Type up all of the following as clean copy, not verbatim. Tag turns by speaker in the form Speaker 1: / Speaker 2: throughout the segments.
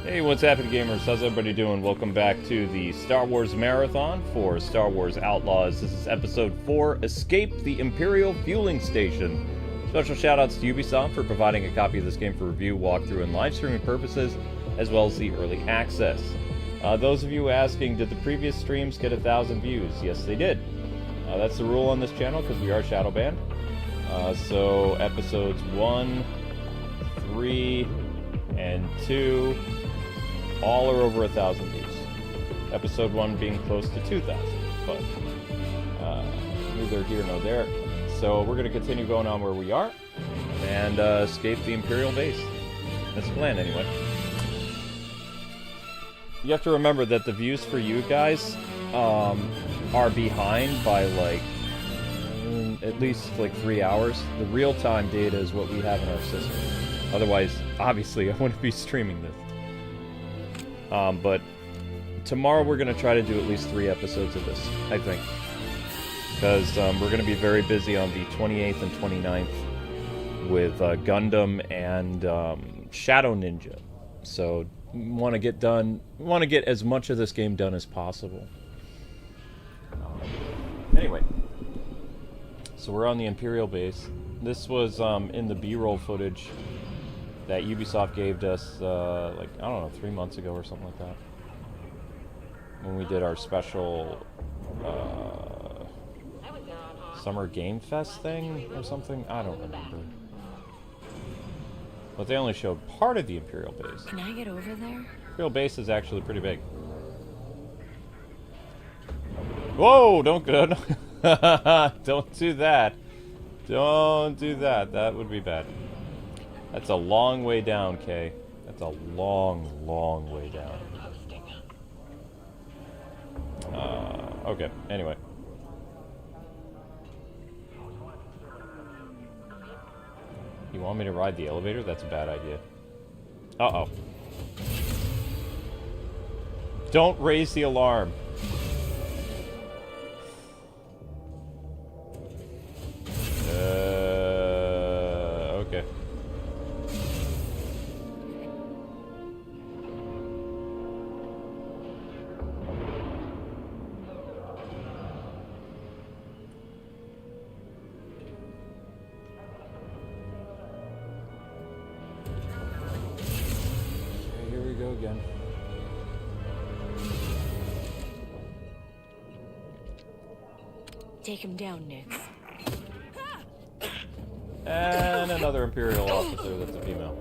Speaker 1: Hey, what's happening, gamers? How's everybody doing? Welcome back to the Star Wars Marathon for Star Wars Outlaws. This is episode 4, Escape the Imperial Fueling Station. Special shoutouts to Ubisoft for providing a copy of this game for review, walkthrough, and live streaming purposes, as well as the early access. Those of you asking, did the previous streams get 1,000 views? Yes, they did. That's the rule on this channel because we are shadow banned. So episodes 1, 3, and 2... all are over 1,000 views. Episode 1 being close to 2,000, but neither here nor there. So we're going to continue going on where we are and escape the Imperial base. That's the plan, anyway. You have to remember that the views for you guys are behind by like at least like 3 hours. The real-time data is what we have in our system. Otherwise, obviously, I wouldn't be streaming this. But tomorrow we're going to try to do at least 3 episodes of this, I think. Because we're going to be very busy on the 28th and 29th with Gundam and Shadow Ninja. So, want to get as much of this game done as possible. Anyway. So we're on the Imperial base. This was in the B-roll footage that Ubisoft gave us, like, I don't know, 3 months ago or something like that. When we did our special, Summer Game Fest thing or something? I don't remember. But they only showed part of the Imperial base.
Speaker 2: Can I get over there?
Speaker 1: Imperial base is actually pretty big. Whoa! Don't do that. Don't do that. That would be bad. That's a long way down, Kay. That's a long, long way down. Okay, anyway. You want me to ride the elevator? That's a bad idea. Uh-oh. Don't raise the alarm. Okay. Here we go again.
Speaker 2: Take him down, Nick.
Speaker 1: And another Imperial officer that's a female.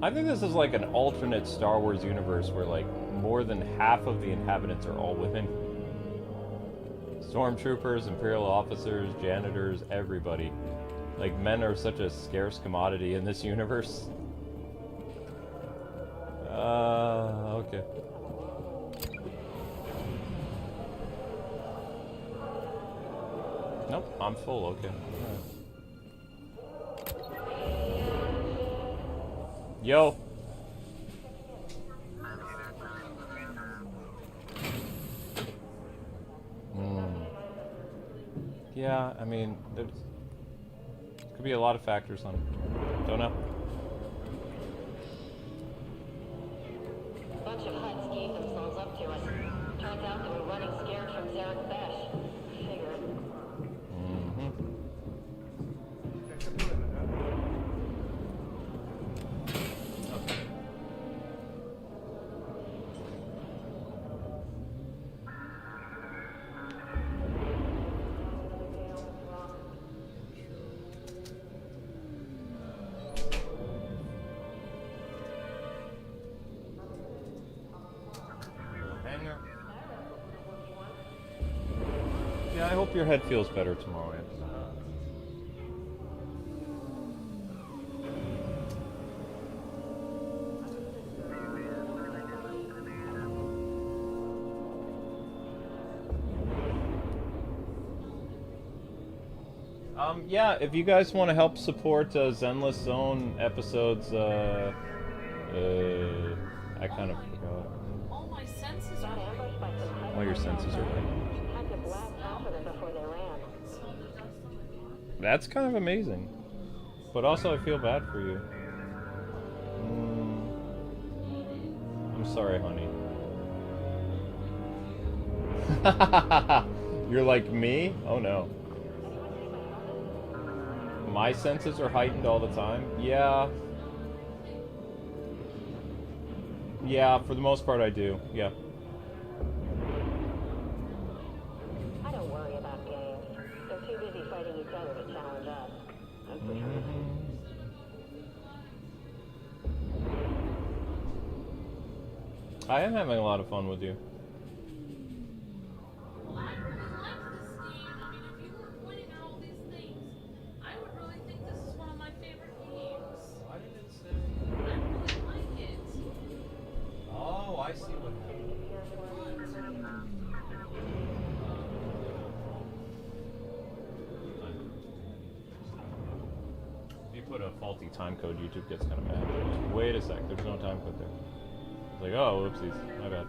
Speaker 1: I think this is like an alternate Star Wars universe where like more than half of the inhabitants are all women. Stormtroopers, Imperial officers, janitors, everybody. Like, men are such a scarce commodity in this universe. Okay. Nope, I'm full, okay. Yo. Yeah, I mean, there's could be a lot of factors on it. Don't know.
Speaker 3: A bunch of Huts gave themselves up to us. Turns out they were running scared from Zarek Besh. Figured.
Speaker 1: Hanger. Yeah, I hope your head feels better tomorrow. Yeah, if you guys want to help support Zenless Zone episodes, I kind of forgot.
Speaker 2: All my senses are
Speaker 1: All your senses are right.
Speaker 3: Had to blast half of them before they ran.
Speaker 1: That's kind of amazing. But also, I feel bad for you. sorry, honey. You're like me? Oh no. My senses are heightened all the time? Yeah. Yeah, for the most part I do. Yeah.
Speaker 3: I don't worry about games. They're too busy fighting each other to challenge us.
Speaker 1: I am having a lot of fun with you.
Speaker 2: Well, I really like this game. I mean, if you were pointing out all these things, I would really think this is one of my favorite games.
Speaker 1: Why did it say?
Speaker 2: I really like it.
Speaker 1: Oh, I see what happened. If you put a faulty time code, YouTube gets kind of mad. Wait a sec, there's no time code there. It's like, oh, whoopsies, my bad.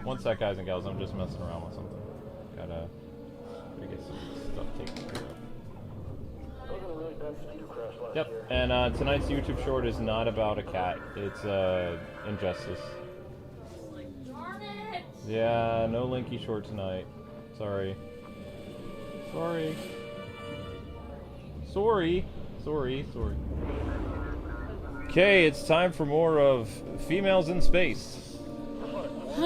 Speaker 1: One sec, guys and gals, I'm just messing around with something. Gotta get some stuff taken care of. Yep, and tonight's YouTube short is not about a cat. It's injustice.
Speaker 2: Darn it!
Speaker 1: Yeah, no Linky short tonight. Sorry. Sorry. Sorry. Sorry. Sorry. Okay, it's time for more of Females in Space.
Speaker 4: This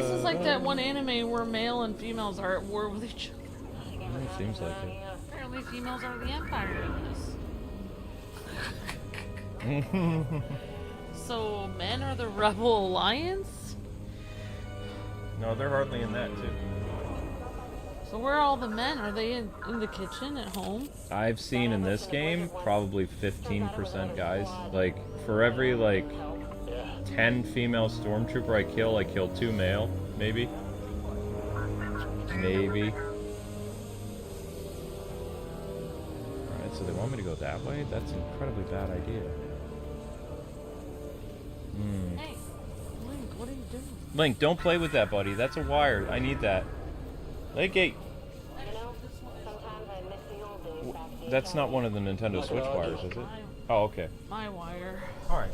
Speaker 4: is like that one anime where male and females are at war with each other.
Speaker 1: Seems like it.
Speaker 4: Apparently females are the empire in this. So men are the rebel alliance?
Speaker 1: No, they're hardly in that, too.
Speaker 4: So where are all the men? Are they in the kitchen at home?
Speaker 1: I've seen in this game probably 15% guys. Like, for every, like, 10 female stormtrooper I kill 2 male, maybe. Maybe. Alright, so they want me to go that way? That's an incredibly bad idea.
Speaker 4: Hey, Link, what are you doing?
Speaker 1: Link, don't play with that, buddy. That's a wire. I need that. Linky!
Speaker 3: Sometimes I miss the old days back at the
Speaker 1: That's not one of the Nintendo Switch wires, is it? Oh, okay.
Speaker 4: My wire.
Speaker 1: Alright.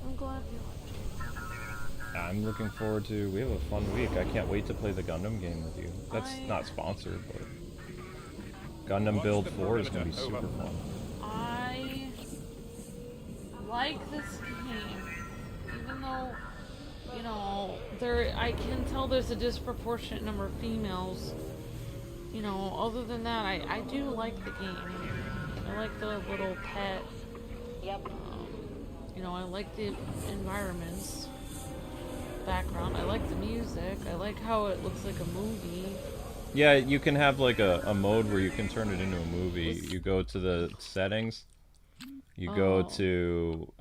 Speaker 4: I'm glad you like it.
Speaker 1: I'm looking forward to... We have a fun week. I can't wait to play the Gundam game with you. That's not sponsored, but... Gundam Build 4 is going to be super fun.
Speaker 4: I like this game, even though, you know, I can tell there's a disproportionate number of females. You know, other than that, I do like the game. I like the little pet.
Speaker 3: Yep.
Speaker 4: You know, I like the environments, background. I like the music. I like how it looks like a movie.
Speaker 1: Yeah, you can have like a mode where you can turn it into a movie. You go to the settings. You go to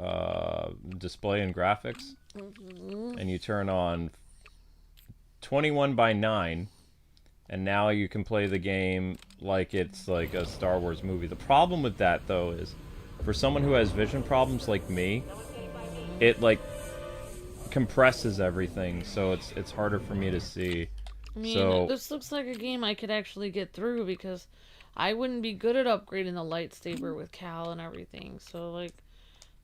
Speaker 1: display and graphics. And you turn on 21:9. And now you can play the game like it's like a Star Wars movie. The problem with that, though, is for someone who has vision problems like me, it like compresses everything, so it's harder for me to see.
Speaker 4: I mean,
Speaker 1: so
Speaker 4: this looks like a game I could actually get through because I wouldn't be good at upgrading the lightsaber with Cal and everything. So like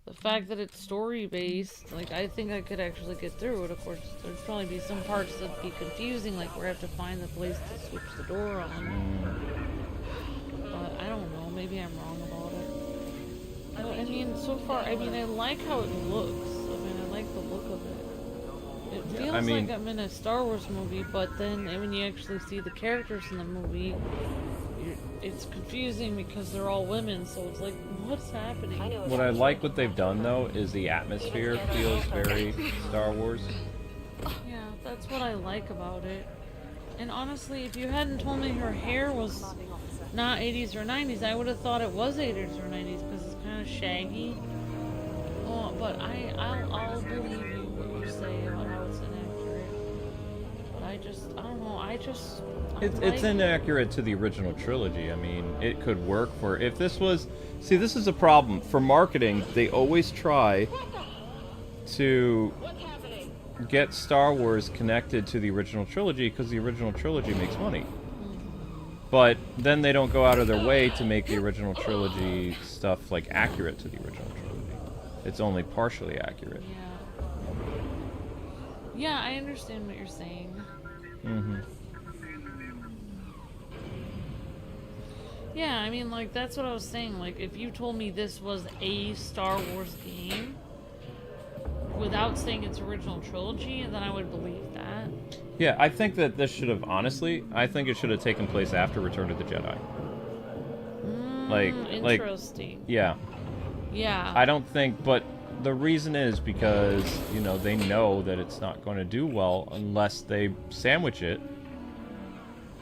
Speaker 4: the fact that it's story based, like I think I could actually get through it. Of course, there'd probably be some parts that'd be confusing, like where I have to find the place to switch the door on. But I don't know. Maybe I'm wrong about it. But, I mean, so far, I mean, I like how it looks. I mean, I like the look of it. It feels like I'm in a Star Wars movie, but then when you actually see the characters in the movie, it's confusing because they're all women, so it's like, what's happening?
Speaker 1: what I like what they've done, though, is the atmosphere feels very Star Wars.
Speaker 4: Yeah, that's what I like about it. And honestly, if you hadn't told me her hair was not 80s or 90s, I would have thought it was 80s or 90s because it's kind of shaggy. Oh, but I'll believe you what you say about how it's inaccurate. But I don't know.
Speaker 1: It's inaccurate to the original trilogy. I mean, it could work for if this was. See, this is a problem for marketing. They always try to get Star Wars connected to the original trilogy because the original trilogy makes money. But then they don't go out of their way to make the original trilogy stuff like accurate to the original trilogy. it's only partially accurate.
Speaker 4: Yeah, I understand what you're saying.
Speaker 1: Mm-hmm.
Speaker 4: Yeah, I mean, like, that's what I was saying. Like, if you told me this was a Star Wars game, without saying it's original trilogy, then I would believe that.
Speaker 1: Yeah, I think that this should have, honestly, I think it should have taken place after Return of the Jedi.
Speaker 4: Interesting.
Speaker 1: Yeah.
Speaker 4: Yeah.
Speaker 1: I don't think, but the reason is because, you know, they know that it's not going to do well unless they sandwich it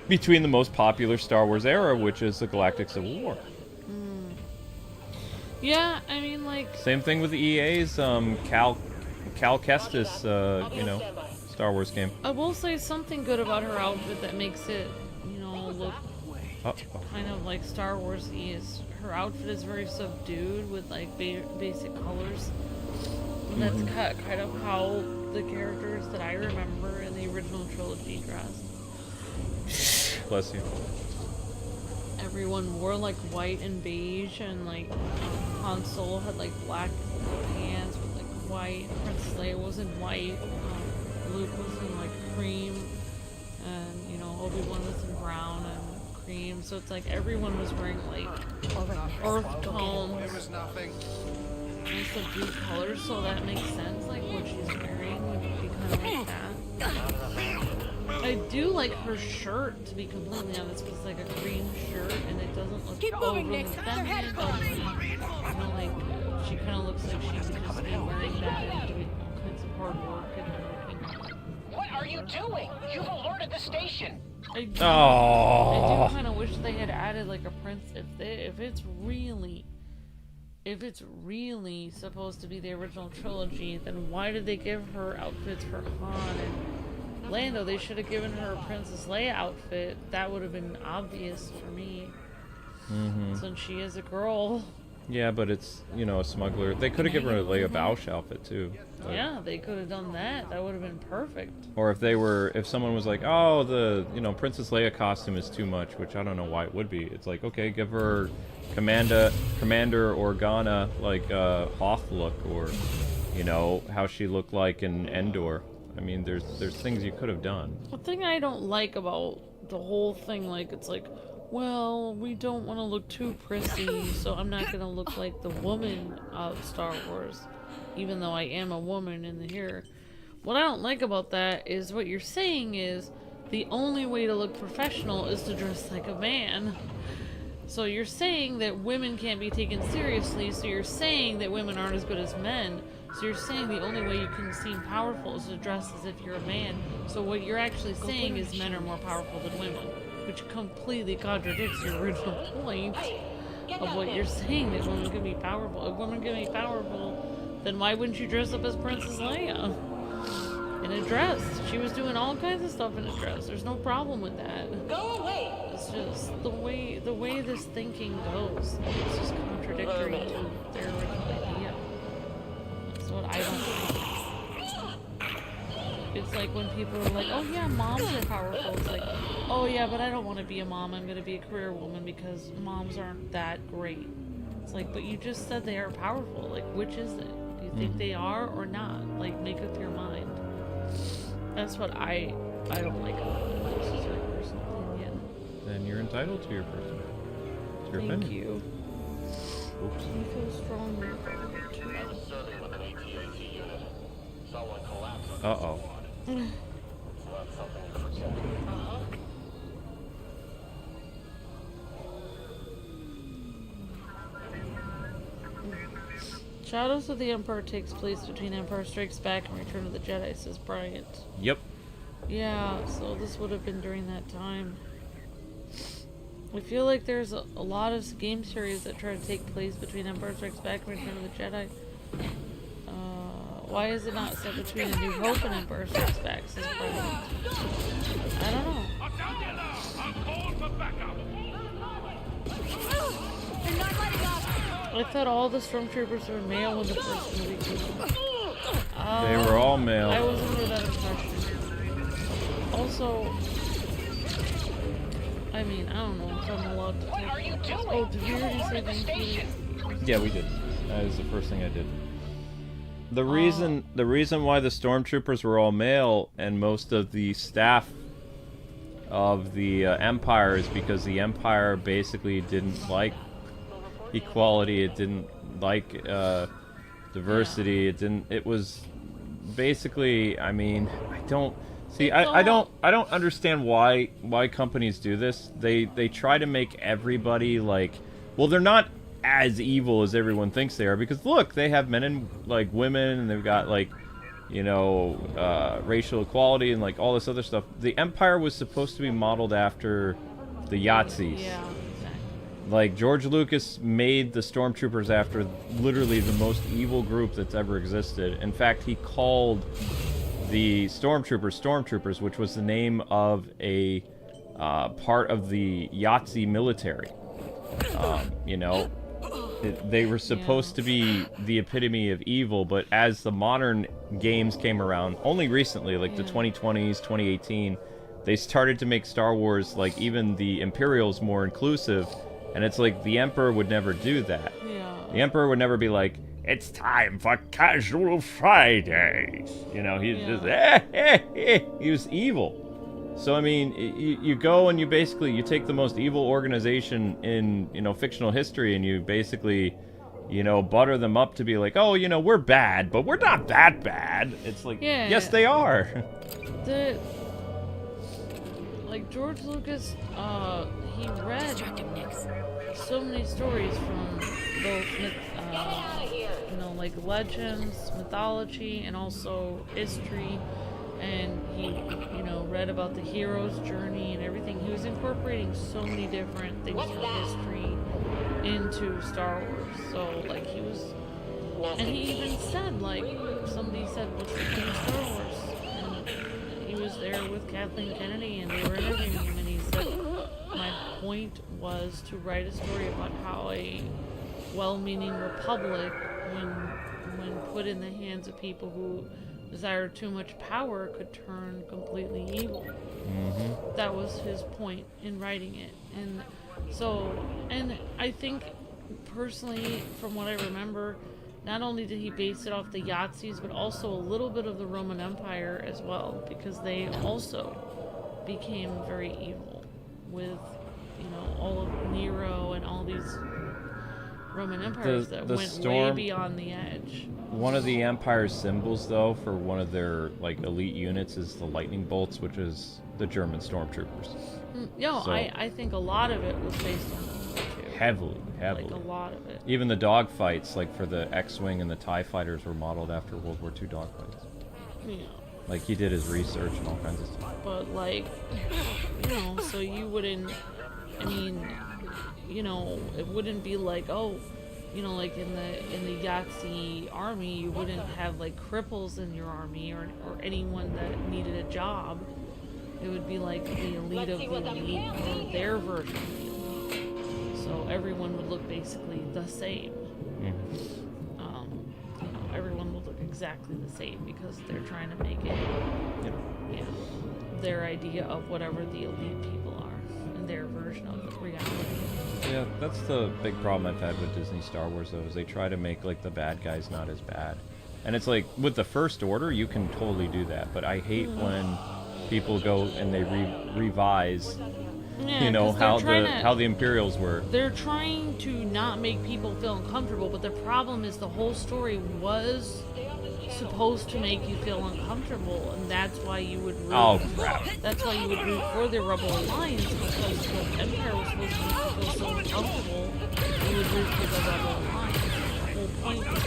Speaker 1: between the most popular Star Wars era, which is the Galactic Civil War.
Speaker 4: Yeah, I mean, like...
Speaker 1: Same thing with the EA's Cal Kestis, you know, Star Wars game.
Speaker 4: I will say something good about her outfit that makes it, you know, look kind of like Star Wars-y is her outfit is very subdued with, like, basic colors. And that's kind of how the characters that I remember in the original trilogy dressed.
Speaker 1: Bless you.
Speaker 4: Everyone wore like white and beige, and like Han Solo had like black pants with like white. Princess Leia was in white. Luke was in like cream, and you know Obi-Wan was in brown and cream. So it's like everyone was wearing like earth tones and subdued colors. So that makes sense. Like what she's wearing would be kind of like that. I do like her shirt, to be completely honest, because it's like a green shirt and it doesn't look overly feminine, but you know, like she kind of looks like she could just be wearing that and doing all kinds of hard work and everything.
Speaker 5: What are you doing? You've alerted the station.
Speaker 4: I do kind of wish they had added like a prince if it's really supposed to be the original trilogy, then why did they give her outfits for Han and Lando? They should have given her a Princess Leia outfit. That would have been obvious for me. Since she is a girl.
Speaker 1: Yeah, but it's, you know, a smuggler. They could have given her a Leia Bausch outfit too. But...
Speaker 4: Yeah, they could have done that. That would have been perfect.
Speaker 1: Or if someone was like, oh, the, you know, Princess Leia costume is too much, which I don't know why it would be. It's like, okay, give her Commander Organa, like, Hoth look, or, you know, how she looked like in Endor. I mean, there's things you could have done.
Speaker 4: The thing I don't like about the whole thing, like, it's like, well, we don't want to look too prissy, so I'm not going to look like the woman of Star Wars, even though I am a woman in here. What I don't like about that is what you're saying is the only way to look professional is to dress like a man. So you're saying that women can't be taken seriously, so you're saying that women aren't as good as men. So you're saying the only way you can seem powerful is to dress as if you're a man. So what you're actually saying is men are more powerful than women, which completely contradicts your original point of what you're saying, that women can be powerful. If women can be powerful, then why wouldn't you dress up as Princess Leia? In a dress. She was doing all kinds of stuff in a dress. There's no problem with that.
Speaker 3: Go away!
Speaker 4: It's just the way this thinking goes. It's just contradictory to their original idea. That's what I don't like. It's like when people are like, oh yeah, moms are powerful. It's like, oh yeah, but I don't want to be a mom. I'm going to be a career woman because moms aren't that great. It's like, but you just said they are powerful. Like, which is it? Do you think they are or not? Like, make up your mind. That's what I don't like about it. This is my personal opinion.
Speaker 1: Then you're entitled to your personal. It's your opinion.
Speaker 4: Thank you.
Speaker 1: Oops.
Speaker 4: I feel strongly about it too.
Speaker 5: I was serving with an AT-AT unit. Someone collapsed.
Speaker 1: Uh-oh.
Speaker 5: It's not something to forget.
Speaker 4: Shadows of the Empire takes place between Empire Strikes Back and Return of the Jedi, says Bryant.
Speaker 1: Yep.
Speaker 4: Yeah, so this would have been during that time. I feel like there's a lot of game series that try to take place between Empire Strikes Back and Return of the Jedi. Why is it not set between A New Hope and Empire Strikes Back, says Bryant. I don't know. I thought all the stormtroopers were male when the first movie came out.
Speaker 1: They were all male.
Speaker 4: I was under that impression. Also, I mean, I don't know if I'm allowed to take.
Speaker 5: What are you doing?
Speaker 4: Oh, did you already say
Speaker 5: The
Speaker 4: thank you?
Speaker 5: station.
Speaker 1: Yeah, we did. That was the first thing I did. the reason why the stormtroopers were all male and most of the staff of the Empire is because the Empire basically didn't like equality. It didn't like diversity. It was basically. I mean, I don't see. I don't understand why companies do this. They try to make everybody like. Well, they're not as evil as everyone thinks they are, because look, they have men and like women, and they've got like, you know, racial equality and like all this other stuff. The Empire was supposed to be modeled after the Yahtzees.
Speaker 4: Yeah, exactly.
Speaker 1: Like George Lucas made the Stormtroopers after literally the most evil group that's ever existed. In fact, he called the Stormtroopers, which was the name of a part of the Yahtzee military. You know, they were supposed to be the epitome of evil, but as the modern games came around, only recently, like the 2020s, 2018, they started to make Star Wars, like, even the Imperials more inclusive, and it's like, the Emperor would never do that.
Speaker 4: Yeah.
Speaker 1: The Emperor would never be like, it's time for casual Fridays. You know, he's just, he was evil. So, I mean, you go and you take the most evil organization in, you know, fictional history, and you basically, you know, butter them up to be like, oh, you know, we're bad, but we're not that bad. It's like, yes, they are.
Speaker 4: Like, George Lucas, he read so many stories from both, you know, like legends, mythology, and also history. And he, you know, read about the hero's journey and everything. He was incorporating so many different things from history into Star Wars. So, like, he was... And he even said, like, somebody said, what's the point of Star Wars? And he was there with Kathleen Kennedy, and they were interviewing him, and he said, my point was to write a story about how a well-meaning republic, when put in the hands of people who desire too much power, could turn completely evil. Mm-hmm. That was his point in writing it. And so, and I think personally, from what I remember, not only did he base it off the Yahtzees, but also a little bit of the Roman Empire as well, because they also became very evil with, you know, all of Nero and all these Roman empires that went way beyond the edge.
Speaker 1: One of the Empire's symbols, though, for one of their like elite units is the lightning bolts, which is the German stormtroopers.
Speaker 4: So, I think a lot of it was based on World War II.
Speaker 1: Heavily.
Speaker 4: Like a lot of it.
Speaker 1: Even the dogfights, like for the X-wing and the TIE fighters, were modeled after World War II dogfights.
Speaker 4: Yeah.
Speaker 1: Like he did his research and all kinds of stuff.
Speaker 4: But like, you know, so you wouldn't. I mean, you know, it wouldn't be like, oh, you know, like in the Yahtzee army, you wouldn't have like cripples in your army or anyone that needed a job. It would be like the elite of the elite, or their version. So everyone would look basically the same.
Speaker 1: Mm-hmm.
Speaker 4: You know, everyone would look exactly the same because they're trying to make it, you know, their idea of whatever the elite people are and their version of reality.
Speaker 1: Yeah, that's the big problem I've had with Disney Star Wars, though, is they try to make, like, the bad guys not as bad. And it's like, with the First Order, you can totally do that, but I hate when people go and they revise, you know, how the Imperials were.
Speaker 4: They're trying to not make people feel uncomfortable, but the problem is the whole story was supposed to make you feel uncomfortable, and that's why you would root.
Speaker 1: Oh, crap.
Speaker 4: That's why you would root for the Rebel Alliance, because the Empire was supposed to make you feel so uncomfortable, you would root for the Rebel Alliance. The whole point was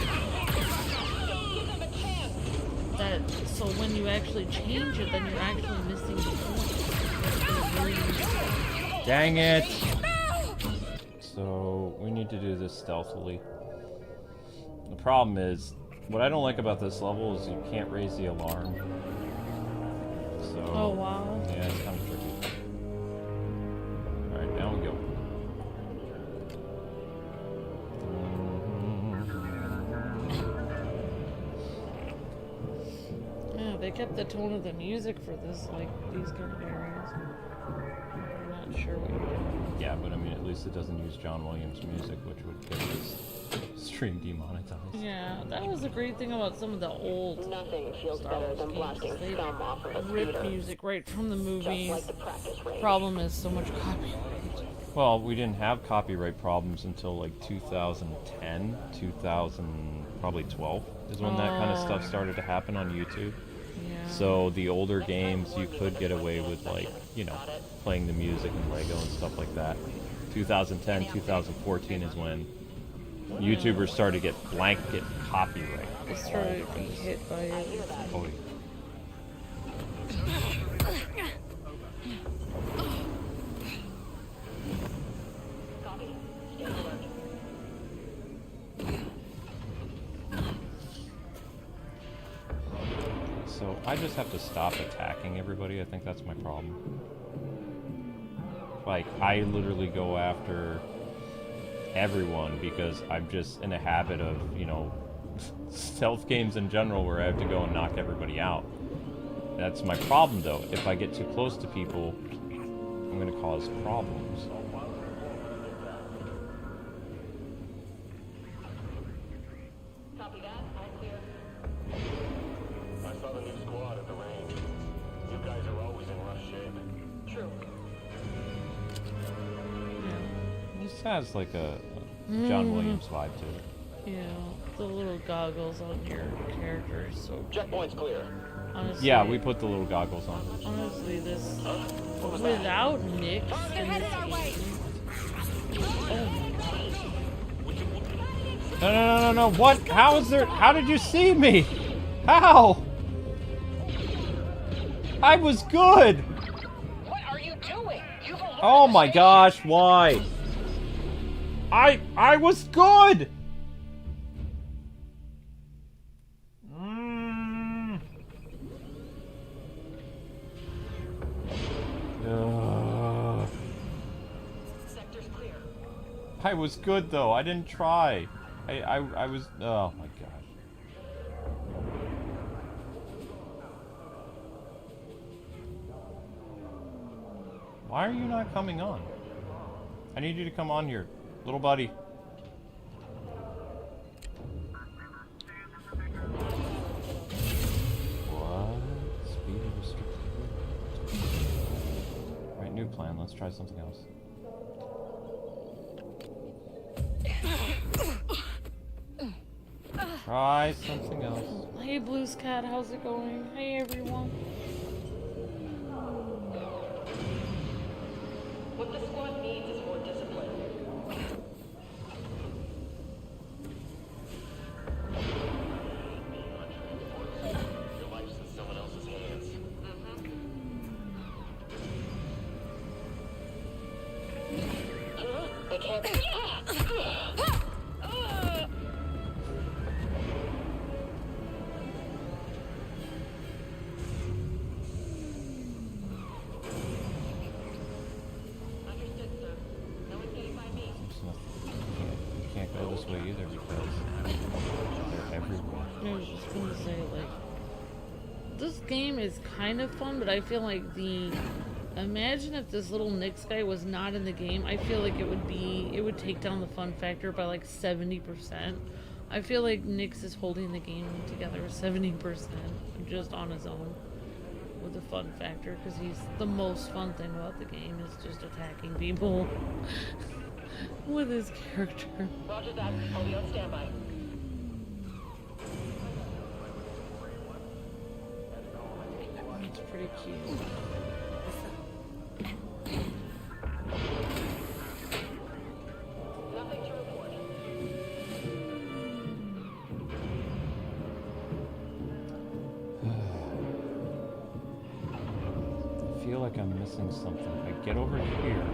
Speaker 4: that, so when you actually change it, then you're actually missing the point.
Speaker 1: Dang it! So, we need to do this stealthily. The problem is, what I don't like about this level is you can't raise the alarm. So,
Speaker 4: oh, wow.
Speaker 1: Yeah, it's kind of tricky. Alright, down we go.
Speaker 4: Yeah, they kept the tone of the music for this, like, these kind of areas. I'm not sure what you're doing.
Speaker 1: Yeah, but I mean, at least it doesn't use John Williams music, which would kill us. Stream demonetized.
Speaker 4: Yeah, that was the great thing about some of the old
Speaker 3: Nothing feels
Speaker 4: Star
Speaker 3: better
Speaker 4: Wars
Speaker 3: than
Speaker 4: games.
Speaker 3: blasting
Speaker 4: They
Speaker 3: scum off of a
Speaker 4: rip
Speaker 3: speeder.
Speaker 4: music right from the
Speaker 3: Just
Speaker 4: movies.
Speaker 3: like the practice range.
Speaker 4: Problem is so much copyright.
Speaker 1: Well, we didn't have copyright problems until like 2010, 2000, probably 12 is when that kind of stuff started to happen on YouTube.
Speaker 4: Yeah.
Speaker 1: So the older games you could get away with, like, you know, playing the music and Lego and stuff like that. 2010, 2014 is when YouTubers started to get blanket copyright.
Speaker 4: They started to be hit by it.
Speaker 1: Oh, yeah.
Speaker 3: Copy. Stay alert.
Speaker 1: So I just have to stop attacking everybody. I think that's my problem. Like, I literally go after everyone because I'm just in a habit of, you know, stealth games in general where I have to go and knock everybody out. That's my problem, though. If I get too close to people, I'm going to cause problems.
Speaker 3: Copy that. I'm clear.
Speaker 5: I saw the new squad at the range. You guys are always in rough shape.
Speaker 3: True.
Speaker 1: This has like a John Williams vibe to it.
Speaker 4: Yeah, the little goggles on your character is so
Speaker 5: Checkpoint's clear.
Speaker 4: honestly.
Speaker 1: Yeah, we put the little goggles on.
Speaker 4: Honestly, this without Nick in this game.
Speaker 1: No. What? How is there? How did you see me? How? I was good.
Speaker 3: What are you doing? You've alerted
Speaker 1: Oh
Speaker 3: the
Speaker 1: my
Speaker 3: station.
Speaker 1: gosh, why? I was good. Ugh.
Speaker 3: Sector's clear.
Speaker 1: I was good though. I didn't try. I was. Oh my gosh. Why are you not coming on? I need you to come on here, little buddy. What? Speed restricted. Right, new plan. Let's try something else. Try something else.
Speaker 4: Hey, Blues Cat, how's it going? Hey, everyone.
Speaker 3: What the squad needs is more discipline.
Speaker 5: Your life's in someone else's hands.
Speaker 3: They can't. Understood, sir. No one's getting by me.
Speaker 1: There's nothing. You can't go this way either because they're everywhere.
Speaker 4: I was just gonna say, like, this game is kind of fun, but I feel like imagine if this little Nyx guy was not in the game. I feel like it would take down the fun factor by like 70%. I feel like Nyx is holding the game together 70% just on his own with the fun factor, because he's the most fun thing about the game is just attacking people with his character.
Speaker 3: Roger that. I'll be on standby.
Speaker 4: It's pretty cute.
Speaker 3: Nothing to report.
Speaker 1: I feel like I'm missing something. I get over here.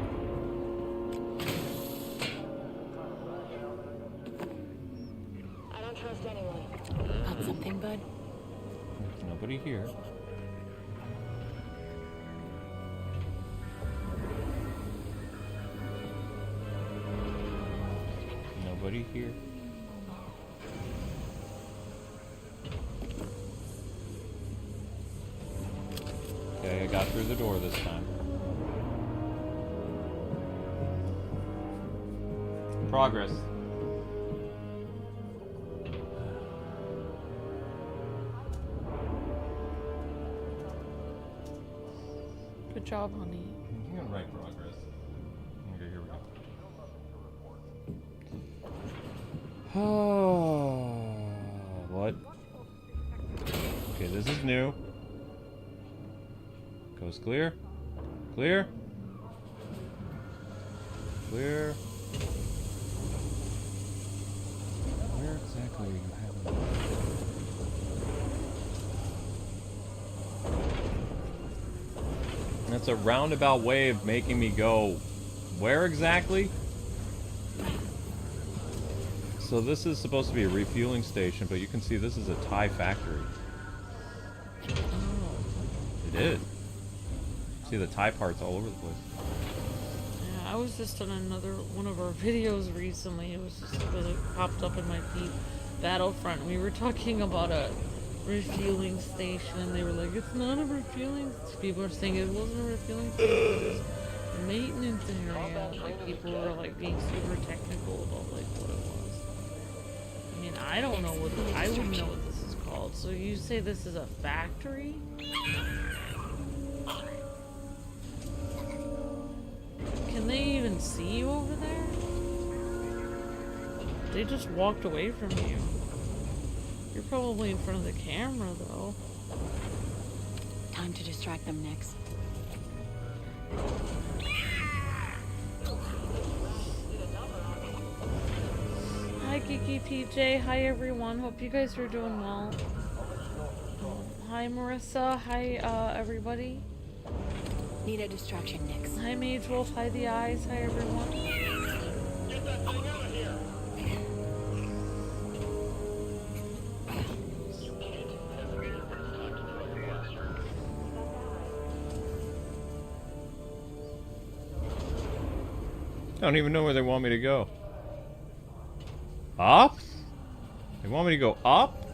Speaker 3: I don't trust anyone.
Speaker 6: Got something, bud?
Speaker 1: There's nobody here. Nobody here. Okay, I got through the door this time. Progress.
Speaker 4: job, honey.
Speaker 1: I'm gonna write progress. Okay, here we go. Oh, what? Okay, this is new. Coast clear. Clear. Clear. Where exactly are you having? That's a roundabout way of making me go, where exactly? So this is supposed to be a refueling station, but you can see this is a TIE factory.
Speaker 4: Oh.
Speaker 1: It is. See the TIE parts all over the place.
Speaker 4: Yeah, I was just on another one of our videos recently. It was just it popped up in my feed. Battlefront. We were talking about a refueling station, and they were like, "It's not a refueling." People are saying it wasn't a refueling station. It was a maintenance area. Like people were like being super technical about like what it was. I mean, I don't know what I wouldn't know what this is called. So you say this is a factory? Can they even see you over there? They just walked away from you. You're probably in front of the camera, though.
Speaker 3: Time to distract them, Nix.
Speaker 4: Hi, Kiki PJ. Hi, everyone. Hope you guys are doing well. Hi, Marissa. Hi, everybody.
Speaker 3: Need a distraction, Nix.
Speaker 4: Hi, Mage Wolf. Hi, The Eyes. Hi, everyone.
Speaker 5: Get that thing out of here! You can't hesitate when it's time to draw your blaster.
Speaker 1: I don't even know where they want me to go. Up? They want me to go up?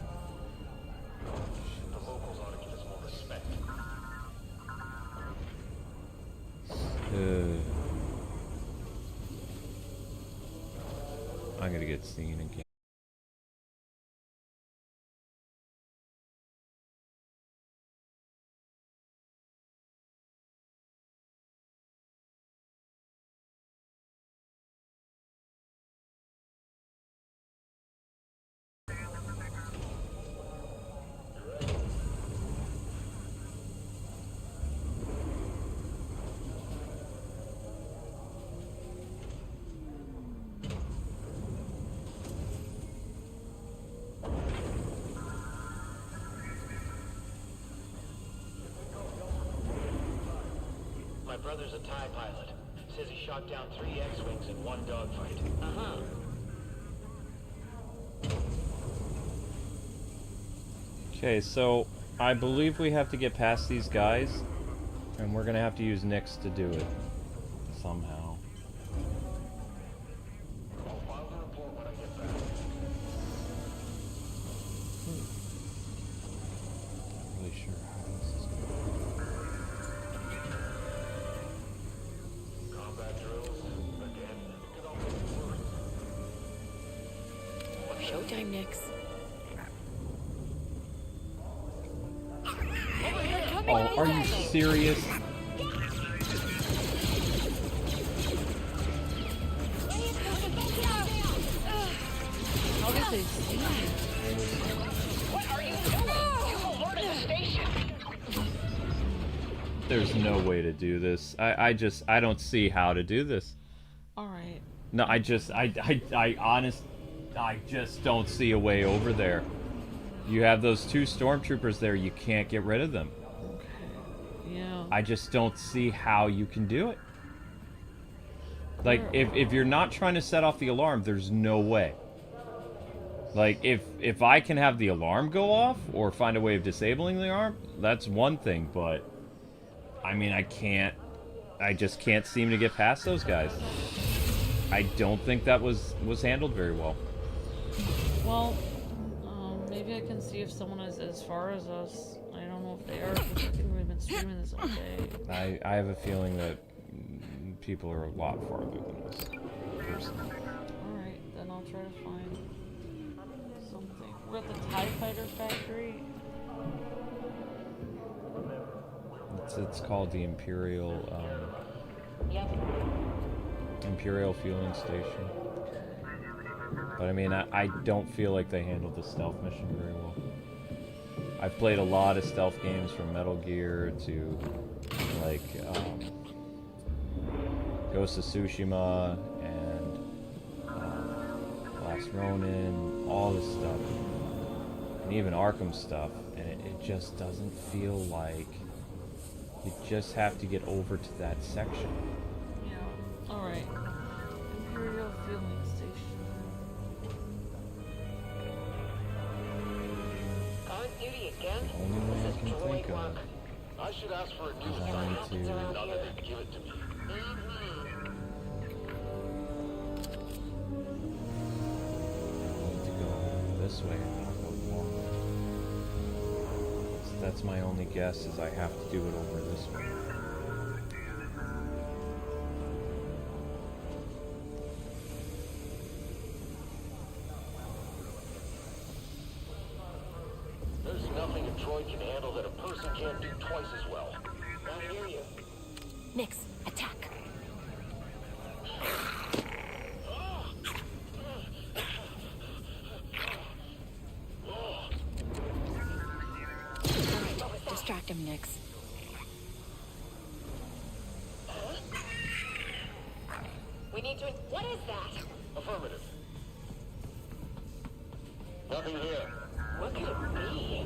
Speaker 5: The locals ought to give us more respect.
Speaker 1: I'm gonna get seen again.
Speaker 5: My brother's a TIE pilot. Says he shot down 3 X-Wings in one dogfight. Uh-huh.
Speaker 1: Okay, so I believe we have to get past these guys, and we're gonna have to use Nyx to do it somehow.
Speaker 5: I'll file the report when I get back.
Speaker 1: Not really sure how this is gonna go.
Speaker 5: Combat drills, again. Could always be worse.
Speaker 3: Showtime, Nix.
Speaker 1: Oh, are you serious?
Speaker 4: How did they see you?
Speaker 6: What are you doing? You alerted the station.
Speaker 1: There's no way to do this. I don't see how to do this.
Speaker 4: Alright.
Speaker 1: No, I just don't see a way over there. You have those 2 stormtroopers there, you can't get rid of them.
Speaker 4: Okay. Yeah.
Speaker 1: I just don't see how you can do it. Like, if you're not trying to set off the alarm, there's no way. Like, if I can have the alarm go off, or find a way of disabling the alarm, that's one thing, but... I mean, I just can't seem to get past those guys. I don't think that was handled very well.
Speaker 4: Well, maybe I can see if someone is as far as us. I don't know if they are, because I think we've been streaming this all day.
Speaker 1: I have a feeling that people are a lot farther than us. Personally.
Speaker 4: Alright, then I'll try to find something. We're at the TIE Fighter factory.
Speaker 1: The it's called the Imperial
Speaker 3: Yep.
Speaker 1: Imperial Fueling Station. But I mean, I don't feel like they handled the stealth mission very well. I've played a lot of stealth games from Metal Gear to like Ghost of Tsushima and Last Ronin, all this stuff, and even Arkham stuff, and it just doesn't feel like you just have to get over to that section.
Speaker 4: Yeah. Alright. Imperial Fueling Station.
Speaker 3: On duty again?
Speaker 1: The only one I
Speaker 3: This
Speaker 1: can
Speaker 3: is
Speaker 1: think
Speaker 3: droid
Speaker 1: of
Speaker 3: work.
Speaker 5: I should ask for a new
Speaker 1: is I
Speaker 5: file.
Speaker 1: need to.
Speaker 5: Now that they give it to me.
Speaker 1: Need to go this way and not go wrong. So that's my only guess, is I have to do it over this way.
Speaker 5: There's nothing a droid can handle that a person can't do twice as well.
Speaker 3: I hear you.
Speaker 7: Nix, attack. Distract him, Nix.
Speaker 3: We need to... What is that?
Speaker 5: Affirmative. Nothing here.
Speaker 3: What could it be?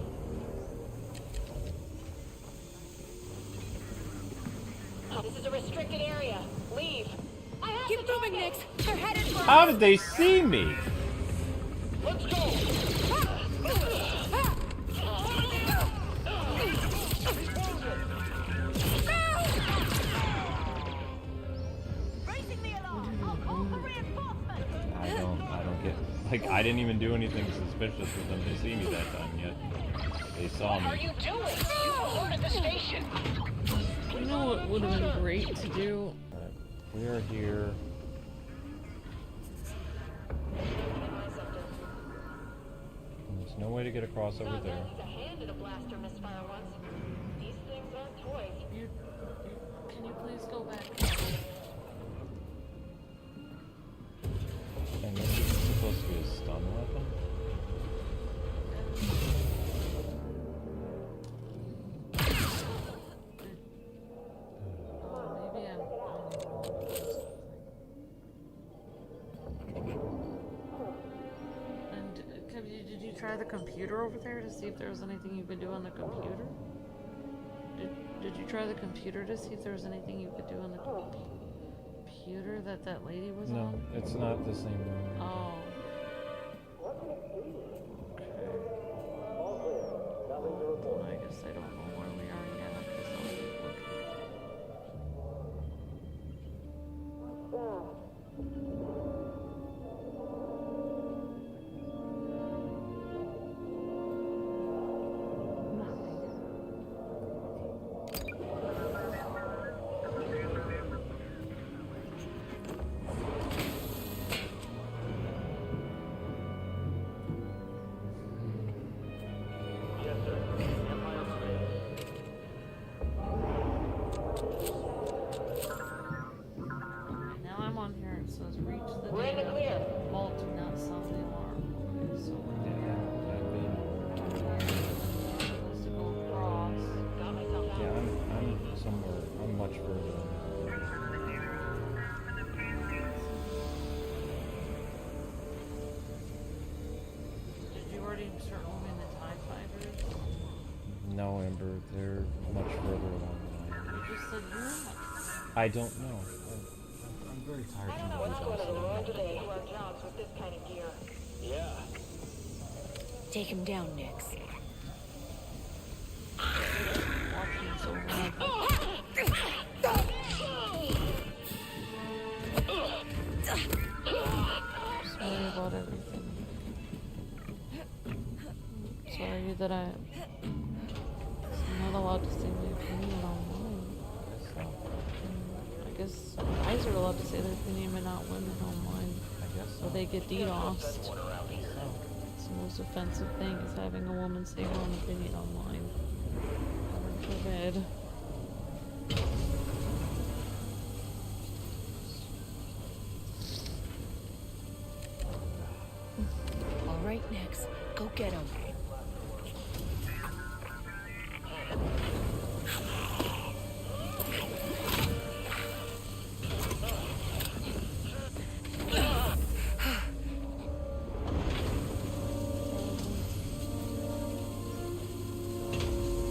Speaker 3: Oh, this is a restricted area. Leave. I have
Speaker 7: Keep
Speaker 3: to
Speaker 7: moving,
Speaker 3: target.
Speaker 7: Nix. They're headed for
Speaker 1: How did they see me?
Speaker 5: Let's go!
Speaker 7: Raising the alarm. I'll call for reinforcements.
Speaker 1: I don't get, like, I didn't even do anything suspicious for them to see me that time yet. They saw
Speaker 6: What are
Speaker 1: me.
Speaker 6: you doing? You alerted the station.
Speaker 4: You know what would have been great to do?
Speaker 1: Alright, we are here. There's no way to get across over
Speaker 3: Not
Speaker 1: there.
Speaker 3: that he's a hand at a blaster misfire once. These things aren't toys.
Speaker 4: Can you please go back?
Speaker 1: And this is supposed to be a stun weapon?
Speaker 4: Maybe I'm And did you try the computer over there to see if there was anything you could do on the computer? Did you try the computer to see if there was anything you could do on the computer that lady was
Speaker 1: No,
Speaker 4: on?
Speaker 1: it's not the same room.
Speaker 4: Oh. I guess I don't know where we are yet. 'Cause I'll keep looking.
Speaker 5: Yes, sir. Empire Space.
Speaker 4: Now I'm on here. It says reach the
Speaker 3: We're in the
Speaker 4: data.
Speaker 3: clear.
Speaker 4: Vault, do not sound the alarm. Okay, so
Speaker 1: Yeah, I've been.
Speaker 4: supposed to go across.
Speaker 3: Got myself out.
Speaker 1: Yeah, I'm somewhere. I'm much further than
Speaker 4: Did you already start moving the TIE fighters?
Speaker 1: that. No, Amber, they're much further along than I am.
Speaker 4: You just said you were.
Speaker 1: I don't know. I'm very tired
Speaker 3: I don't know
Speaker 1: from
Speaker 3: what's
Speaker 1: the
Speaker 3: going on in the world
Speaker 1: house.
Speaker 3: today. Do our jobs with this kind of gear.
Speaker 5: Yeah.
Speaker 7: Take him down, Nix.
Speaker 4: Watching so hard. Sorry about everything. Sorry that I'm not allowed to say my opinion online. I guess guys are allowed to say their opinion, but not women online.
Speaker 1: I guess
Speaker 4: So they get DDoSed. It's the most offensive thing, is having a woman say her own opinion online. Heaven forbid.
Speaker 8: Go get him.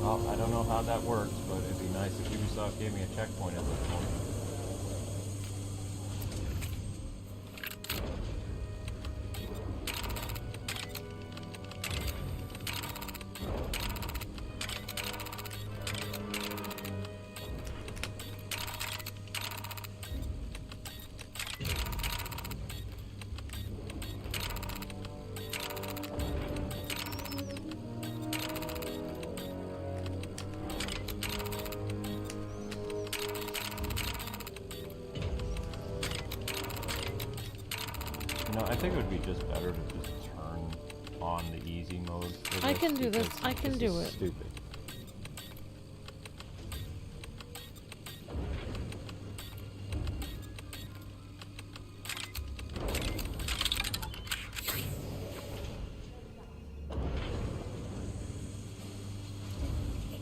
Speaker 1: Well, I don't know how that works, but it'd be nice if Ubisoft gave me a checkpoint at this point. No, I think it would be just better to just turn on the easy mode.
Speaker 4: I can do this. I can do it.
Speaker 1: Stupid.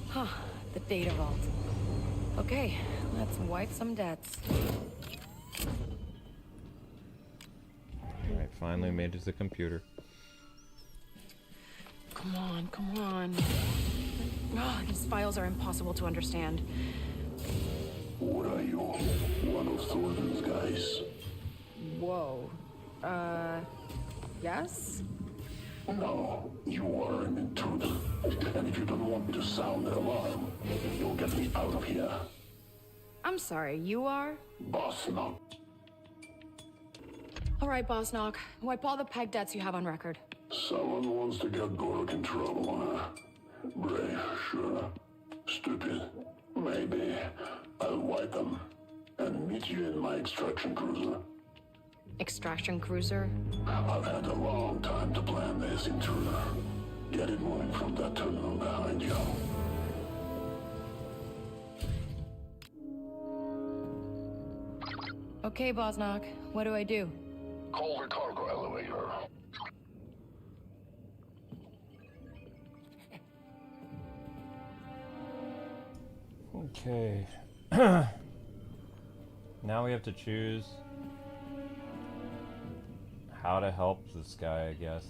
Speaker 8: Huh, the data vault. Okay, let's wipe some debts.
Speaker 1: Alright, finally made it to the computer.
Speaker 8: Come on, come on. Oh, these files are impossible to understand.
Speaker 5: What are you? One of Thornton's guys?
Speaker 8: Whoa. Yes?
Speaker 5: No, you are an intruder. And if you don't want me to sound the alarm, you'll get me out of here.
Speaker 8: I'm sorry, you are?
Speaker 5: Boss Knock.
Speaker 8: All right, Boss Knock. Wipe all the peg debts you have on record.
Speaker 5: Someone wants to get Gork in trouble, huh? Brave, sure. Stupid, maybe. I'll wipe them and meet you in my extraction cruiser.
Speaker 8: Extraction cruiser?
Speaker 5: I've had a long time to plan this, intruder. Get it moving from that tunnel behind you.
Speaker 8: Okay, Boss Knock. What do I do?
Speaker 5: Call the cargo elevator.
Speaker 1: Okay. Now we have to choose how to help this guy, I guess.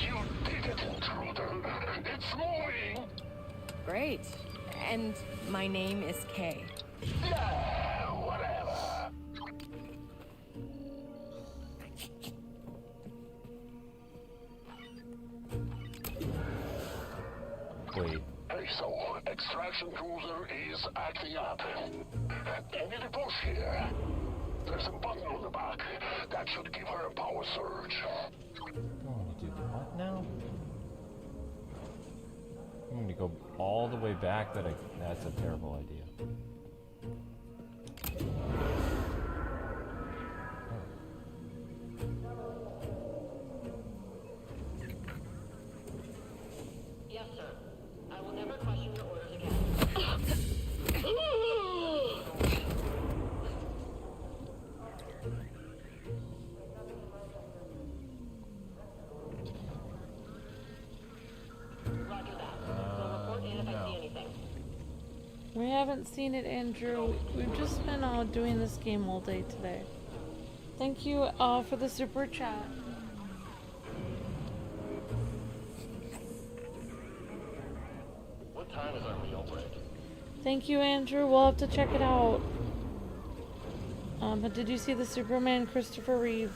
Speaker 5: You did it, intruder. It's moving.
Speaker 8: Great. And my name is Kay.
Speaker 5: Yeah, whatever.
Speaker 1: Wait.
Speaker 5: Hey, so, extraction cruiser is acting up. I need a push here. There's a button on the back that should give her a power surge.
Speaker 1: I want to do what now? I'm going to go all the way back. That's a terrible idea.
Speaker 3: Yes, sir. I will never question your orders again. Roger that. We'll report in if I see anything.
Speaker 4: We haven't seen it, Andrew. We've just been doing this game all day today. Thank you for the super chat.
Speaker 5: What time is our meal break?
Speaker 4: Thank you, Andrew. We'll have to check it out. But did you see the Superman Christopher Reeve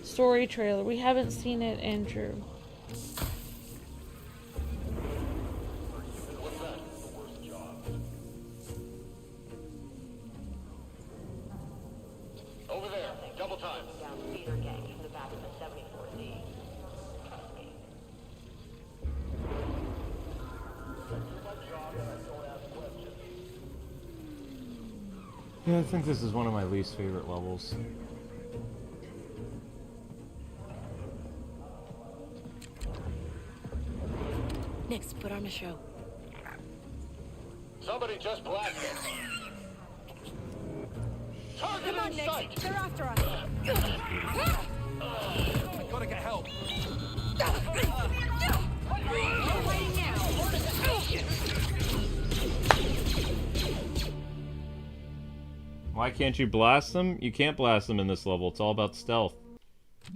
Speaker 4: story trailer? We haven't seen it, Andrew.
Speaker 5: What's that? The worst job. Over there, double time.
Speaker 3: Down speeder gang from the back of the 74D. Trust me.
Speaker 1: Yeah, I think this is one of my least favorite levels.
Speaker 8: Nix, put on a show.
Speaker 5: Somebody just blasted.
Speaker 6: Target
Speaker 8: Come on,
Speaker 6: in
Speaker 8: Nick.
Speaker 6: sight.
Speaker 8: They're after us.
Speaker 6: I gotta get help.
Speaker 8: We're waiting now.
Speaker 1: Why can't you blast them? You can't blast them in this level. It's all about stealth.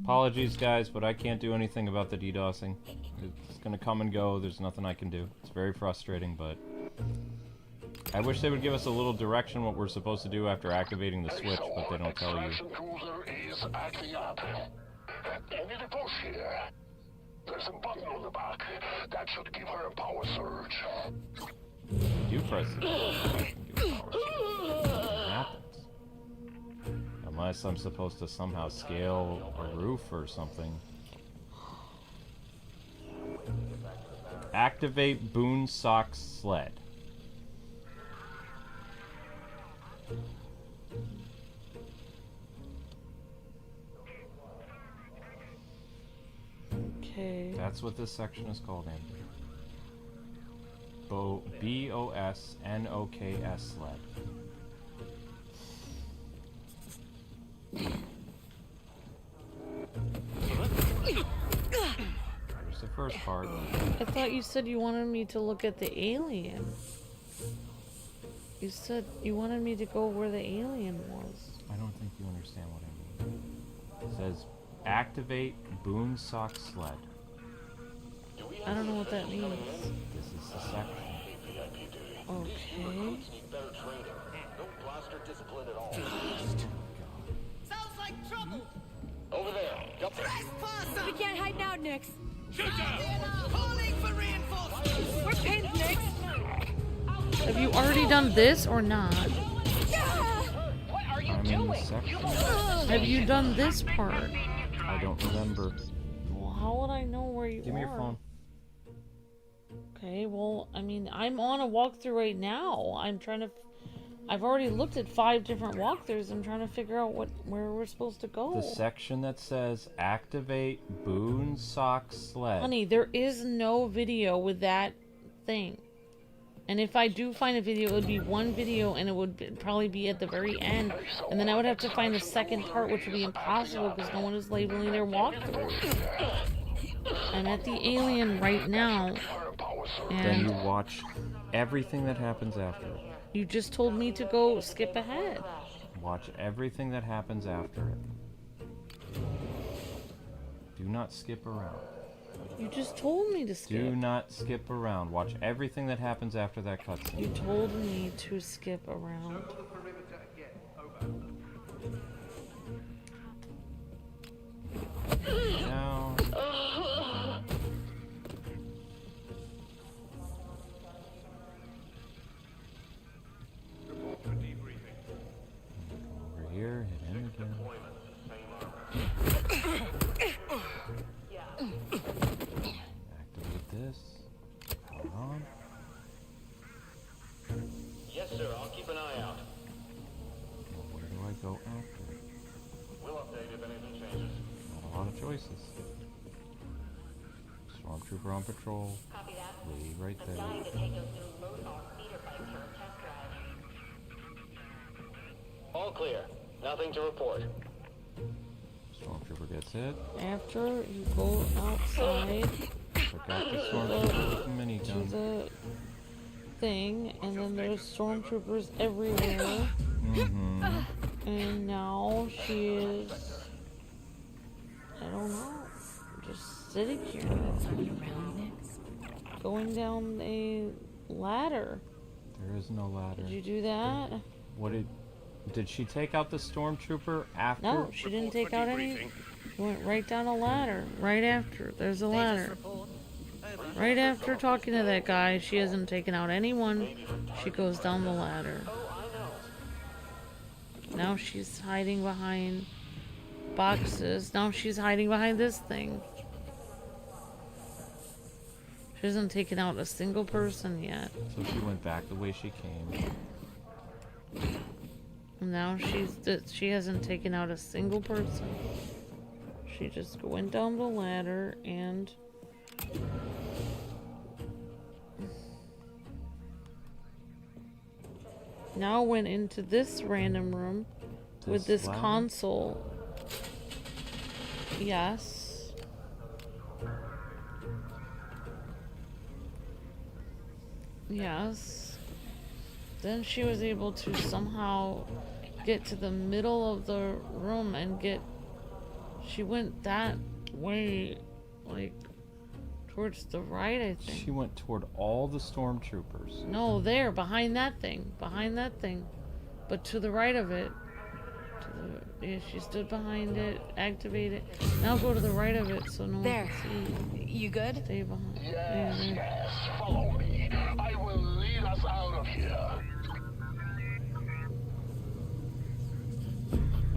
Speaker 1: Apologies, guys, but I can't do anything about the DDoSing. It's gonna come and go. There's nothing I can do. It's very frustrating, but I wish they would give us a little direction what we're supposed to do after activating the switch, but they don't tell you.
Speaker 5: Extraction cruiser is acting up. Any to push here. There's a button on the back. That should give her a power surge.
Speaker 1: You press it. Give it power surge. What happens? Unless I'm supposed to somehow scale a roof or something. Activate Boon Sock's Sled.
Speaker 4: Okay.
Speaker 1: That's what this section is called, Amber. B-O-S-N-O-K-S Sled. Here's the first part.
Speaker 4: I thought you said you wanted me to look at the alien. You said you wanted me to go where the alien was.
Speaker 1: I don't think you understand what I mean. It says, activate Boon Sock Sled.
Speaker 4: I don't know what that means.
Speaker 1: This is the section.
Speaker 4: Okay.
Speaker 6: Better training. No blaster discipline at all.
Speaker 7: Sounds like trouble.
Speaker 6: Over there. Up there.
Speaker 7: Trespass!
Speaker 8: We can't hide now, Nix.
Speaker 7: Calling for reinforcements.
Speaker 8: We're pinned, Nix.
Speaker 4: Have you already done this or not?
Speaker 6: What are you
Speaker 1: I'm in the
Speaker 6: doing?
Speaker 1: section.
Speaker 4: Have you done this part?
Speaker 1: I don't remember.
Speaker 4: Well, how would I know where you are?
Speaker 1: Give me your phone.
Speaker 4: Okay, well, I mean, I'm on a walkthrough right now. I'm trying to... I've already looked at 5 different walkthroughs. I'm trying to figure out where we're supposed to go.
Speaker 1: The section that says activate Boon Sock Sled.
Speaker 4: Honey, there is no video with that thing. And if I do find a video, it would be one video and it would probably be at the very end. And then I would have to find the second part, which would be impossible because no one is labeling their walkthrough. I'm at the alien right now.
Speaker 1: Then you
Speaker 4: And
Speaker 1: watch everything that happens after it.
Speaker 4: you just told me to go skip ahead.
Speaker 1: Watch everything that happens after it. Do not skip around.
Speaker 4: You just told me to skip.
Speaker 1: Do not skip around. Watch everything that happens after that
Speaker 4: You
Speaker 1: cutscene.
Speaker 4: told me to skip around.
Speaker 1: Now. Over here, hit him again. Activate this. Hold on.
Speaker 6: Yes, sir. I'll keep an eye out.
Speaker 1: Well, where do I go after?
Speaker 6: We'll update if anything changes.
Speaker 1: Not a lot of choices. Stormtrooper on patrol.
Speaker 3: Copy that.
Speaker 1: Lee right
Speaker 3: I'm
Speaker 1: there.
Speaker 3: dying to take those new load-off speeder bikes for a test drive.
Speaker 6: All clear. Nothing to report.
Speaker 1: Stormtrooper gets hit.
Speaker 4: After you go outside
Speaker 1: Took out the stormtrooper with the
Speaker 4: to
Speaker 1: minigun.
Speaker 4: the thing, and then there's stormtroopers everywhere.
Speaker 1: Mm-hmm.
Speaker 4: And now she is, I don't know, just sitting here, going down a ladder.
Speaker 1: There is no ladder.
Speaker 4: Did you do that?
Speaker 1: What did she take out the stormtrooper after?
Speaker 4: No, she didn't take out any. She went right down a ladder. Right after. There's a ladder. Right after talking to that guy, she hasn't taken out anyone. She goes down the ladder. Now she's hiding behind boxes. Now she's hiding behind this thing. She hasn't taken out a single person yet.
Speaker 1: So she went back the way she came.
Speaker 4: Now she hasn't taken out a single person. She just went down the ladder and now went into this random room with this
Speaker 1: ladder?
Speaker 4: console. Yes. Yes. Then she was able to somehow get to the middle of the room and get... She went that way, like, towards the right, I think.
Speaker 1: She went toward all the stormtroopers.
Speaker 4: No, there, behind that thing. Behind that thing. But to the right of it. Yeah, she stood behind it, activate it. Now go to the right of it so no one
Speaker 8: There.
Speaker 4: can see.
Speaker 8: You good?
Speaker 4: Stay behind.
Speaker 5: Yes,
Speaker 4: Yeah,
Speaker 5: yes, follow me. I will lead us out of here.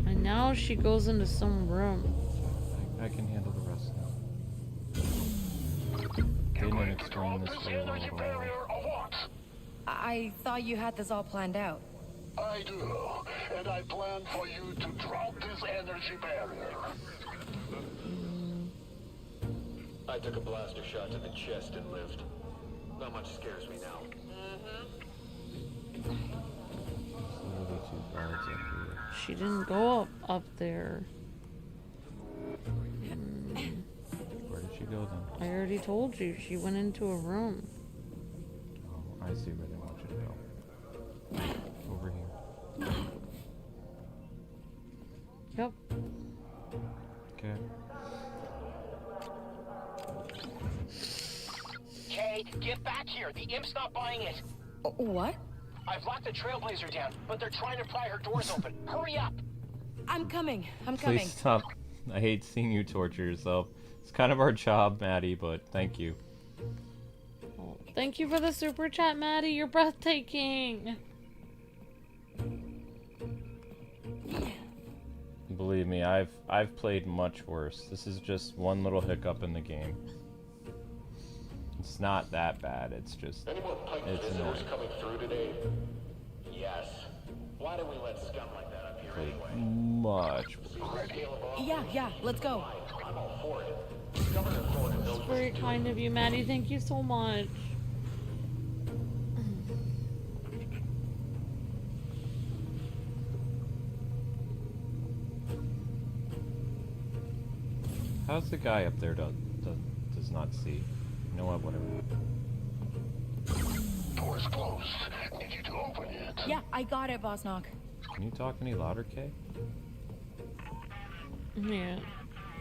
Speaker 4: And now she goes into some room.
Speaker 1: I can handle the rest now. They didn't explain this very well at all.
Speaker 5: Or what?
Speaker 8: I thought you had this all planned out.
Speaker 5: I do, and I plan for you to drop this energy barrier.
Speaker 9: I took a blaster shot to the chest and lived. Not much scares me now.
Speaker 1: Literally two guards up here.
Speaker 4: She didn't go up there.
Speaker 1: Where did she go then?
Speaker 4: I already told you. She went into a room.
Speaker 1: Oh, I see where they want you to go. Over here.
Speaker 4: Yep.
Speaker 1: Okay.
Speaker 6: Kay, get back here. The imp's not buying it.
Speaker 8: What?
Speaker 6: I've locked the Trailblazer down, but they're trying to pry her doors open. Hurry up.
Speaker 8: I'm coming. I'm coming.
Speaker 1: Please stop. I hate seeing you torture yourself. It's kind of our job, Maddie, but thank you.
Speaker 4: Oh, thank you for the super chat, Maddie. You're breathtaking.
Speaker 1: Believe me, I've played much worse. This is just one little hiccup in the game. It's not that bad. It's just
Speaker 9: Any more pike
Speaker 1: it's
Speaker 9: visitors
Speaker 1: annoying.
Speaker 9: coming through today? Yes. Why do we let scum like that up here anyway?
Speaker 1: Much.
Speaker 8: Yeah, let's go.
Speaker 9: I'm all for it. Governor Thorne knows
Speaker 4: It's very kind of you, Maddie. Thank you so much.
Speaker 1: How's the guy up there does not see? You know what? Whatever.
Speaker 5: Door's closed. Need you to open it.
Speaker 8: Yeah, I got it, Boss Knock.
Speaker 1: Can you talk any louder, Kay?
Speaker 4: Yeah.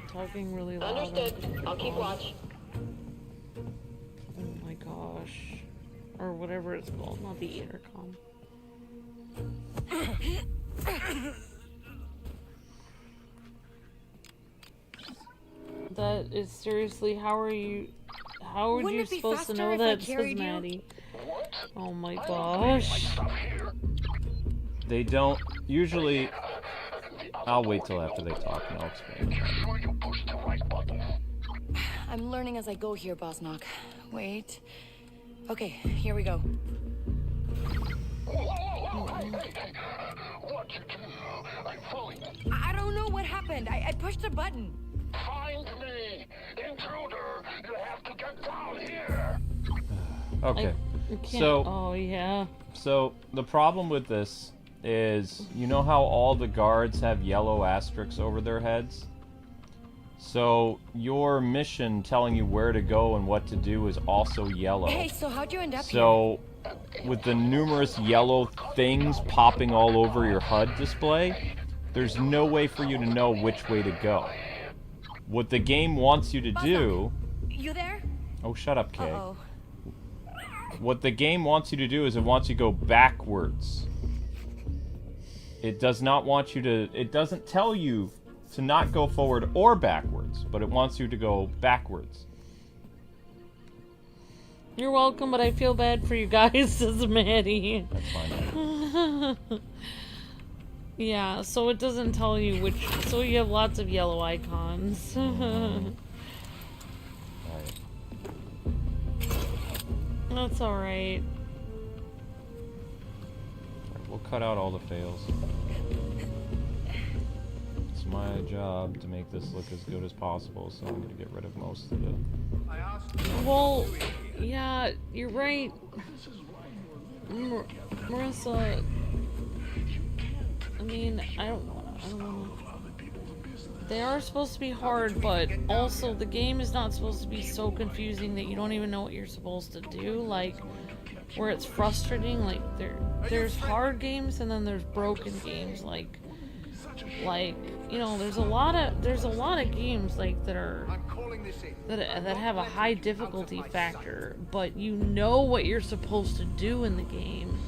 Speaker 4: Talking really loud.
Speaker 3: Understood. I'll keep watch.
Speaker 4: Oh my gosh. Or whatever it's called, not the intercom. That is seriously, how are you
Speaker 8: Wouldn't
Speaker 4: you
Speaker 8: it be
Speaker 4: supposed to
Speaker 8: faster
Speaker 4: know
Speaker 8: if I
Speaker 4: that, says
Speaker 8: carried you?
Speaker 4: Maddie?
Speaker 5: What?
Speaker 4: Oh my
Speaker 5: I don't
Speaker 4: gosh.
Speaker 5: stuff here.
Speaker 1: They don't usually. I'll wait till after they talk and I'll explain.
Speaker 5: You sure you pushed the right button?
Speaker 8: I'm learning as I go here, Boss Knock. Wait. Okay, here we go.
Speaker 5: Whoa, hey. What you do? I'm following.
Speaker 8: I don't know what happened. I pushed a button.
Speaker 5: Find me, intruder. You have to get down here.
Speaker 1: Okay.
Speaker 4: I can't,
Speaker 1: So-
Speaker 4: oh yeah.
Speaker 1: So the problem with this is, you know how all the guards have yellow asterisks over their heads? So your mission telling you where to go and what to do is also yellow.
Speaker 8: Hey, so how'd you end up
Speaker 1: So with the numerous yellow things popping all over your HUD display, there's no way for you to know which way to go. What the game wants you to do...
Speaker 8: here? You there?
Speaker 1: Oh, shut up, Kay.
Speaker 8: Uh-oh.
Speaker 1: What the game wants you to do is it wants you to go backwards. It does not want you to... It doesn't tell you to not go forward or backwards, but it wants you to go backwards.
Speaker 4: You're welcome, but I feel bad for you guys, says Maddie.
Speaker 1: That's fine.
Speaker 4: Yeah, so it doesn't tell you which... So you have lots of yellow icons.
Speaker 1: Alright.
Speaker 4: That's alright.
Speaker 1: We'll cut out all the fails. It's my job to make this look as good as possible, so I'm gonna get rid of most of it.
Speaker 4: Well, yeah, you're right. Marissa... mean, I don't know. They are supposed to be hard, but also the game is not supposed to be so confusing that you don't even know what you're supposed to do. Like, where it's frustrating. Like, there's hard games and then there's broken games. Like you know, there's a lot of games like that have a high difficulty factor, but you know what you're supposed to do in the game,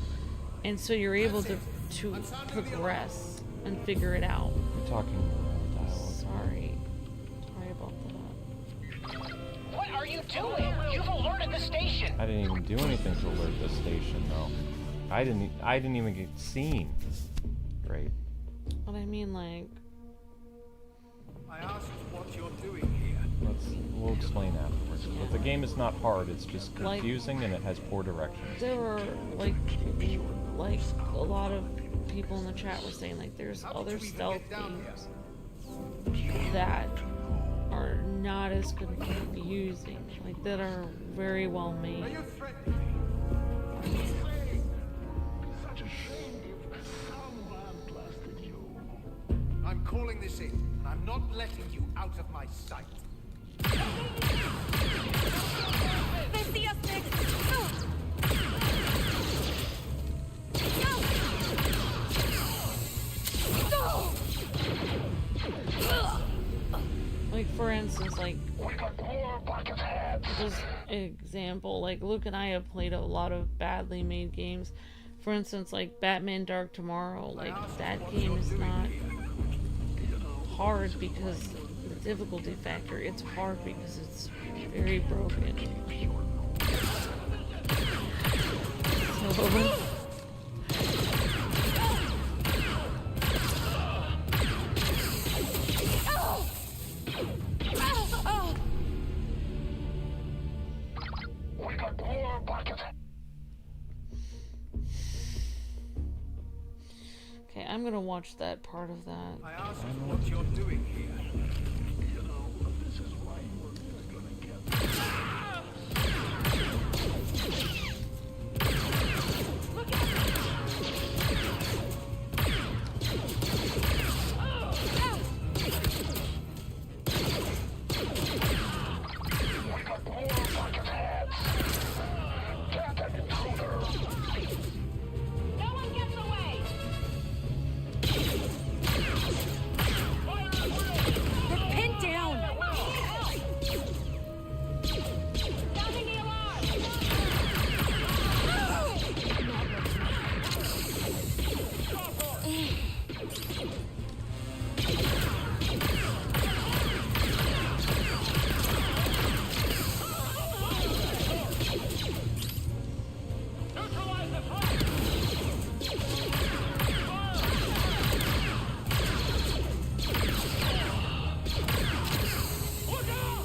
Speaker 4: and so you're able to progress and figure it out.
Speaker 1: We're talking
Speaker 4: Sorry about that.
Speaker 6: What are you doing? You've alerted the station.
Speaker 1: I didn't even do anything to alert the station, though. I didn't even get seen. Great.
Speaker 4: But I mean, like,
Speaker 10: I asked what you're doing here.
Speaker 1: We'll explain afterwards. But the game is not hard. It's just confusing and it has poor directions.
Speaker 4: there were like a lot of people in the chat were saying like there's other stealth games that are not as confusing, like that are very well made.
Speaker 10: Are you threatening me?
Speaker 5: Such a shame if someone blasted you.
Speaker 10: I'm calling this in, and I'm not letting you out of my sight.
Speaker 7: They see us next.
Speaker 4: Like, for instance, like, just example, like, Luke and I have played a lot of badly made games. For instance, like, Batman Dark Tomorrow, like, that game is not hard because the difficulty factor, it's hard because it's very broken. So, okay, I'm gonna watch that part of that.
Speaker 10: I asked what you're doing here.
Speaker 5: You know, this is why we're gonna get
Speaker 7: No one gets away. They're pinned down. Sounding the alarm.
Speaker 6: Neutralize the threat. Look out!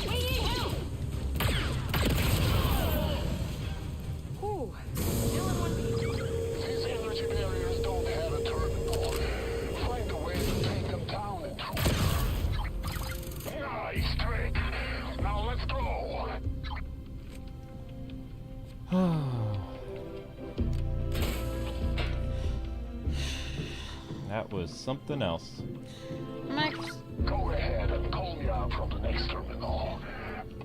Speaker 7: We need help. Ooh, doing one piece.
Speaker 5: These energy barriers don't have a terminal. Find a way to take them down and nice trick. Now let's go.
Speaker 1: That was something else.
Speaker 4: Max,
Speaker 5: Go ahead and call me out from the next terminal.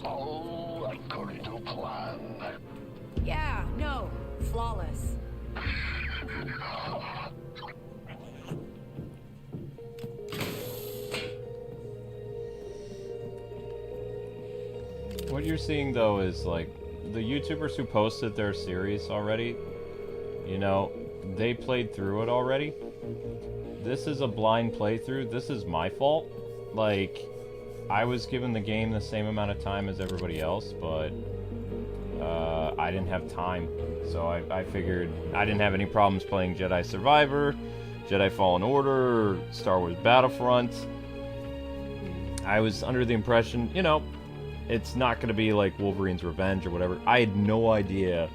Speaker 5: Oh, according to plan.
Speaker 8: Yeah, no, flawless.
Speaker 1: What you're seeing, though, is, like, the YouTubers who posted their series already, you know, they played through it already. This is a blind playthrough. This is my fault. Like, I was given the game the same amount of time as everybody else, but I didn't have time. So I figured I didn't have any problems playing Jedi Survivor, Jedi Fallen Order, or Star Wars Battlefront. I was under the impression, you know, it's not going to be like Wolverine's Revenge or whatever. I had no idea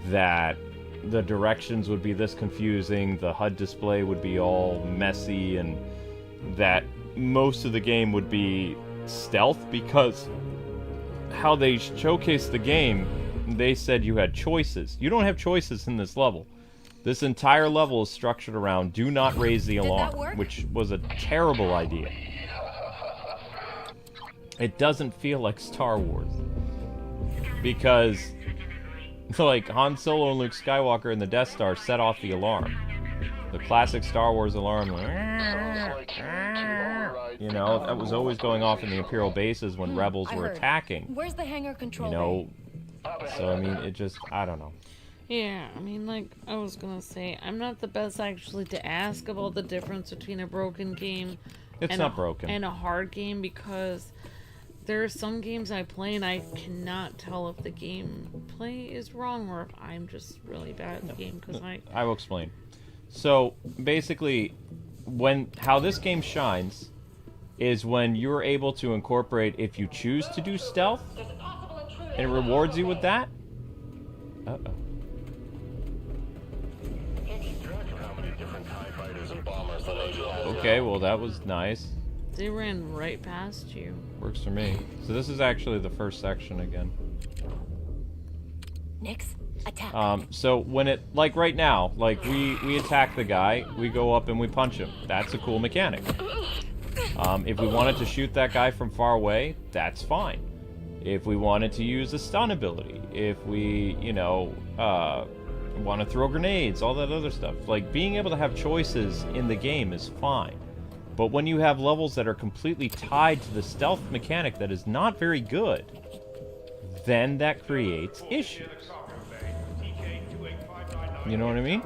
Speaker 1: that the directions would be this confusing, the HUD display would be all messy, and that most of the game would be stealth, because how they showcased the game, they said you had choices. You don't have choices in this level. This entire level is structured around do not raise the
Speaker 8: Did that
Speaker 1: alarm,
Speaker 8: work?
Speaker 1: which was a terrible idea. It doesn't feel like Star Wars. Because, like, Han Solo and Luke Skywalker in the Death Star set off the alarm. The classic Star Wars alarm. You know, that was always going off in the Imperial bases when rebels
Speaker 8: I
Speaker 1: were
Speaker 8: heard.
Speaker 1: attacking.
Speaker 8: Where's the hangar control
Speaker 1: You know, so I mean, it just, I don't know.
Speaker 4: Yeah, I mean, like I was gonna say, I'm not the best actually to ask about the difference between a broken game
Speaker 1: It's not broken.
Speaker 4: and a hard game, because there are some games I play and I cannot tell if the gameplay is wrong or if I'm just really bad at the game, because
Speaker 1: I will explain. So basically, how this game shines is when you're able to incorporate, if you choose to do stealth, and it rewards you with that. Uh-oh. Okay, well that was nice.
Speaker 4: they ran right past you.
Speaker 1: Works for me. So this is actually the first section again.
Speaker 8: Nix, attack.
Speaker 1: So when it, like right now, like we attack the guy, we go up and we punch him. That's a cool mechanic. If we wanted to shoot that guy from far away, that's fine. If we wanted to use a stun ability, if we, you know, want to throw grenades, all that other stuff. Like, being able to have choices in the game is fine. But when you have levels that are completely tied to the stealth mechanic that is not very good, then that creates issues. You know what I mean?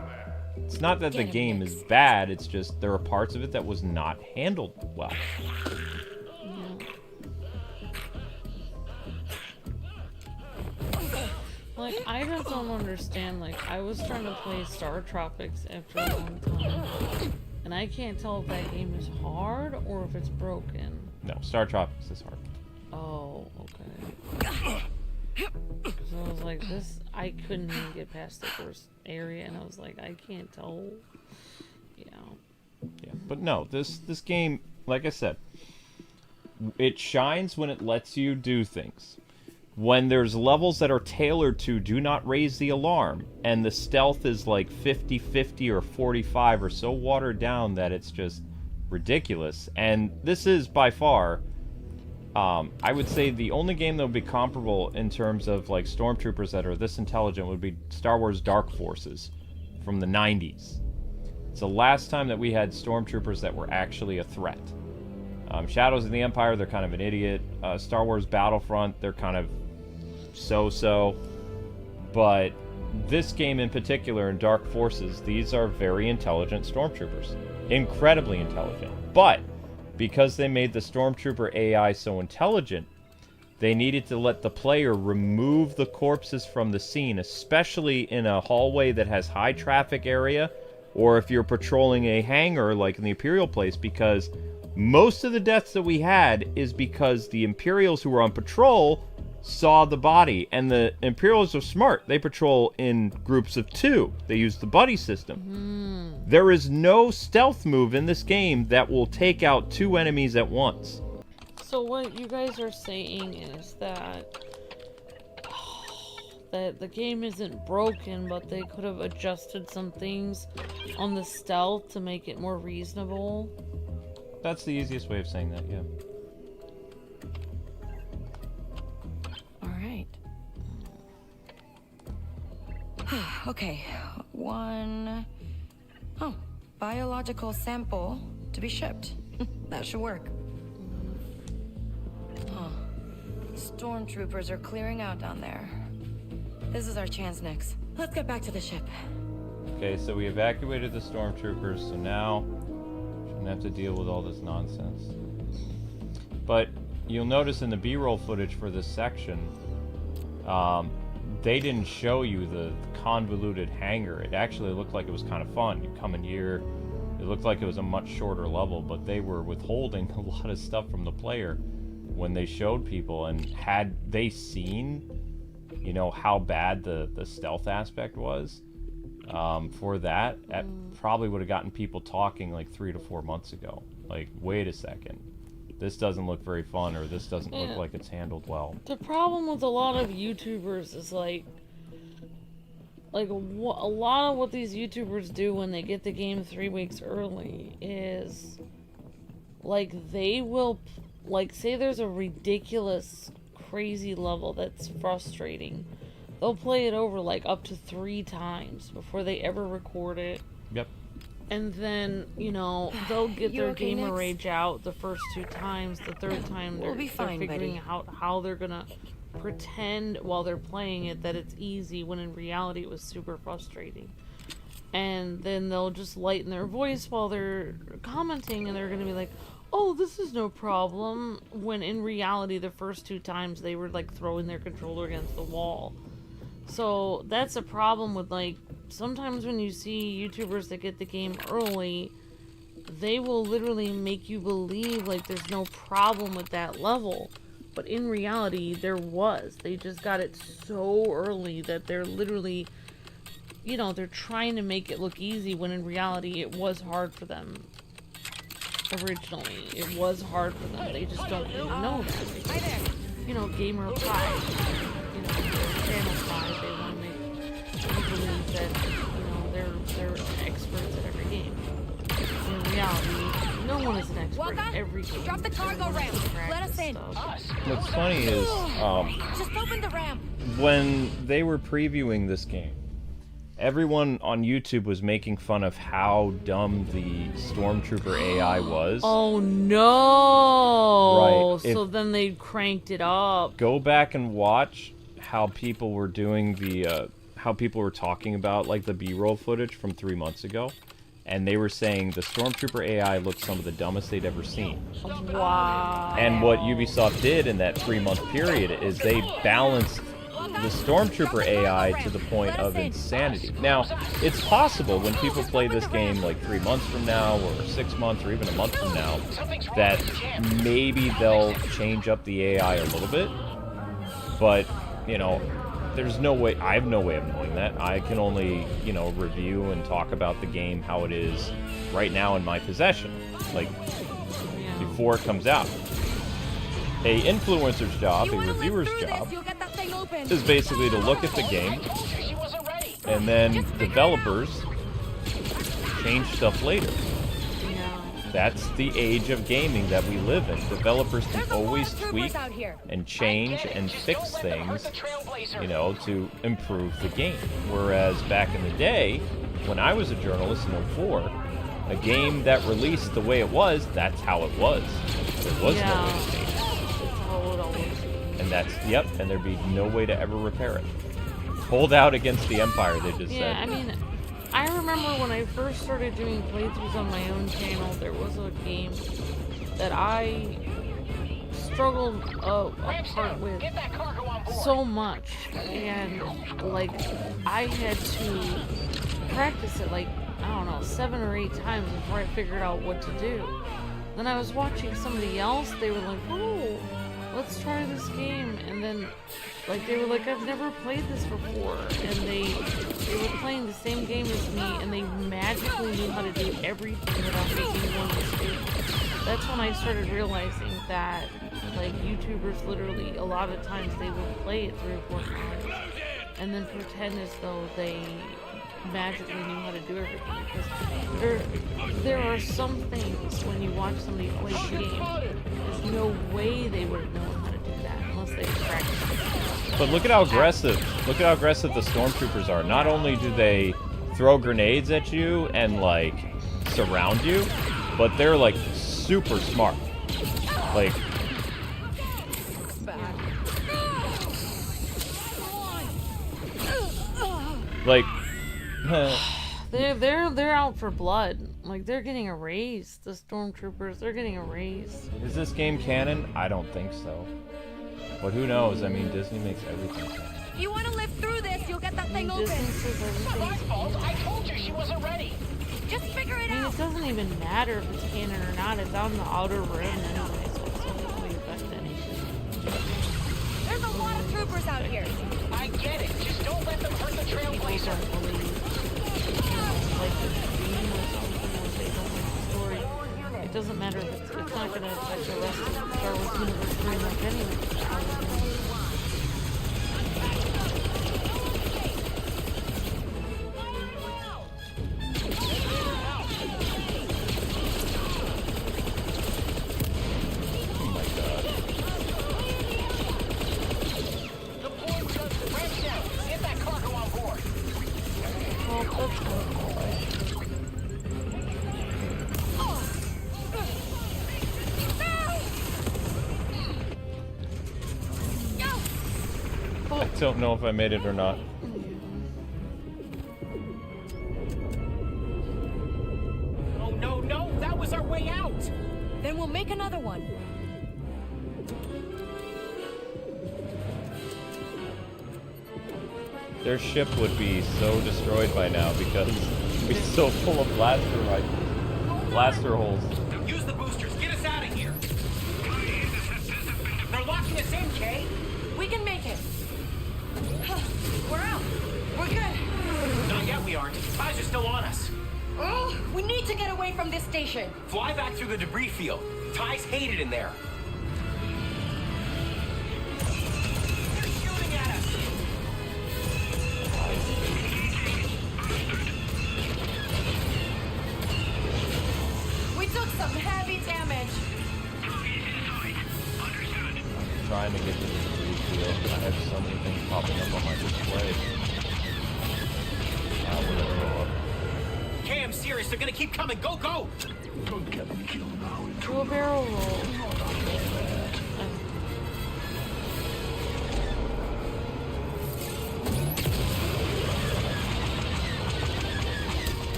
Speaker 1: It's not that the game is bad, it's just there are parts of it that was not handled well.
Speaker 4: Like, I just don't understand. Like, I was trying to play Star Tropics after a long time, and I can't tell if that game is hard or if it's broken.
Speaker 1: No, Star Tropics is hard.
Speaker 4: Oh, okay. Because I was like, this, I couldn't even get past the first area, and I was like, I can't tell. Yeah.
Speaker 1: Yeah, but no, this game, like I said, it shines when it lets you do things. When there's levels that are tailored to do not raise the alarm, and the stealth is like 50-50 or 45 or so watered down that it's just ridiculous. And this is by far, I would say the only game that would be comparable in terms of like stormtroopers that are this intelligent would be Star Wars Dark Forces from the 90s. It's the last time that we had stormtroopers that were actually a threat. Shadows of the Empire, they're kind of an idiot. Star Wars Battlefront, they're kind of so-so. But this game in particular, in Dark Forces, these are very intelligent stormtroopers. Incredibly intelligent. But because they made the stormtrooper AI so intelligent, they needed to let the player remove the corpses from the scene, especially in a hallway that has high traffic area, or if you're patrolling a hangar like in the Imperial place, because most of the deaths that we had is because the Imperials who were on patrol saw the body, and the Imperials are smart. They patrol in groups of 2. They use the buddy system. There is no stealth move in this game that will take out 2 enemies at once.
Speaker 4: So what you guys are saying is that the game isn't broken, but they could have adjusted some things on the stealth to make it more reasonable.
Speaker 1: That's the easiest way of saying that, yeah.
Speaker 8: All right. Okay, biological sample to be shipped. That should work. Huh. Stormtroopers are clearing out down there. This is our chance, Nix. Let's get back to the ship.
Speaker 1: Okay, so we evacuated the stormtroopers, so now shouldn't have to deal with all this nonsense. But you'll notice in the B-roll footage for this section, they didn't show you the convoluted hangar. It actually looked like it was kind of fun. You come in here, it looked like it was a much shorter level, but they were withholding a lot of stuff from the player when they showed people. And had they seen, you know, how bad the stealth aspect was for that probably would have gotten people talking like 3 to 4 months ago. Like, wait a second. This doesn't look very fun, or this doesn't look like it's handled well.
Speaker 4: The problem with a lot of YouTubers is, like, like, a lot of what these YouTubers do when they get the game 3 weeks early is, like, they will, like, say there's a ridiculous, crazy level that's frustrating. They'll play it over, like, up to 3 times before they ever record it.
Speaker 1: Yep.
Speaker 4: And then, you know, they'll get
Speaker 8: You
Speaker 4: their
Speaker 8: okay,
Speaker 4: gamer
Speaker 8: Nix?
Speaker 4: rage out the first 2 times. The third time,
Speaker 8: We'll
Speaker 4: they're
Speaker 8: be fine,
Speaker 4: figuring
Speaker 8: buddy.
Speaker 4: out how they're gonna pretend while they're playing it that it's easy, when in reality it was super frustrating. And then they'll just lighten their voice while they're commenting, and they're gonna be like, oh, this is no problem, when in reality the first 2 times they were, like, throwing their controller against the wall. So that's a problem with, like, sometimes when you see YouTubers that get the game early, they will literally make you believe, like, there's no problem with that level. But in reality, there was. They just got it so early that they're literally, you know, they're trying to make it look easy, when in reality it was hard for them. Originally, it was hard for them. They just don't really know that. You know, gamer pride. You know, their channel pride. They want to make people believe that, you know, they're experts at every game. In reality, no one is an expert at every game.
Speaker 8: Drop the cargo ramp. Let us in.
Speaker 1: What's funny is,
Speaker 8: Just open the ramp.
Speaker 1: when they were previewing this game, everyone on YouTube was making fun of how dumb the Stormtrooper AI was.
Speaker 4: Oh no!
Speaker 1: Right.
Speaker 4: So then they cranked it up.
Speaker 1: Go back and watch how people were doing the, how people were talking about, like, the B-roll footage from 3 months ago. And they were saying the Stormtrooper AI looked some of the dumbest they'd ever seen.
Speaker 4: Wow.
Speaker 1: And what Ubisoft did in that 3-month period is they balanced the Stormtrooper AI to the point of insanity. Now, it's possible when people play this game like 3 months from now, or 6 months, or even a month from now, that maybe they'll change up the AI a little bit. But, you know, there's no way, I have no way of knowing that. I can only, you know, review and talk about the game how it is right now in my possession, like, before it comes out. A influencer's job, a reviewer's job, is basically to look at the game, and then developers change stuff later. That's the age of gaming that we live in. Developers can always tweak and change and fix things, you know, to improve the game. Whereas back in the day, when I was a journalist in 04, a game that released the way it was, that's how it was. There was no way to change it. And that's, yep, and there'd be no way to ever repair it. Hold out against the Empire, they just said.
Speaker 4: Yeah, I mean, I remember when I first started doing playthroughs on my own channel, there was a game that I struggled apart with so much, and, like, I had to practice it, like, I don't know, 7 or 8 times before I figured out what to do. Then I was watching somebody else, they were like, oh, let's try this game, and then, like, they were like, I've never played this before, and they were playing the same game as me, and they magically knew how to do everything without making one mistake. That's when I started realizing that, like, YouTubers literally, a lot of times, they will play it 3 or 4 times, and then pretend as though they magically knew how to do everything, because there are some things when you watch somebody play the game, there's no way they would have known how to do that unless they practiced.
Speaker 1: But look at how aggressive the Stormtroopers are. Not only do they throw grenades at you and, like, surround you, but they're, like, super smart. Like,
Speaker 4: they're out for blood. Like, they're getting erased. The Stormtroopers, they're getting erased.
Speaker 1: is this game canon? I don't think so. But who knows? I mean, Disney makes everything canon.
Speaker 8: If you want to live through this, you'll get that thing open.
Speaker 6: It's not my fault. I told you she wasn't ready.
Speaker 8: Just figure it
Speaker 4: I mean,
Speaker 8: out.
Speaker 4: it doesn't even matter if it's canon or not. It's on the outer rim anyway, so it doesn't really affect anything.
Speaker 8: There's a lot of troopers out here.
Speaker 6: I get it. Just don't let them hurt the Trailblazer.
Speaker 4: Like the game or something, or they don't like the story. It doesn't matter if it's not going to affect the rest of the Star Wars universe very much anyway.
Speaker 1: don't know if I made it or not.
Speaker 6: Oh, no, no! That was our way out!
Speaker 8: Then we'll make another one.
Speaker 1: Their ship would be so destroyed by now because it'd be so full of blaster rifles. Blaster holes.
Speaker 6: Use the boosters! Get us out of here! They're locking us in, Kay!
Speaker 8: We can make it. We're out. We're good.
Speaker 6: Not yet, we aren't. Ties are still on us.
Speaker 8: Oh, we need to get away from this station.
Speaker 6: Fly back through the debris field. Ties hate it in there. They're shooting at us!
Speaker 8: We took some heavy damage.
Speaker 1: I'm trying to get to the debris field. I have so many things popping up on my display. Now we're gonna go up.
Speaker 6: Kay, I'm serious. They're gonna keep coming. Go, go!
Speaker 5: Don't get me killed now.
Speaker 4: Do a barrel roll.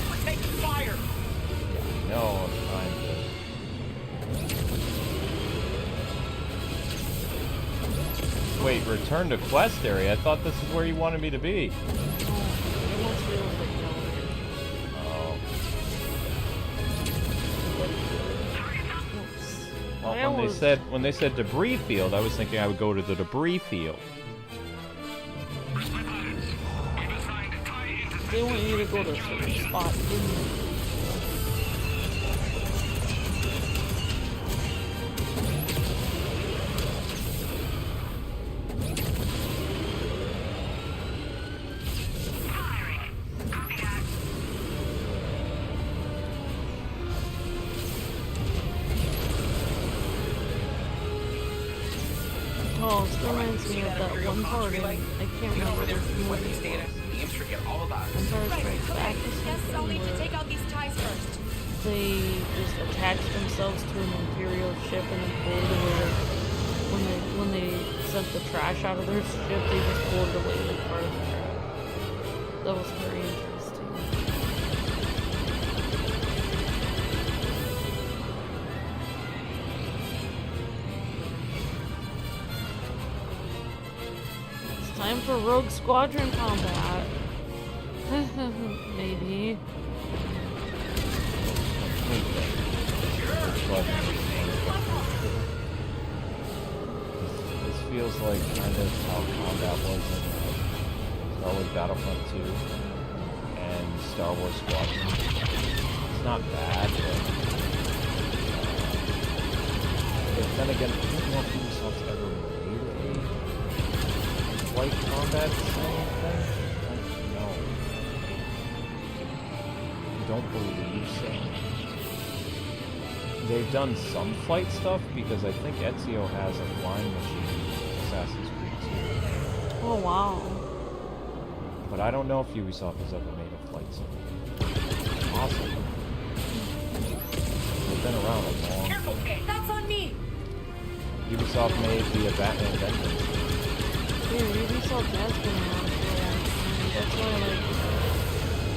Speaker 6: We're taking fire!
Speaker 1: No, I'm trying to... Wait, return to quest area? I thought this is where you wanted me to be. Oh. Well, when they said debris field, I was thinking I would go to the debris field.
Speaker 4: They want you to go to a certain spot, didn't they? Oh, it still reminds me of that one part in, I can't remember which movie it was.
Speaker 6: The Imps forget all about us.
Speaker 4: Empire Strikes Back or
Speaker 8: Guess I'll need
Speaker 4: something
Speaker 8: to
Speaker 4: where
Speaker 8: take out these ties first.
Speaker 4: they just attached themselves to an Imperial ship and then pulled it away. When they sent the trash out of their ship, they just pulled it away like part of the trash. That was very interesting. It's time for Rogue Squadron combat. Maybe.
Speaker 1: This feels like kind of how combat was in Star Wars Battlefront 2 and Star Wars Squadron. It's not bad, but then again, I don't know if Ubisoft's ever made a flight combat thing. No. I don't believe so. They've done some flight stuff because I think Ezio has a flying machine in Assassin's Creed 2.
Speaker 4: Oh wow.
Speaker 1: But I don't know if Ubisoft has ever made a flight sim. Awesome. They've been around a long time.
Speaker 6: Careful, Kay!
Speaker 8: That's on me.
Speaker 1: Ubisoft made the Batman Vengeance.
Speaker 4: Yeah, Ubisoft has been around for a long time. That's why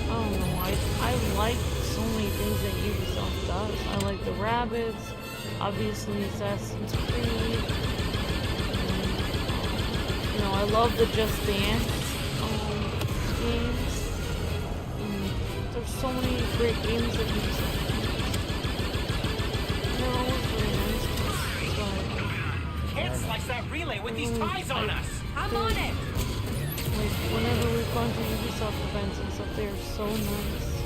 Speaker 4: I don't know, I like so many things that Ubisoft does. I like the rabbits, obviously Assassin's Creed. And, you know, I love the Just Dance games. There's so many great games that Ubisoft makes. They're always really nice to us. So,
Speaker 6: Can't slice that relay with these ties on us!
Speaker 8: I'm on it.
Speaker 4: like, whenever we've gone to Ubisoft events and stuff, they are so nice.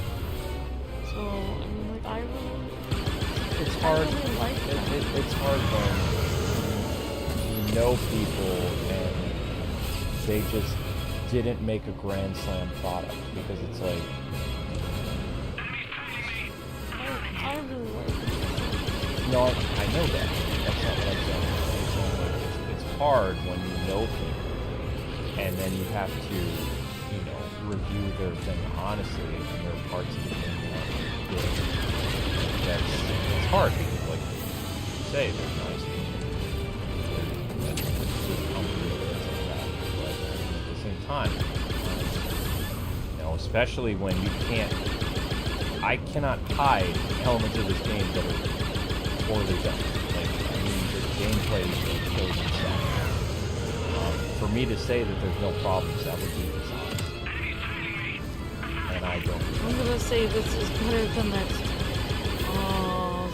Speaker 4: So, I mean, like, I really...
Speaker 1: It's hard.
Speaker 4: I really like that.
Speaker 1: It's hard when you know people and they just didn't make a Grand Slam product because it's like...
Speaker 4: I really like it.
Speaker 1: No, I know that. That's not what I'm saying. I'm saying like, it's hard when you know people and then you have to, you know, review their thing honestly and there are parts of the game that aren't good. It's hard because, like you say, they're nice people. They're just unreal, things like that. But time. You know, especially when you can't. I cannot hide elements of this game that are poorly done. Like, I mean, the gameplay shows itself. For me to say that there's no problems, that would be dishonest. And I don't.
Speaker 4: I'm gonna say this is better than that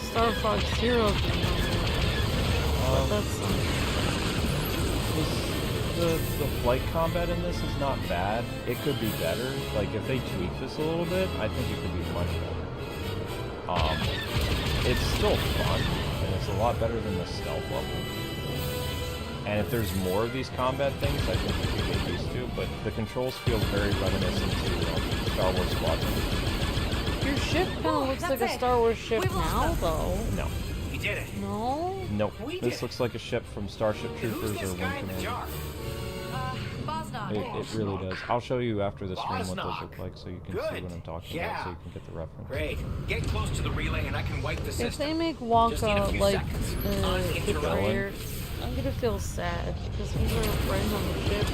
Speaker 4: Star Fox Zero thing. But that's
Speaker 1: the flight combat in this is not bad. It could be better. Like, if they tweak this a little bit, I think it could be much better. It's still fun, and it's a lot better than the stealth level. And if there's more of these combat things, I think we could get used to. But the controls feel very reminiscent to Star Wars Squadron.
Speaker 4: your ship kind of looks like a Star Wars ship now, though.
Speaker 1: No.
Speaker 6: We did it.
Speaker 4: No.
Speaker 1: Nope. This looks like a ship from Starship Troopers or Wing Commander. It really does. I'll show you after the stream what those look like so you can see what I'm talking about so you can get the reference.
Speaker 6: Great. Get close to the relay and I can wipe the system.
Speaker 4: If they make Waka like Betrayer, I'm gonna feel sad because he's our friend on the ship,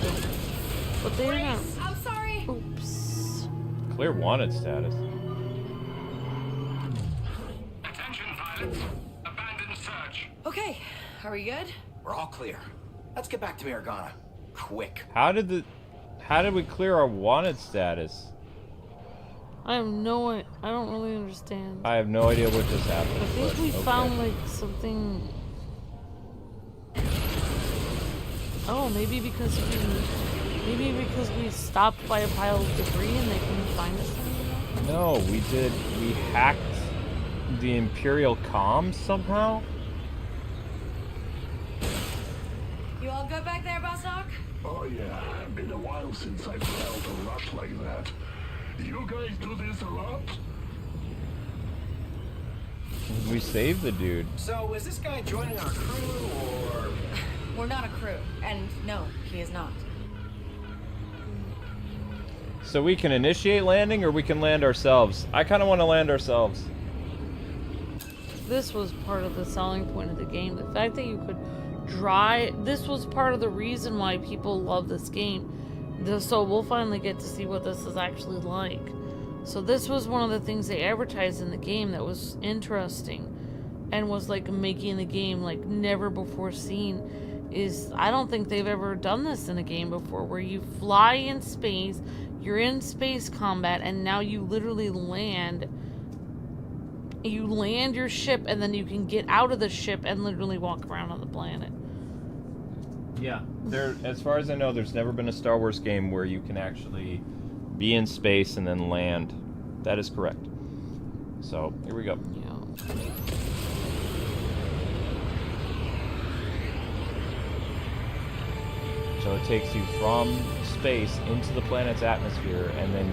Speaker 4: but they're not.
Speaker 8: I'm sorry.
Speaker 4: Oops.
Speaker 1: Clear wanted status.
Speaker 6: Attention, pilots. Abandon search.
Speaker 8: Okay, are we good?
Speaker 6: We're all clear. Let's get back to Miragana. Quick.
Speaker 1: How did we clear our wanted status?
Speaker 4: I have no. I don't really understand.
Speaker 1: I have no idea what just happened.
Speaker 4: I think we
Speaker 1: okay.
Speaker 4: found like something. Oh, maybe because we stopped by a pile of debris and they couldn't find us anymore?
Speaker 1: No, we did. We hacked the Imperial comms somehow.
Speaker 8: You all good back there, Boss Doc?
Speaker 5: Oh yeah, been a while since I felt a rush like that. You guys do this a lot?
Speaker 1: We saved the dude.
Speaker 6: So, is this guy joining our crew, or...?
Speaker 8: We're not a crew, and no, he is not.
Speaker 1: So we can initiate landing, or we can land ourselves. I kind of want to land ourselves.
Speaker 4: This was part of the selling point of the game. The fact that you could drive... This was part of the reason why people love this game. So we'll finally get to see what this is actually like. So this was one of the things they advertised in the game that was interesting. And was like making the game like never before seen. Is I don't think they've ever done this in a game before, where you fly in space, you're in space combat, and now you literally land. You land your ship, and then you can get out of the ship and literally walk around on the planet.
Speaker 1: Yeah, as far as I know, there's never been a Star Wars game where you can actually be in space and then land. That is correct. So here we go.
Speaker 4: Yeah.
Speaker 1: So it takes you from space into the planet's atmosphere, and then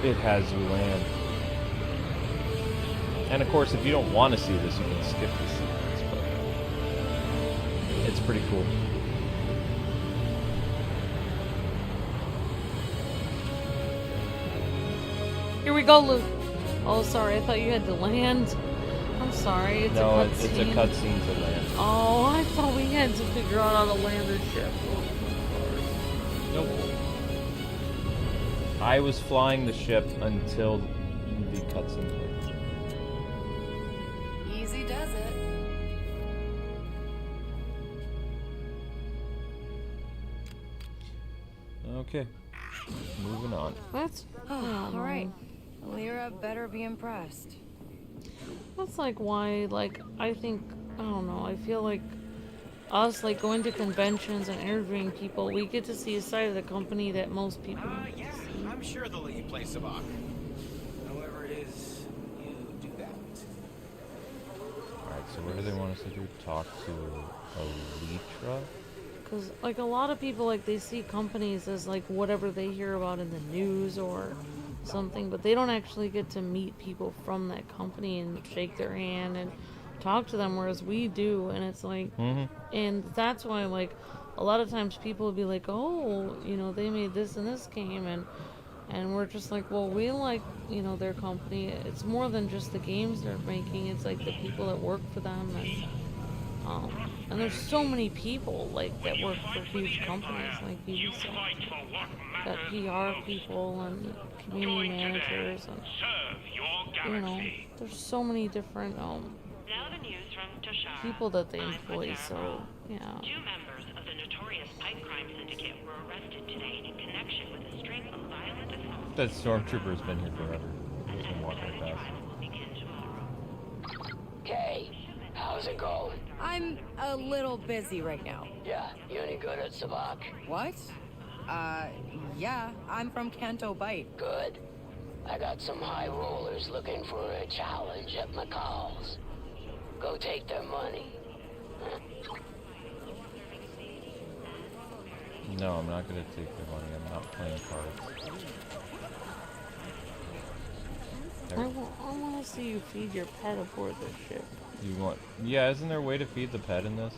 Speaker 1: it has you land. And of course, if you don't want to see this, you can skip the sequence, but it's pretty cool.
Speaker 4: Here we go, Luke. Oh, sorry, I thought you had to land. I'm sorry, it's a cutscene.
Speaker 1: It's a cutscene to land.
Speaker 4: Oh, I thought we had to figure out how to land the ship.
Speaker 1: Nope. I was flying the ship until the cutscene played.
Speaker 8: Easy does it.
Speaker 1: Okay. Moving on.
Speaker 4: That's
Speaker 8: All right. Lyra better be impressed.
Speaker 4: That's like why, like, I think, I don't know, I feel like us, like, going to conventions and interviewing people, we get to see a side of the company that most people don't get to see.
Speaker 6: I'm sure they'll let you play Sabak. However it is, you do that.
Speaker 1: Alright, so what do they want us to do? Talk to Elytra?
Speaker 4: Because, like, a lot of people, like, they see companies as, like, whatever they hear about in the news or something, but they don't actually get to meet people from that company and shake their hand and talk to them, whereas we do. And it's like, and that's why, like, a lot of times people will be like, oh, you know, they made this and this game, and we're just like, well, we like, you know, their company. It's more than just the games they're making. It's like the people that work for them, And there's so many people like that work for huge companies like Ubisoft. Got PR people and community managers and there's so many different people that they employ. So yeah.
Speaker 3: 2 members of the notorious pipe crime syndicate were arrested today in connection with a string of violent assaults.
Speaker 1: That stormtrooper's been here forever. He's been walking fast.
Speaker 6: Kay, how's it going?
Speaker 8: I'm a little busy right now.
Speaker 6: Yeah, you any good at Sabak?
Speaker 8: What? Yeah, I'm from Canto Bight.
Speaker 6: Good. I got some high rollers looking for a challenge at McCall's. Go take their money.
Speaker 1: No, I'm not gonna take their money. I'm not playing cards.
Speaker 4: I want to see you feed your pet aboard this ship.
Speaker 1: You want? Yeah, isn't there a way to feed the pet in this?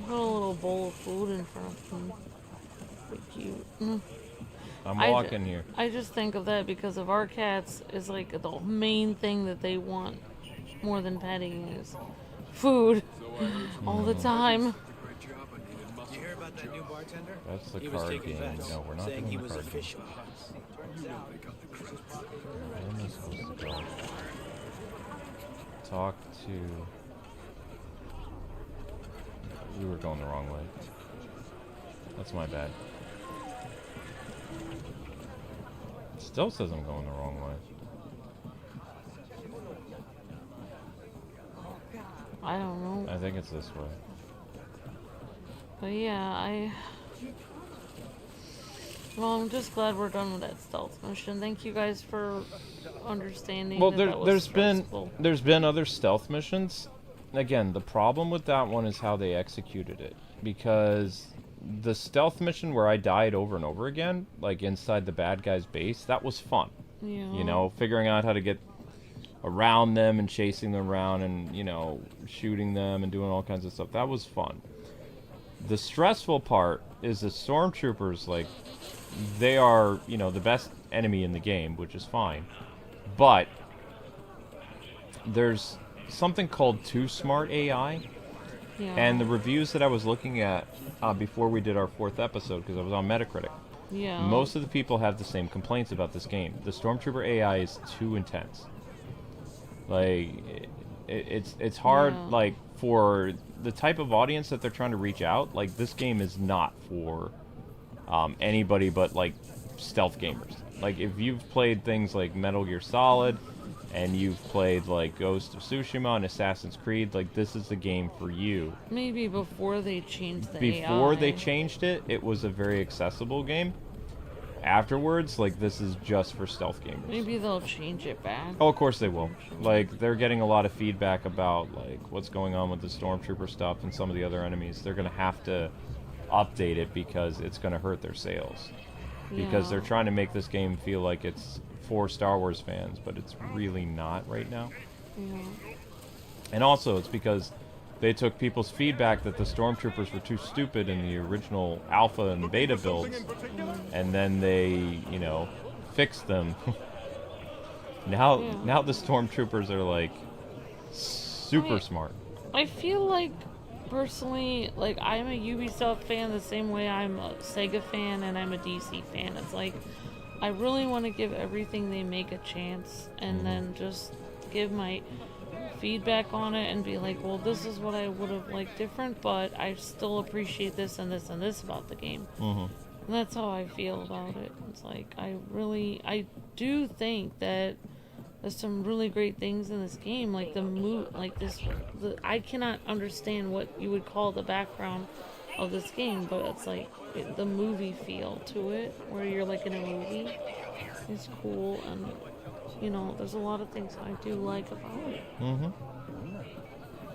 Speaker 4: Put a little bowl of food in front of him. Pretty cute.
Speaker 1: I'm walking here.
Speaker 4: I just think of that because of our cats is like the main thing that they want more than petting is food all the time.
Speaker 10: Did you hear about that new bartender?
Speaker 1: That's the
Speaker 10: He was
Speaker 1: card
Speaker 10: taking
Speaker 1: game.
Speaker 10: bets,
Speaker 1: No, we're not
Speaker 10: saying
Speaker 1: doing
Speaker 10: he
Speaker 1: the
Speaker 10: was
Speaker 1: card game.
Speaker 10: official.
Speaker 1: Where am I supposed to go? Talk to... We were going the wrong way. That's my bad. Still says I'm going the wrong way.
Speaker 4: I don't know.
Speaker 1: I think it's this way.
Speaker 4: But yeah, well, I'm just glad we're done with that stealth mission. Thank you guys for understanding.
Speaker 1: Well,
Speaker 4: that was
Speaker 1: there's
Speaker 4: stressful.
Speaker 1: been other stealth missions. Again, the problem with that one is how they executed it, because the stealth mission where I died over and over again, like inside the bad guy's base, that was fun.
Speaker 4: Yeah.
Speaker 1: You know, figuring out how to get around them and chasing them around and, you know, shooting them and doing all kinds of stuff. That was fun. The stressful part is the stormtroopers, like, they are, you know, the best enemy in the game, which is fine. But there's something called Too Smart AI.
Speaker 4: Yeah.
Speaker 1: And the reviews that I was looking at before we did our 4th episode, because I was on Metacritic,
Speaker 4: Yeah.
Speaker 1: most of the people have the same complaints about this game. The Stormtrooper AI is too intense. Like, it's hard,
Speaker 4: Yeah.
Speaker 1: like, for the type of audience that they're trying to reach out. Like, this game is not for anybody but, like, stealth gamers. Like, if you've played things like Metal Gear Solid, and you've played, like, Ghost of Tsushima and Assassin's Creed, like, this is the game for you.
Speaker 4: Maybe before they changed the
Speaker 1: Before
Speaker 4: AI.
Speaker 1: they changed it, it was a very accessible game. Afterwards, like, this is just for stealth gamers.
Speaker 4: Maybe they'll change it back.
Speaker 1: Oh, of course they will. Like, they're getting a lot of feedback about, like, what's going on with the Stormtrooper stuff and some of the other enemies. They're going to have to update it because it's going to hurt their sales. Because
Speaker 4: Yeah.
Speaker 1: they're trying to make this game feel like it's for Star Wars fans, but it's really not right now.
Speaker 4: Yeah.
Speaker 1: And also, it's because they took people's feedback that the Stormtroopers were too stupid in the original Alpha and Beta builds, and then they, you know, fixed them. Now the Stormtroopers are, like, super smart.
Speaker 4: I feel like, personally, like, I'm a Ubisoft fan the same way I'm a Sega fan and I'm a DC fan. It's like, I really want to give everything they make a chance and then just give my feedback on it and be like, well, this is what I would have liked different, but I still appreciate this and this and this about the game. And that's how I feel about it. It's like, I do think that there's some really great things in this game, like I cannot understand what you would call the background of this game, but it's like the movie feel to it, where you're like in a movie. It's cool, and you know, there's a lot of things I do like about it.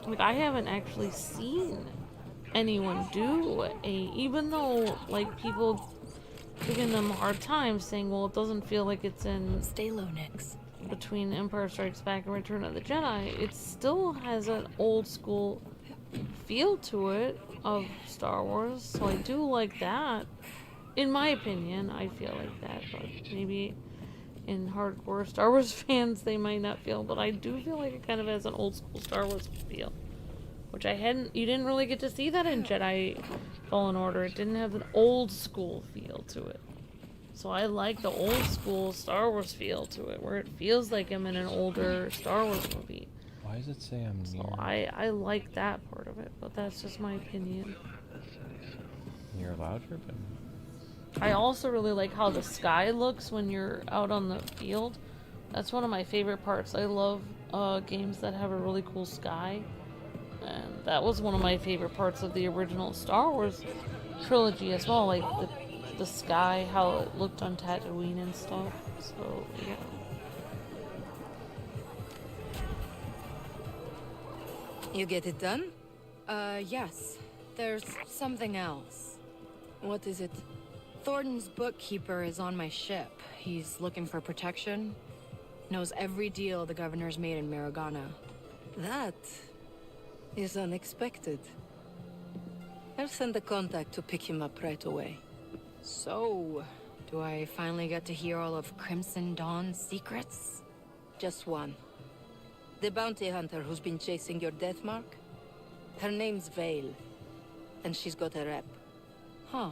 Speaker 4: Like, I haven't actually seen anyone do even though, like, people giving them a hard time saying, well, it doesn't feel like it's in
Speaker 8: Stay low, Nix.
Speaker 4: between Empire Strikes Back and Return of the Jedi. It still has an old school feel to it of Star Wars, so I do like that. In my opinion, I feel like that, but maybe in hardcore Star Wars fans they might not feel, but I do feel like it kind of has an old school Star Wars feel. which you didn't really get to see that in Jedi Fallen Order. It didn't have an old school feel to it. So I like the old school Star Wars feel to it, where it feels like I'm in an older Star Wars movie.
Speaker 1: Why does it say I'm near?
Speaker 4: So I like that part of it, but that's just my opinion.
Speaker 1: You're allowed your opinion.
Speaker 4: I also really like how the sky looks when you're out on the field. That's one of my favorite parts. I love games that have a really cool sky. And that was one of my favorite parts of the original Star Wars trilogy as well. Like the sky, how it looked on Tatooine and stuff. So, yeah.
Speaker 8: You get it done? Yes. There's something else. What is it? Thornton's bookkeeper is on my ship. He's looking for protection. Knows every deal the governor's made in Miragana. That is unexpected. I'll send a contact to pick him up right away. So, do I finally get to hear all of Crimson Dawn's secrets? Just one. The bounty hunter who's been chasing your death mark? Her name's Vale, and she's got a rep. Huh.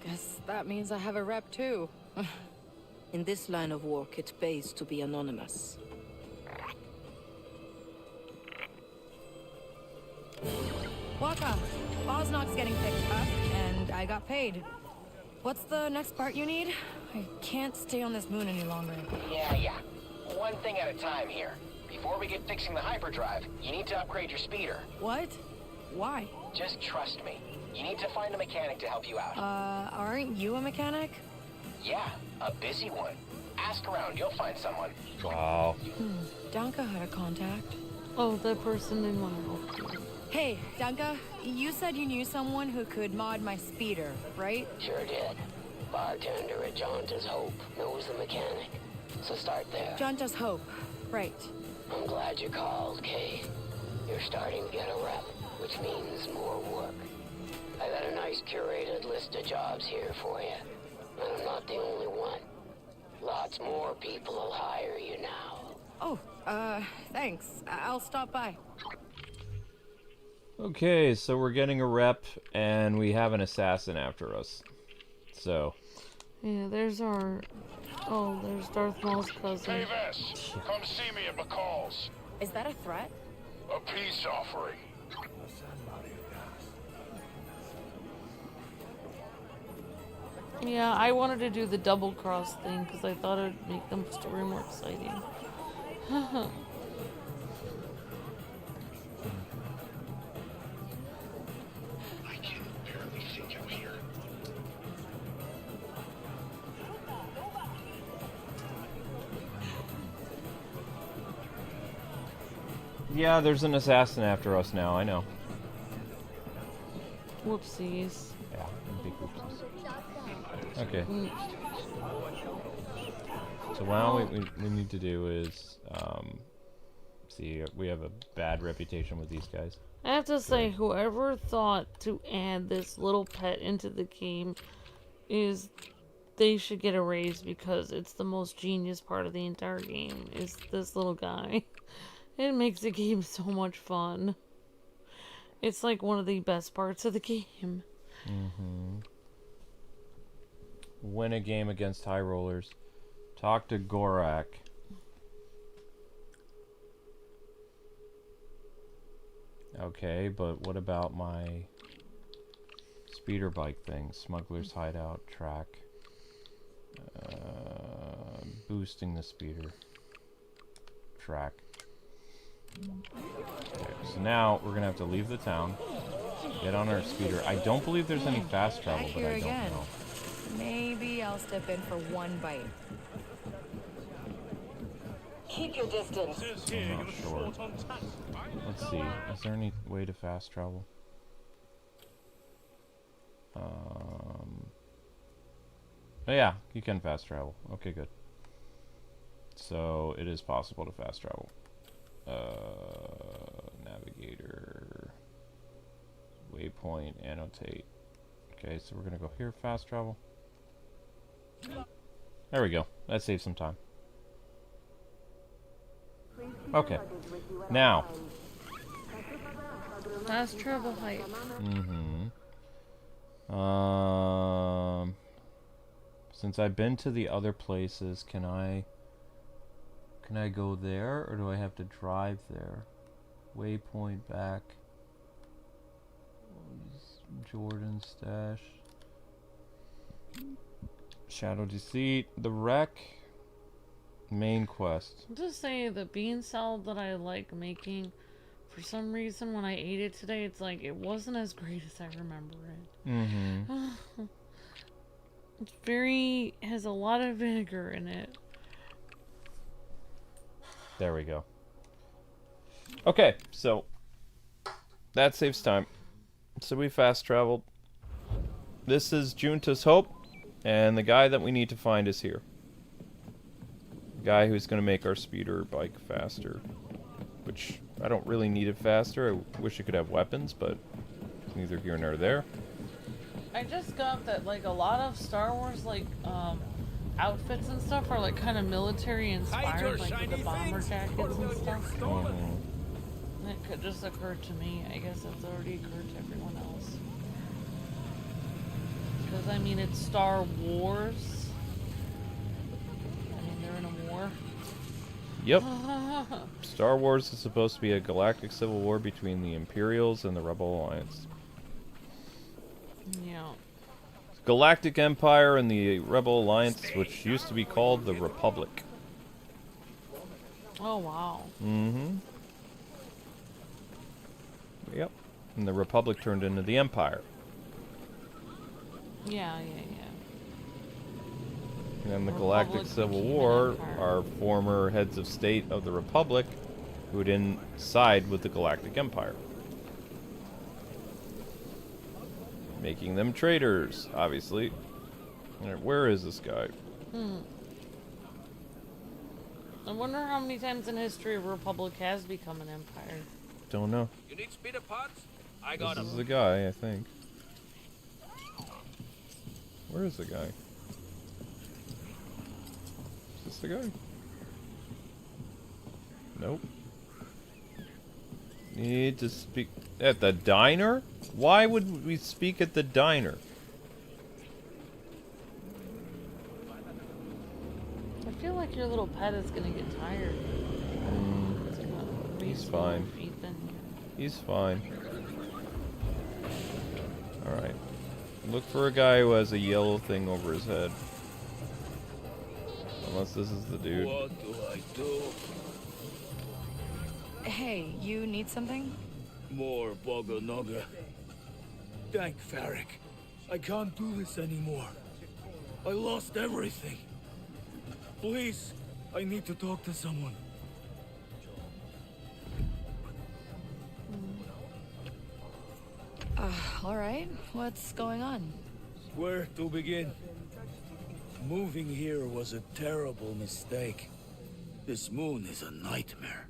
Speaker 8: Guess that means I have a rep too. In this line of work, it pays to be anonymous. Waka, Boznok's getting picked up, and I got paid. What's the next part you need? I can't stay on this moon any longer.
Speaker 11: Yeah. One thing at a time here. Before we get fixing the hyperdrive, you need to upgrade your speeder.
Speaker 8: What? Why?
Speaker 11: Just trust me. You need to find a mechanic to help you out.
Speaker 8: Aren't you a mechanic?
Speaker 11: Yeah, a busy one. Ask around, you'll find someone.
Speaker 1: Wow.
Speaker 8: Danka had a contact.
Speaker 4: Oh, that person didn't want to help you.
Speaker 8: Hey, Danka, you said you knew someone who could mod my speeder, right?
Speaker 6: Sure did. Bartender at Jaunta's Hope knows the mechanic. So start there.
Speaker 8: Jaunta's Hope, right.
Speaker 6: I'm glad you called, Kay. You're starting to get a rep, which means more work. I got a nice curated list of jobs here for you. And I'm not the only one. Lots more people will hire you now.
Speaker 8: Oh, thanks. I'll stop by.
Speaker 1: Okay, so we're getting a rep, and we have an assassin after us. So.
Speaker 4: Yeah, there's our... Oh, there's Darth Maul's cousin.
Speaker 5: Kay Vess, come see me at McCall's.
Speaker 8: Is that a threat?
Speaker 5: A peace offering.
Speaker 4: Yeah, I wanted to do the double cross thing because I thought it would make the story more exciting.
Speaker 5: I can barely think out here.
Speaker 1: Yeah, there's an assassin after us now, I know.
Speaker 4: Whoopsies.
Speaker 1: Yeah, big whoopsies. Okay. So now what we need to do is, see, we have a bad reputation with these guys.
Speaker 4: I have to say, whoever thought to add this little pet into the game they should get a raise because it's the most genius part of the entire game, is this little guy. It makes the game so much fun. It's like one of the best parts of the game.
Speaker 1: Mm-hmm. Win a game against high rollers. Talk to Gorak. Okay, but what about my speeder bike thing? Smuggler's hideout, track. Boosting the speeder. Track. Okay, so now we're gonna have to leave the town. Get on our speeder. I don't believe there's any fast travel, but I don't know.
Speaker 8: Maybe I'll step in for one bite.
Speaker 6: Keep your distance.
Speaker 1: I'm not sure. Let's see. Is there any way to fast travel? Oh yeah, you can fast travel. Okay, good. So it is possible to fast travel. Navigator. Waypoint. Annotate. Okay, so we're gonna go here. Fast travel. There we go. That saves some time. Okay. Now,
Speaker 4: Fast travel height.
Speaker 1: Since I've been to the other places, can I go there, or do I have to drive there? Waypoint back. Jordan stash. Shadow Deceit. The wreck. Main quest.
Speaker 4: I'll just say the bean salad that I like making, for some reason when I ate it today, it's like it wasn't as great as I remember it. It's has a lot of vinegar in it.
Speaker 1: There we go. Okay, so that saves time. So we fast traveled. This is Junta's Hope, and the guy that we need to find is here. The guy who's going to make our speeder bike faster. Which, I don't really need it faster. I wish it could have weapons, but it's neither here nor there.
Speaker 4: I just got that, like, a lot of Star Wars, like, outfits and stuff are, like, kind of military inspired, like, with the bomber jackets and stuff. And it could just occur to me. I guess it's already occurred to everyone else. Because, I mean, it's Star Wars. I mean, they're in a war.
Speaker 1: Yep. Star Wars is supposed to be a galactic civil war between the Imperials and the Rebel Alliance.
Speaker 4: Yeah.
Speaker 1: Galactic Empire and the Rebel Alliance, which used to be called the Republic.
Speaker 4: Oh, wow.
Speaker 1: Yep. And the Republic turned into the Empire.
Speaker 4: Yeah.
Speaker 1: And then the Galactic Civil War are former heads of state of the Republic who didn't side with the Galactic Empire. Making them traitors, obviously. Alright, where is this guy?
Speaker 4: I wonder how many times in history a Republic has become an empire.
Speaker 1: Don't know.
Speaker 12: You need speeder parts? I got
Speaker 1: This is the guy, I think. Where is the guy? Is this the guy? Nope. Need to speak at the diner? Why would we speak at the diner?
Speaker 4: I feel like your little pet is gonna get tired.
Speaker 1: He's fine. He's fine. Alright. Look for a guy who has a yellow thing over his head. Unless this is the dude.
Speaker 12: What do I do?
Speaker 8: Hey, you need something?
Speaker 12: More Boggle Nogger. Thank Varric. I can't do this anymore. I lost everything. Please, I need to talk to someone.
Speaker 8: Alright. What's going on?
Speaker 12: Where to begin? Moving here was a terrible mistake. This moon is a nightmare.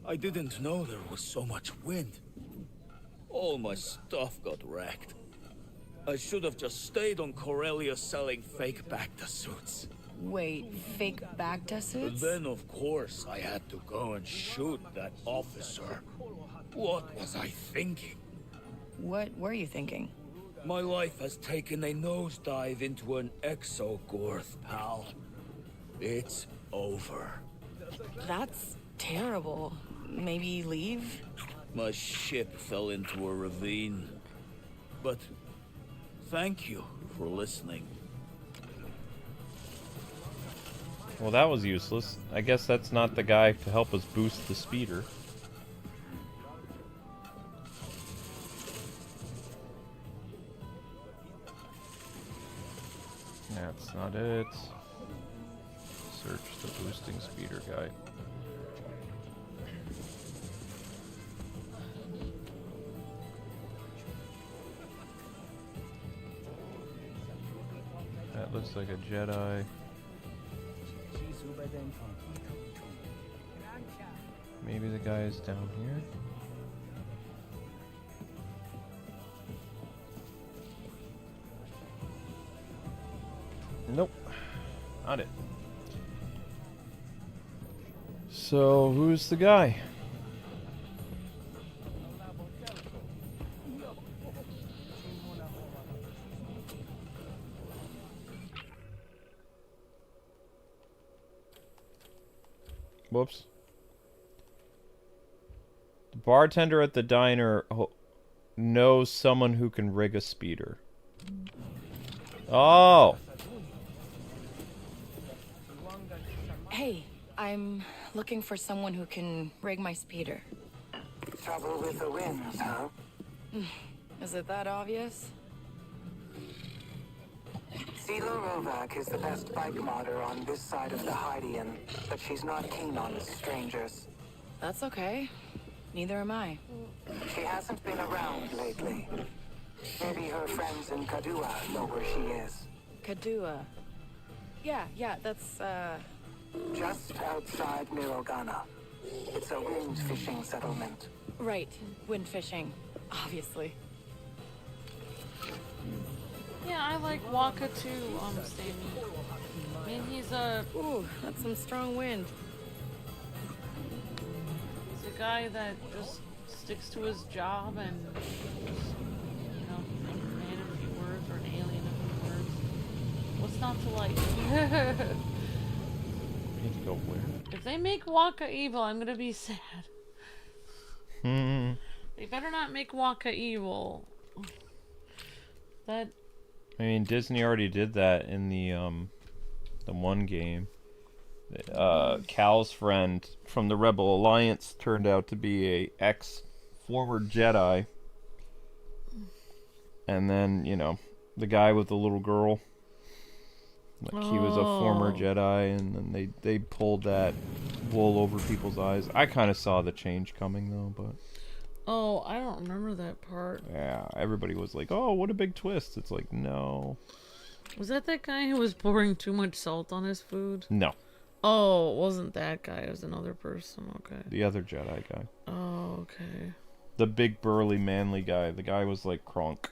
Speaker 12: I didn't know there was so much wind. All my stuff got wrecked. I should have just stayed on Corellia selling fake Bacta suits.
Speaker 8: Wait, fake Bacta suits?
Speaker 12: Then, of course, I had to go and shoot that officer. What was I thinking?
Speaker 8: What were you thinking?
Speaker 12: My life has taken a nosedive into an exogorth, pal. It's over.
Speaker 8: That's terrible. Maybe leave?
Speaker 12: My ship fell into a ravine. But thank you for listening.
Speaker 1: Well, that was useless. I guess that's not the guy to help us boost the speeder. That's not it. Search the boosting speeder guy. That looks like a Jedi. Maybe the guy is down here. Nope, not it. So, who's the guy? Whoops. The bartender at the diner knows someone who can rig a speeder. Oh!
Speaker 8: Hey, I'm looking for someone who can rig my speeder.
Speaker 6: Trouble with the winds, huh?
Speaker 8: Is it that obvious?
Speaker 6: Selo Rovak is the best bike modder on this side of the Hydian, but she's not keen on strangers.
Speaker 8: That's okay. Neither am I.
Speaker 6: She hasn't been around lately. Maybe her friends in Kadua know where she is.
Speaker 8: Kadua. Yeah, that's,
Speaker 6: Just outside Mirogana. It's a wind fishing settlement.
Speaker 8: Right. Wind fishing. Obviously.
Speaker 4: Yeah, I like Waka too, Sammy. I mean, he's a...
Speaker 8: Ooh, that's some strong wind.
Speaker 4: He's a guy that just sticks to his job and just, you know, a man of few words or an alien of few words. What's not to like?
Speaker 1: Need to go where?
Speaker 4: If they make Waka evil, I'm gonna be sad. They better not make Waka evil. That...
Speaker 1: I mean, Disney already did that in the one game. Cal's friend from the Rebel Alliance turned out to be a former Jedi. And then, you know, the guy with the little girl, like he was a former Jedi, and then they pulled that wool over people's eyes. I kind of saw the change coming though, but
Speaker 4: oh, I don't remember that part.
Speaker 1: yeah, everybody was like, "Oh, what a big twist!" It's like, no.
Speaker 4: Was that guy who was pouring too much salt on his food?
Speaker 1: No.
Speaker 4: Oh, it wasn't that guy. It was another person. Okay.
Speaker 1: The other Jedi guy.
Speaker 4: Oh, okay.
Speaker 1: The big, burly, manly guy. The guy was like Kronk.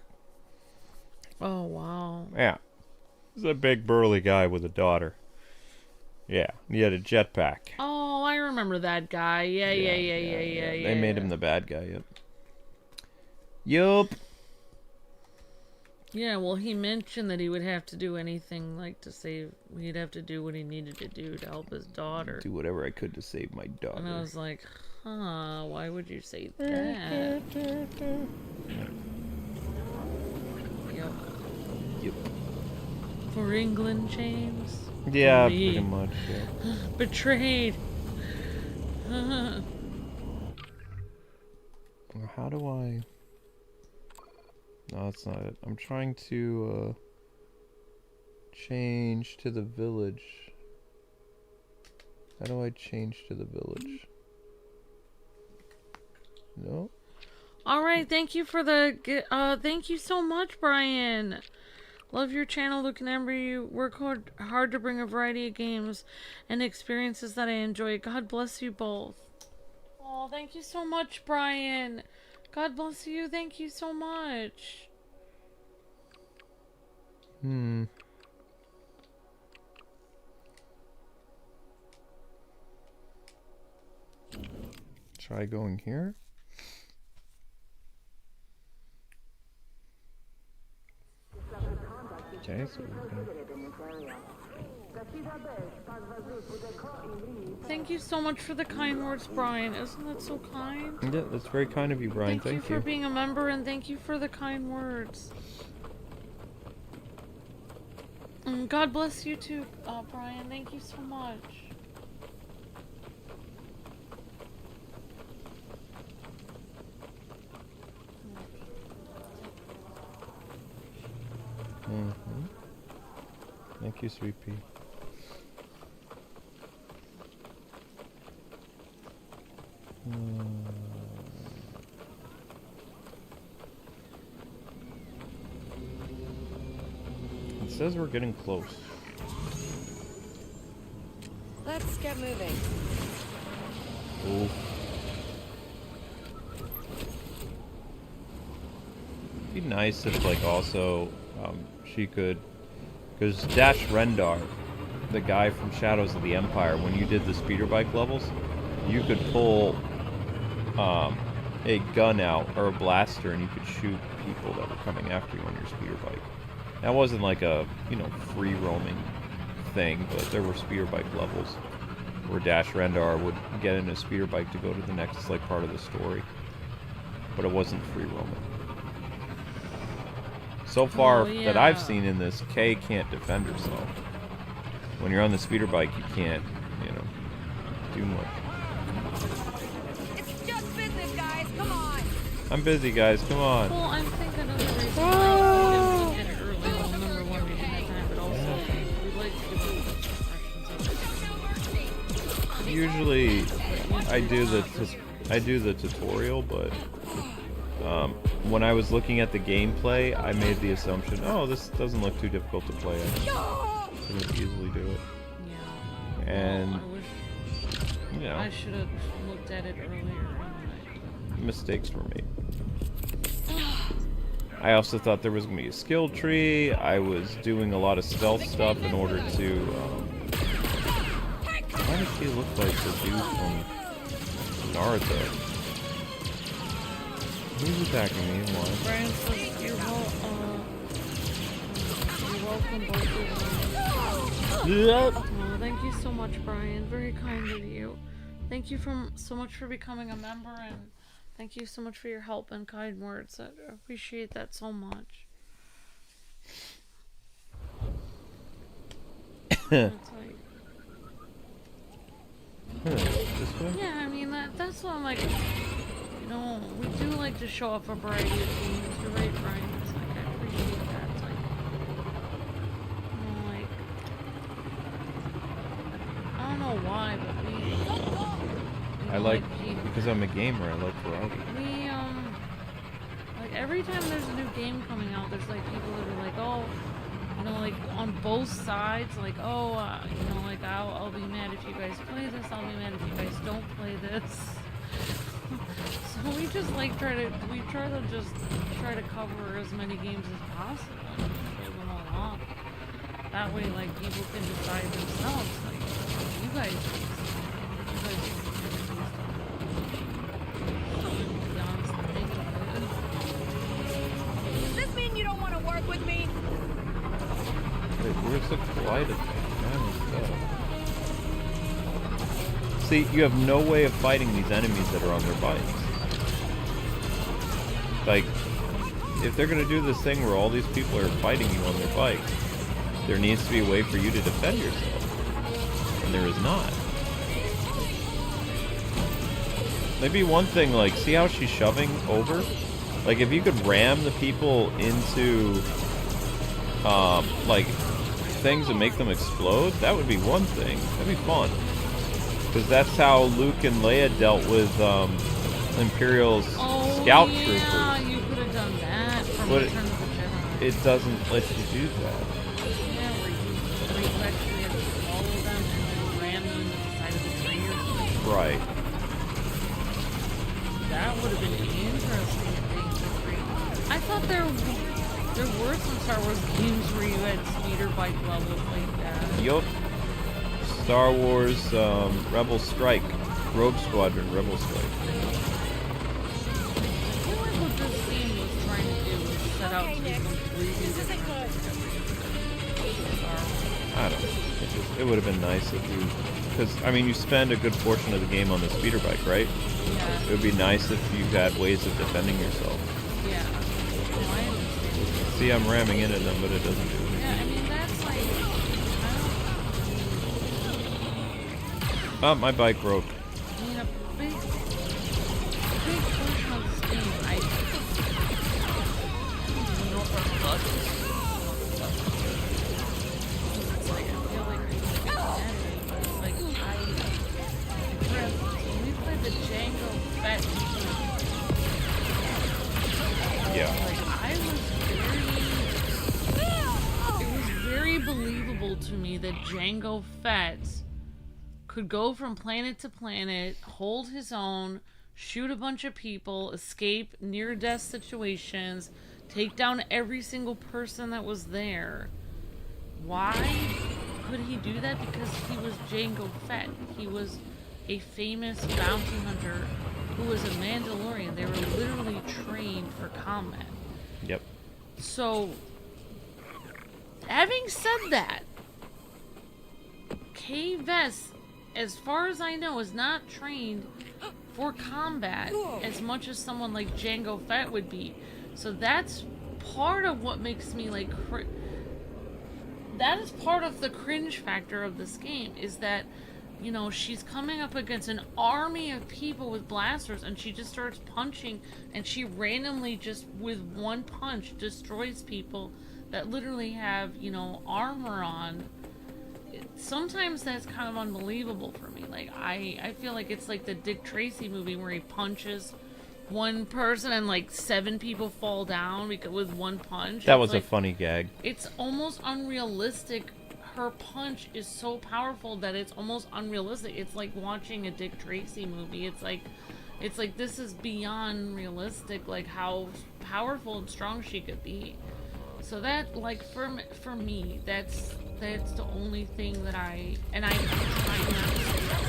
Speaker 4: Oh, wow.
Speaker 1: Yeah. He's a big, burly guy with a daughter. Yeah. He had a jetpack.
Speaker 4: Oh, I remember that guy. Yeah.
Speaker 1: They made him the bad guy, yep. Yup.
Speaker 4: Yeah, well, he mentioned that he would have to do anything, like, to save... He'd have to do what he needed to do to help his daughter.
Speaker 1: Do whatever I could to save my daughter.
Speaker 4: And I was like, huh, why would you say that?
Speaker 1: Yep.
Speaker 4: For England, James?
Speaker 1: Yeah, pretty much, yeah.
Speaker 4: Betrayed.
Speaker 1: How do I... No, that's not it. I'm trying to change to the village. How do I change to the village? No?
Speaker 4: Alright, thank you for the... thank you so much, Brian. Love your channel, Luke and Amber. You work hard to bring a variety of games and experiences that I enjoy. God bless you both. Oh, thank you so much, Brian. God bless you. Thank you so much.
Speaker 1: Try going here. Okay, so we're gonna...
Speaker 4: Thank you so much for the kind words, Brian. Isn't that so kind?
Speaker 1: Yeah, that's very kind of you, Brian. Thank you.
Speaker 4: Thank you for being a member, and thank you for the kind words. And God bless you too, Brian. Thank you so much.
Speaker 1: Thank you, Sweet Pea. It says we're getting close.
Speaker 8: Let's get moving.
Speaker 1: Ooh. It'd be nice if, like, also she could, because Dash Rendar, the guy from Shadows of the Empire, when you did the speeder bike levels, you could pull a gun out or a blaster and you could shoot people that were coming after you on your speeder bike. That wasn't like a, you know, free roaming thing, but there were speeder bike levels. where Dash Rendar would get in a speeder bike to go to the next like part of the story. But it wasn't free roaming. So far that I've seen in this, Kay can't defend herself. When you're on the speeder bike, you can't, you know, do much.
Speaker 7: It's just business, guys. Come on.
Speaker 1: I'm busy, guys. Come on.
Speaker 4: Well, I'm thinking another reason why we didn't get it early. Well, number one, we didn't have time, but also we like to do impressions.
Speaker 1: Usually, I do the tutorial, but when I was looking at the gameplay, I made the assumption, oh, this doesn't look too difficult to play. I can easily do it.
Speaker 4: Yeah.
Speaker 1: And
Speaker 4: Well, I wish
Speaker 1: you know,
Speaker 4: I should have looked at it earlier.
Speaker 1: mistakes were made. I also thought there was going to be a skill tree. I was doing a lot of stealth stuff in order to... why does she look like the dude from Naruto? Who's attacking me and why?
Speaker 4: Brian says you're welcome, both of you. Oh, thank you so much, Brian. Very kind of you. Thank you so much for becoming a member, and thank you so much for your help and kind words. I appreciate that so much. It's like,
Speaker 1: this way?
Speaker 4: yeah, I mean that's what I'm like. You know, we do like to show off a variety of games. You're right, Brian. It's like I appreciate that. It's like, you know, like I don't know why, but
Speaker 1: I like, because I'm a gamer, I like variety.
Speaker 4: we like every time there's a new game coming out, there's like people that are like, oh, you know, like on both sides, like, oh, you know, like I'll be mad if you guys play this, I'll be mad if you guys don't play this. So we just like try to cover as many games as possible and show them all off. That way, like, people can decide themselves, like, you guys
Speaker 7: Does this mean you don't want to work with me?
Speaker 1: Wait, where's the collided thing? See, you have no way of fighting these enemies that are on their bikes. Like, if they're gonna do this thing where all these people are fighting you on their bikes, there needs to be a way for you to defend yourself. And there is not. Maybe one thing, like, see how she's shoving over? Like, if you could ram the people into, like, things and make them explode, that would be one thing. That'd be fun. Because that's how Luke and Leia dealt with Imperial's scout troopers.
Speaker 4: Yeah, you could have done that from
Speaker 1: But
Speaker 4: Return of the Jedi.
Speaker 1: it doesn't let you do that.
Speaker 4: Yeah, where you actually have to follow them and then ram them into the side of the tree or something.
Speaker 1: Right.
Speaker 4: That would have been an interesting thing to create. I thought there were some Star Wars games where you had speeder bike levels like that.
Speaker 1: Yup. Star Wars Rebel Strike. Rogue Squadron Rebel Strike.
Speaker 4: I feel like what this game was trying to do was set out to be completely different.
Speaker 1: I don't know. It would have been nice if you... Because, I mean, you spend a good portion of the game on the speeder bike, right?
Speaker 4: Yeah.
Speaker 1: It would be nice if you had ways of defending yourself.
Speaker 4: Yeah. Well, I understand.
Speaker 1: See, I'm ramming into them, but it doesn't do anything.
Speaker 4: Yeah, I mean, that's like...
Speaker 1: Oh, my bike broke.
Speaker 4: I mean, a big portion of this game, I don't know if our buttons. It's like, I feel like we can get mad at it, but it's like, for instance, when we played the Django Fett,
Speaker 1: Yeah.
Speaker 4: like, it was very believable to me that Django Fett could go from planet to planet, hold his own, shoot a bunch of people, escape near-death situations, take down every single person that was there. Why could he do that? Because he was Django Fett. He was a famous bounty hunter who was a Mandalorian. They were literally trained for combat.
Speaker 1: Yep.
Speaker 4: So, having said that, Kay Vess as far as I know, is not trained for combat as much as someone like Jango Fett would be. So that's part of what makes me like that is part of the cringe factor of this game, is that, you know, she's coming up against an army of people with blasters and she just starts punching, and she randomly just with one punch destroys people that literally have, you know, armor on. Sometimes that's kind of unbelievable for me. Like, I feel like it's like the Dick Tracy movie where he punches one person and like 7 people fall down because with one punch.
Speaker 1: That was
Speaker 4: like,
Speaker 1: a funny gag.
Speaker 4: It's almost unrealistic. Her punch is so powerful that it's almost unrealistic. It's like watching a Dick Tracy movie. It's like this is beyond realistic, like how powerful and strong she could be. So that, like, for me, that's the only thing that I'm trying not to say that.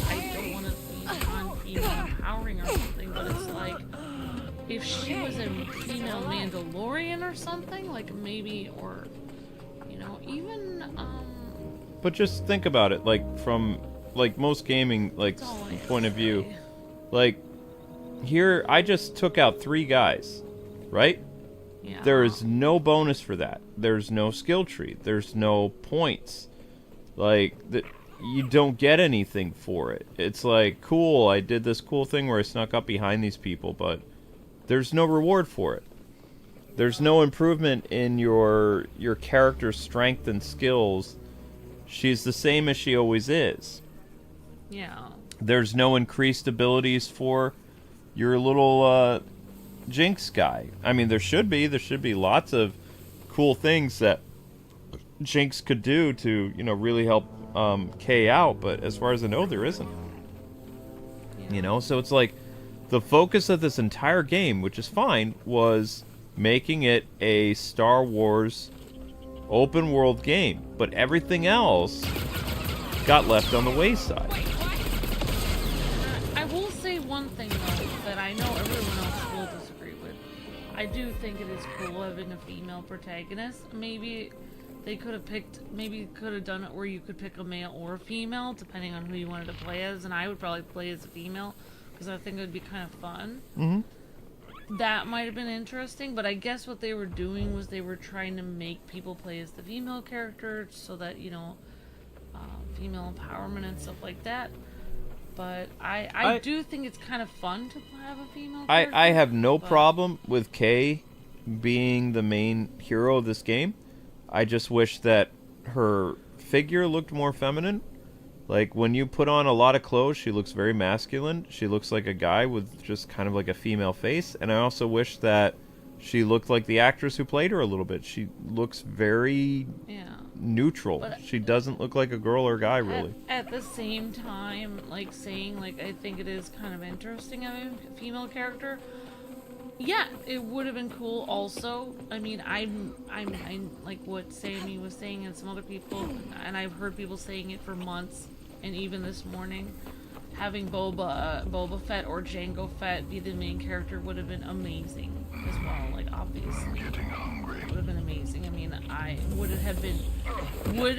Speaker 4: I don't want to be non-female empowering or something, but it's like, if she was a female Mandalorian or something, like, maybe, or, you know, even,
Speaker 1: But just think about it, like, from, like, most gaming, like, point of view. Like, here, I just took out 3 guys, right?
Speaker 4: Yeah.
Speaker 1: There is no bonus for that. There's no skill tree. There's no points. Like, you don't get anything for it. It's like, cool, I did this cool thing where I snuck up behind these people, but there's no reward for it. There's no improvement in your character's strength and skills. She's the same as she always is.
Speaker 4: Yeah.
Speaker 1: There's no increased abilities for your little Jinx guy. I mean, there should be lots of cool things that Jinx could do to, you know, really help Kay out, but as far as I know, there isn't. Yeah. You know, so it's like the focus of this entire game, which is fine, was making it a Star Wars open world game, but everything else got left on the wayside.
Speaker 4: I will say one thing though that I know everyone else will disagree with. I do think it is cool having a female protagonist. Maybe they could have done it where you could pick a male or a female depending on who you wanted to play as, and I would probably play as a female because I think it would be kind of fun.
Speaker 1: Mm-hmm.
Speaker 4: That might have been interesting, but I guess what they were doing was they were trying to make people play as the female character so that, you know, female empowerment and stuff like that. But I do think it's kind of fun to have a female character.
Speaker 1: I have no problem with Kay being the main hero of this game. I just wish that her figure looked more feminine. Like, when you put on a lot of clothes, she looks very masculine. She looks like a guy with just kind of like a female face. And I also wish that she looked like the actress who played her a little bit. She looks very neutral. But she doesn't look like a girl or guy, really.
Speaker 4: At the same time, like, saying, like, I think it is kind of interesting having a female character. Yeah, it would have been cool also. I mean, I'm like what Sammy was saying and some other people, and I've heard people saying it for months, and even this morning, having Boba Fett or Jango Fett be the main character would have been amazing as well. Like, obviously, it would have been amazing. I mean, would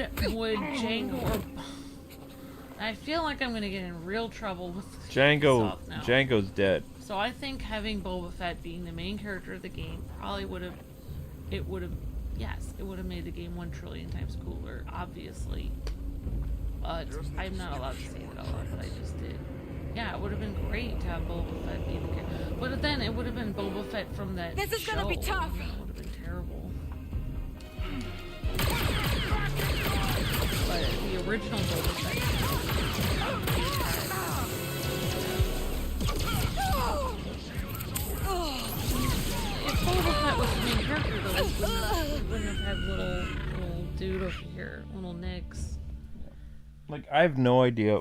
Speaker 4: Jango or I feel like I'm gonna get in real trouble with Ubisoft now.
Speaker 1: Jango's dead.
Speaker 4: So I think having Boba Fett being the main character of the game probably would have made the game 1 trillion times cooler, obviously. But I'm not allowed to say that out loud, but I just did. Yeah, it would have been great to have Boba Fett be the character. But then it would have been Boba Fett from that
Speaker 8: This is gonna be tough!
Speaker 4: That would have been terrible. But the original Boba Fett... If Boba Fett was the main character, though, we wouldn't have had little dude over here, little Nix.
Speaker 1: Like, I have no idea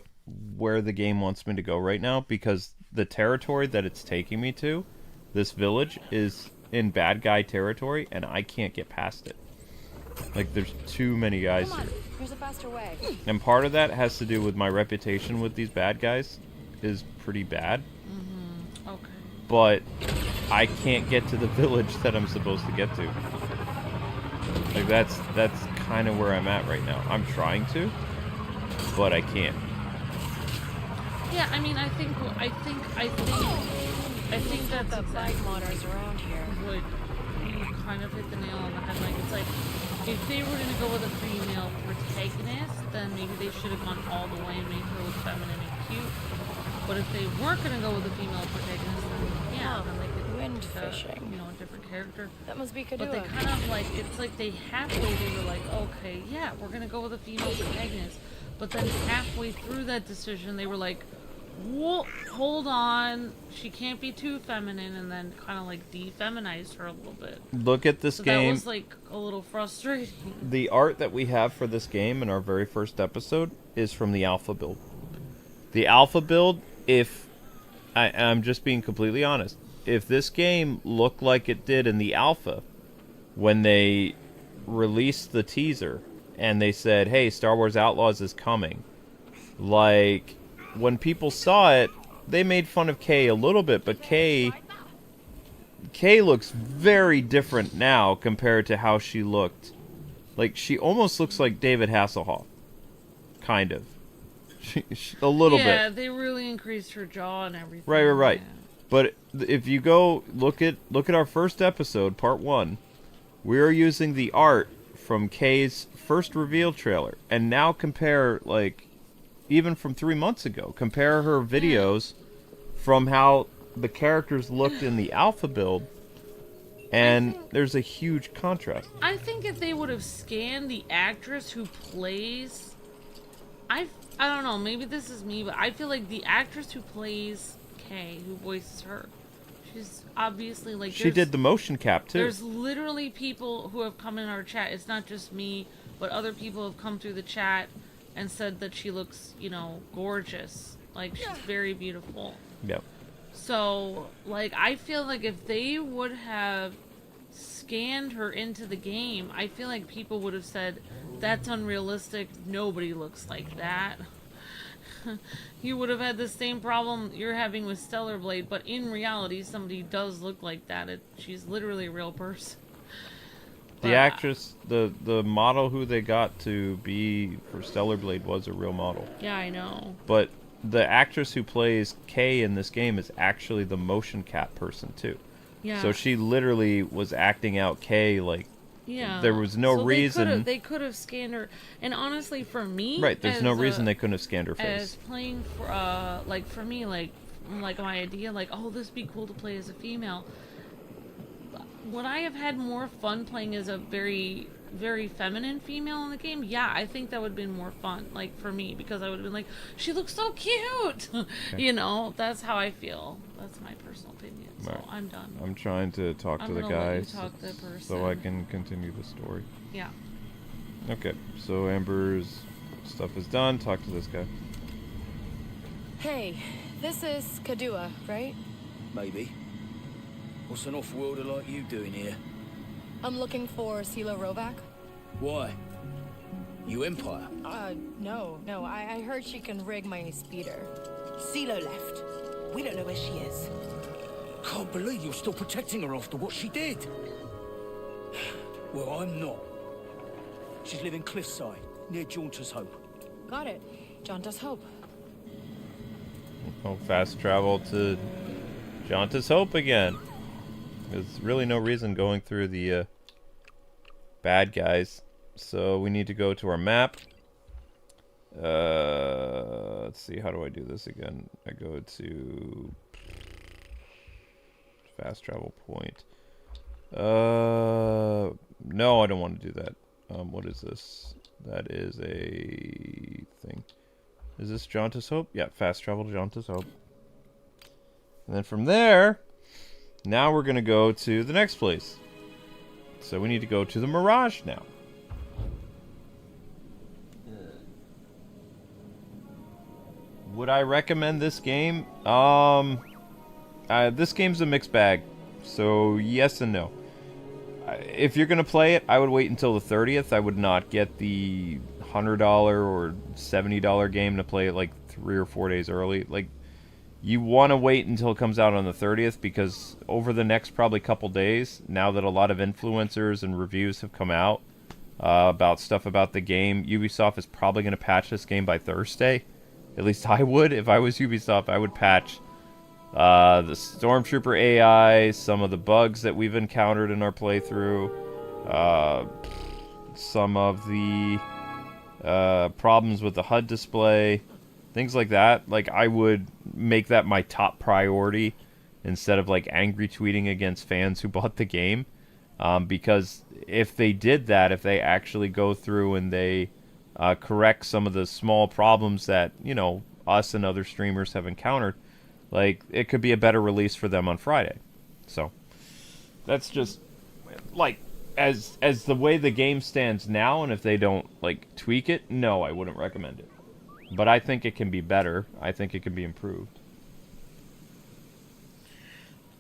Speaker 1: where the game wants me to go right now, because the territory that it's taking me to, this village, is in bad guy territory, and I can't get past it. Like, there's too many guys here.
Speaker 8: There's a faster way.
Speaker 1: And part of that has to do with my reputation with these bad guys is pretty bad.
Speaker 4: Mm-hmm. Okay.
Speaker 1: But I can't get to the village that I'm supposed to get to. Like, that's kind of where I'm at right now. I'm trying to, but I can't.
Speaker 4: Yeah, I mean, I think that's
Speaker 8: the bike
Speaker 4: exactly
Speaker 8: modders around here.
Speaker 4: what you kind of hit the nail on the head. Like, it's like, if they were going to go with a female protagonist, then maybe they should have gone all the way and made her look feminine and cute. But if they weren't going to go with a female protagonist, then yeah, then they could
Speaker 8: Wind
Speaker 4: pick
Speaker 8: fishing.
Speaker 4: a different character.
Speaker 8: That must be
Speaker 4: But they
Speaker 8: Kadua.
Speaker 4: kind of like, it's like they halfway, they were like, okay, yeah, we're going to go with a female protagonist. But then halfway through that decision, they were like, whoa, hold on, she can't be too feminine, and then kind of like de-feminized her a little bit.
Speaker 1: Look at this
Speaker 4: So
Speaker 1: game.
Speaker 4: that was like a little frustrating.
Speaker 1: The art that we have for this game in our very first episode is from the alpha build. The alpha build, if I'm just being completely honest, if this game looked like it did in the alpha when they released the teaser and they said, hey, Star Wars Outlaws is coming, like, when people saw it, they made fun of Kay a little bit, but Kay looks very different now compared to how she looked. Like, she almost looks like David Hasselhoff. Kind of. A little bit.
Speaker 4: Yeah, they really increased her jaw and everything.
Speaker 1: Right.
Speaker 4: Yeah.
Speaker 1: But if you go look at our first episode, part 1, we are using the art from Kay's first reveal trailer, and now compare, like, even from 3 months ago, compare her videos from how the characters looked in the alpha build, and there's a huge contrast.
Speaker 4: I think if they would have scanned the actress who plays, I don't know, maybe this is me, but I feel like the actress who plays Kay, who voices her, she's obviously like,
Speaker 1: She did the motion cap too.
Speaker 4: There's literally people who have come in our chat. It's not just me, but other people have come through the chat and said that she looks, gorgeous. Like, she's very beautiful.
Speaker 1: Yep.
Speaker 4: So, like, I feel like if they would have scanned her into the game, I feel like people would have said, that's unrealistic, nobody looks like that. You would have had the same problem you're having with Stellar Blade, but in reality, somebody does look like that. She's literally a real person.
Speaker 1: The actress, the model who they got to be for Stellar Blade was a real model.
Speaker 4: Yeah, I know.
Speaker 1: But the actress who plays Kay in this game is actually the motion cap person too.
Speaker 4: Yeah.
Speaker 1: So she literally was acting out Kay, like,
Speaker 4: yeah.
Speaker 1: There was no reason.
Speaker 4: They could have scanned her, and honestly, for me,
Speaker 1: right? There's no reason they couldn't have scanned her face.
Speaker 4: As playing for, like, for me, like my idea, like, oh, this would be cool to play as a female. Would I have had more fun playing as a very, very feminine female in the game? Yeah, I think that would have been more fun, like, for me, because I would have been like, she looks so cute! Okay. That's how I feel. That's my personal opinion, so right. I'm done.
Speaker 1: I'm trying to talk to the guys so I can continue the story.
Speaker 4: Yeah.
Speaker 1: Okay, so Amber's stuff is done. Talk to this guy.
Speaker 8: Hey, this is Kadua, right?
Speaker 12: Maybe. What's an off-worlder like you doing here?
Speaker 8: I'm looking for Selo Rovac.
Speaker 12: Why? You Empire?
Speaker 8: No. I heard she can rig my speeder.
Speaker 13: Selo left. We don't know where she is.
Speaker 12: Can't believe you're still protecting her after what she did. Well, I'm not. She's living cliffside, near Jaunter's Hope.
Speaker 8: Got it. Jaunter's Hope.
Speaker 1: Oh, fast travel to Jaunter's Hope again. There's really no reason going through the bad guys. So we need to go to our map. Let's see, how do I do this again? I go to fast travel point. No, I don't want to do that. What is this? That is a thing. Is this Jaunter's Hope? Yeah, fast travel to Jaunter's Hope. And then from there, now we're going to go to the next place. So we need to go to the Mirage now. Would I recommend this game? This game's a mixed bag. So yes and no. If you're going to play it, I would wait until the 30th. I would not get the $100 or $70 game to play it like 3 or 4 days early. Like, you want to wait until it comes out on the 30th, because over the next probably couple days, now that a lot of influencers and reviews have come out, about stuff about the game. Ubisoft is probably going to patch this game by Thursday. At least I would. If I was Ubisoft, I would patch the Stormtrooper AI, some of the bugs that we've encountered in our playthrough, some of the problems with the HUD display, things like that. Like, I would make that my top priority instead of, like, angry tweeting against fans who bought the game. Because if they did that, if they actually go through and they correct some of the small problems that, you know, us and other streamers have encountered, like, it could be a better release for them on Friday. So, that's just, like, as the way the game stands now, and if they don't, like, tweak it, no, I wouldn't recommend it. But I think it can be better. I think it can be improved.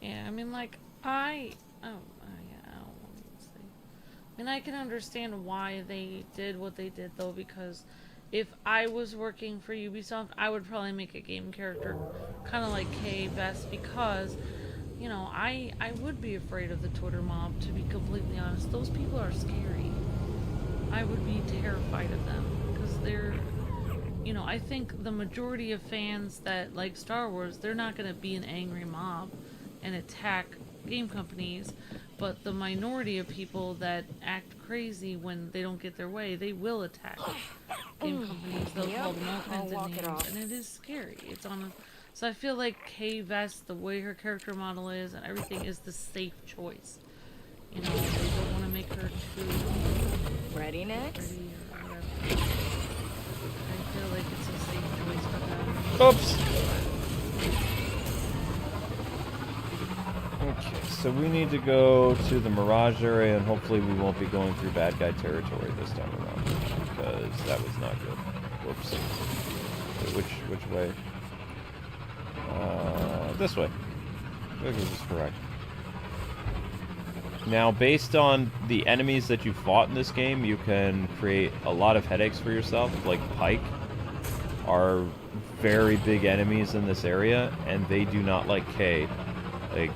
Speaker 4: Yeah, I mean, like, I mean, I can understand why they did what they did, though, because if I was working for Ubisoft, I would probably make a game character kind of like Kay Vess, because, you know, I would be afraid of the Twitter mob, to be completely honest. Those people are scary. I would be terrified of them, because they're, you know, I think the majority of fans that like Star Wars, they're not going to be an angry mob and attack game companies, but the minority of people that act crazy when they don't get their way, they will attack game companies. They'll call them all kinds of names, and it is scary. It's on. So I feel like Kay Vess, the way her character model is and everything, is the safe choice. You know, they don't want to make her too
Speaker 8: ready next.
Speaker 4: Pretty or whatever. I feel like it's a safe choice for them.
Speaker 1: Oops. Okay, so we need to go to the Mirage area, and hopefully we won't be going through bad guy territory this time around, because that was not good. Whoops. Wait, which way? This way. This is correct. Now, based on the enemies that you fought in this game, you can create a lot of headaches for yourself. Like Pike are very big enemies in this area, and they do not like Kay. Like,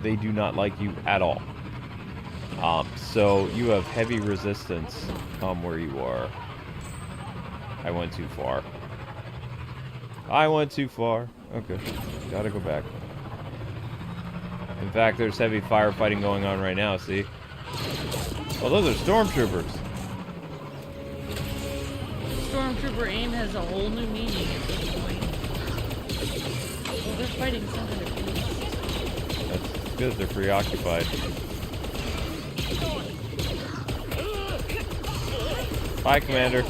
Speaker 1: they do not like you at all. So you have heavy resistance where you are. I went too far. I went too far. Okay, gotta go back. In fact, there's heavy firefighting going on right now, see? Well, those are stormtroopers.
Speaker 4: Stormtrooper aim has a whole new meaning at this point. Well, they're fighting some kind of beast.
Speaker 1: That's good, they're preoccupied. Hi, Commander.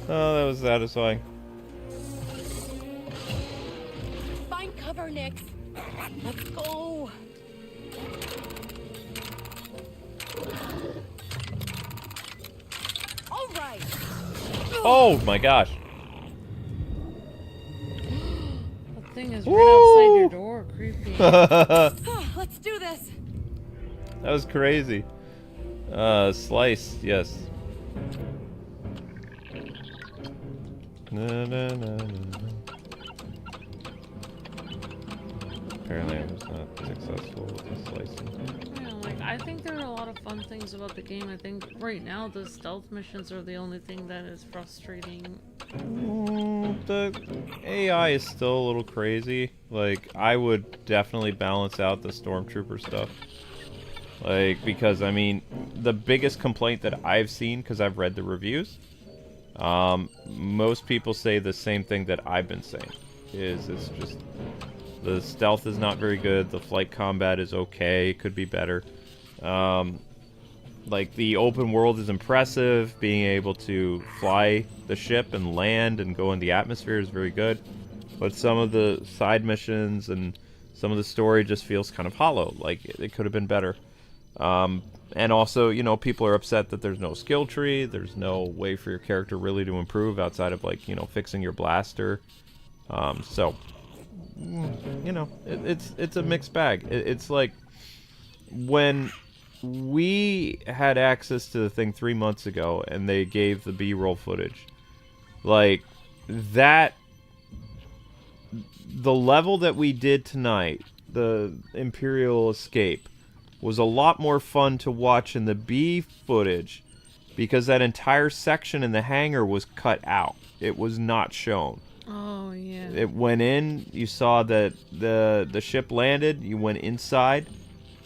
Speaker 1: Oh, that was satisfying.
Speaker 8: Find cover, Nick. Let's go. All right.
Speaker 1: Oh my gosh.
Speaker 4: That thing is right outside your door. Creepy.
Speaker 8: Let's do this.
Speaker 1: That was crazy. Slice, yes. Apparently I was not successful with the slicing.
Speaker 4: Yeah, like, I think there are a lot of fun things about the game. I think right now the stealth missions are the only thing that is frustrating.
Speaker 1: The AI is still a little crazy. Like, I would definitely balance out the stormtrooper stuff. Like, because, I mean, the biggest complaint that I've seen, because I've read the reviews, most people say the same thing that I've been saying, is it's just the stealth is not very good, the flight combat is okay, it could be better. Like, the open world is impressive, being able to fly the ship and land and go in the atmosphere is very good, but some of the side missions and some of the story just feels kind of hollow, like it could have been better. And also, you know, people are upset that there's no skill tree, there's no way for your character really to improve outside of, like, you know, fixing your blaster. So, you know, it's a mixed bag. It's like, when we had access to the thing 3 months ago and they gave the B-roll footage, like, that the level that we did tonight, the Imperial Escape, was a lot more fun to watch in the B footage because that entire section in the hangar was cut out. It was not shown.
Speaker 4: Oh, yeah.
Speaker 1: It went in, you saw that the ship landed, you went inside,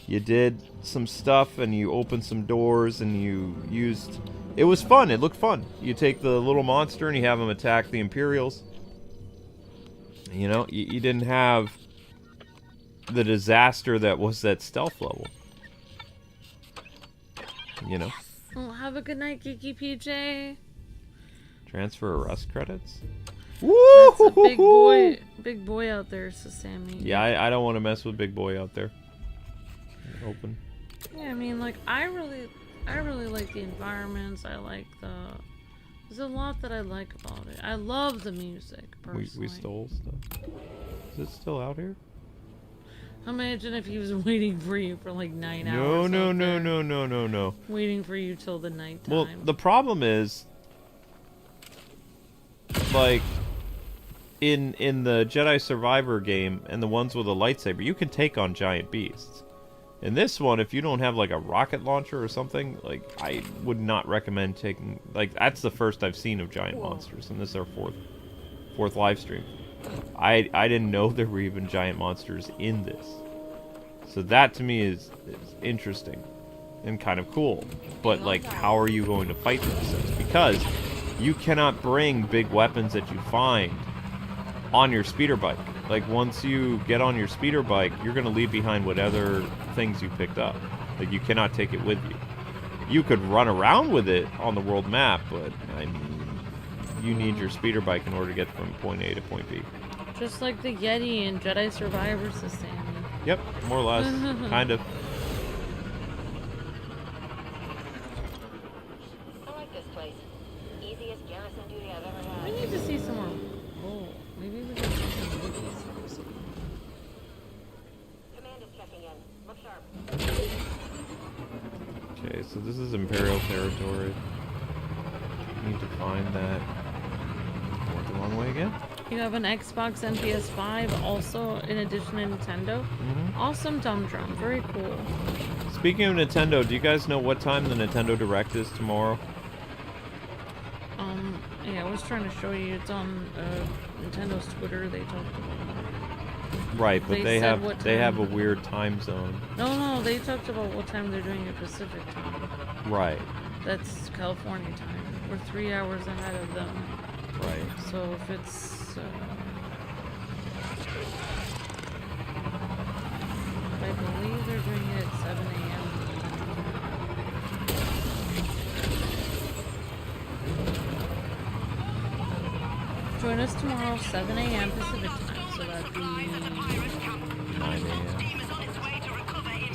Speaker 1: you did some stuff, and you opened some doors, and you used... It was fun, it looked fun. You take the little monster and you have him attack the Imperials. You know, you didn't have the disaster that was that stealth level. You know?
Speaker 4: Oh, have a good night, Geeky PJ.
Speaker 1: Transfer arrest credits?
Speaker 4: That's a big boy out there, says Sammy.
Speaker 1: Yeah, I don't want to mess with big boy out there. Open.
Speaker 4: Yeah, I mean, like, I really like the environments. I like the... There's a lot that I like about it. I love the music, personally.
Speaker 1: We stole stuff. Is it still out here?
Speaker 4: Imagine if he was waiting for you for like 9 hours.
Speaker 1: No.
Speaker 4: Waiting for you till the night time.
Speaker 1: Well, the problem is, like, in the Jedi Survivor game and the ones with a lightsaber, you can take on giant beasts. In this one, if you don't have like a rocket launcher or something, like, I would not recommend taking... Like, that's the first I've seen of giant monsters, and this is our fourth live stream. I didn't know there were even giant monsters in this. So that to me is interesting and kind of cool. But, like, how are you going to fight those things? Because you cannot bring big weapons that you find on your speeder bike. Like, once you get on your speeder bike, you're going to leave behind whatever things you picked up. Like, you cannot take it with you. You could run around with it on the world map, but, I mean, you need your speeder bike in order to get from point A to point B.
Speaker 4: Just like the Yeti in Jedi Survivor, says Sammy.
Speaker 1: Yep, more or less. Kind of.
Speaker 6: I like this place. Easiest garrison duty I've ever had.
Speaker 4: We need to see some more. Oh, maybe we can see some movies.
Speaker 6: Command is checking in. Look sharp.
Speaker 1: Okay, so this is Imperial territory. Need to find that. Went the wrong way again?
Speaker 4: You have an Xbox and PS5, also in addition to Nintendo. Awesome Dum Drum, very cool.
Speaker 1: Speaking of Nintendo, do you guys know what time the Nintendo Direct is tomorrow?
Speaker 4: Yeah, I was trying to show you. It's on Nintendo's Twitter. They talked about it.
Speaker 1: Right, but they have a
Speaker 4: time.
Speaker 1: weird time zone.
Speaker 4: No, they talked about what time they're doing it Pacific time.
Speaker 1: Right.
Speaker 4: That's California time. We're 3 hours ahead of them.
Speaker 1: Right.
Speaker 4: So if it's I believe they're doing it at 7 a.m. Join us tomorrow, 7 a.m. Pacific time, so that'd be 9
Speaker 1: a.m.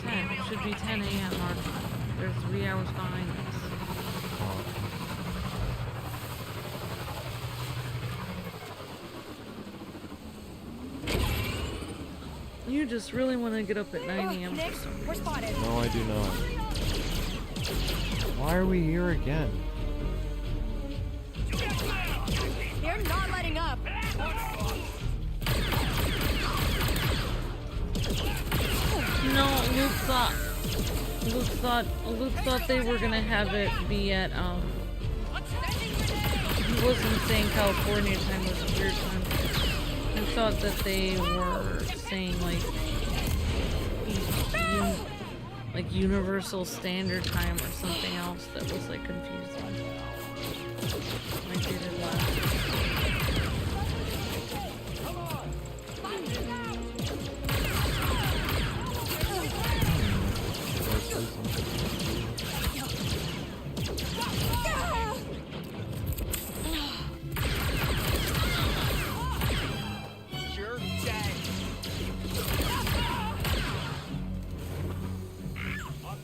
Speaker 4: 10. It should be 10 a.m. our time. They're 3 hours behind us. You just really want to get up at 9 a.m.
Speaker 7: Nick, we're spotted.
Speaker 1: No, I do not. Why are we here again?
Speaker 7: They're not letting up.
Speaker 4: No, Luke thought they were gonna have it be at he wasn't saying California time was a weird time. I thought that they were saying like Universal Standard Time or something else that was like confusing. Like they did last.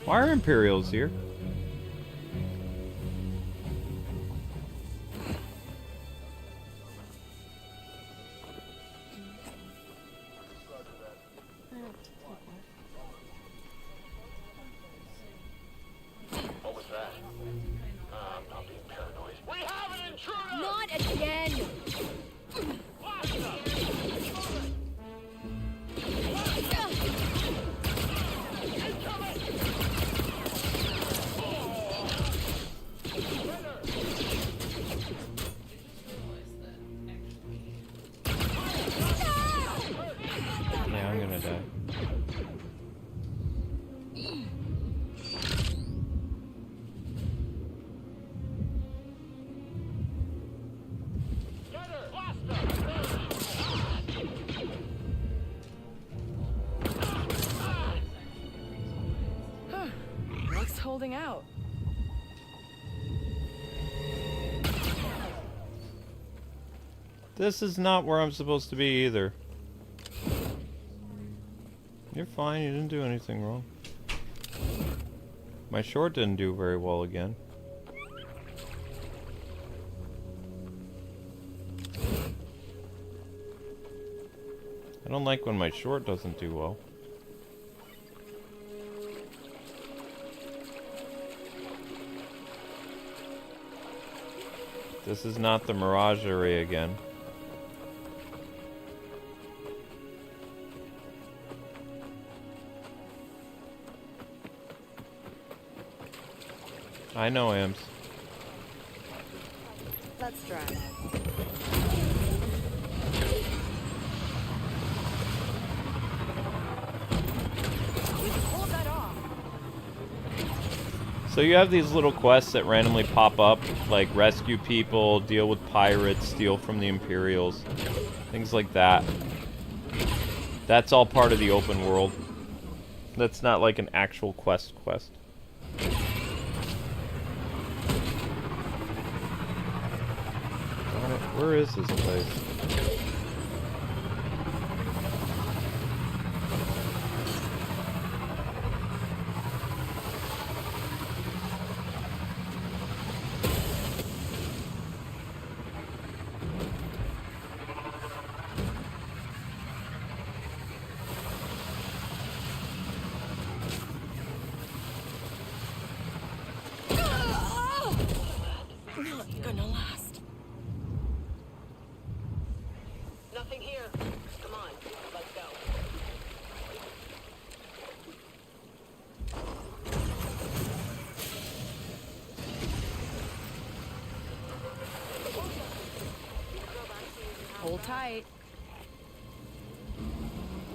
Speaker 1: Why are Imperials here?
Speaker 9: What was that? I'm not being paranoid. We have an intruder!
Speaker 7: Not again.
Speaker 8: out.
Speaker 1: This is not where I'm supposed to be either. You're fine, you didn't do anything wrong. My short didn't do very well again. I don't like when my short doesn't do well. This is not the Mirage area again. I know, Ams.
Speaker 8: Let's drive.
Speaker 1: So you have these little quests that randomly pop up, like rescue people, deal with pirates, steal from the Imperials, things like that. That's all part of the open world. That's not like an actual quest. Where is this place?
Speaker 8: Not gonna last.
Speaker 6: Nothing here. Come on, let's go.
Speaker 8: Hold tight.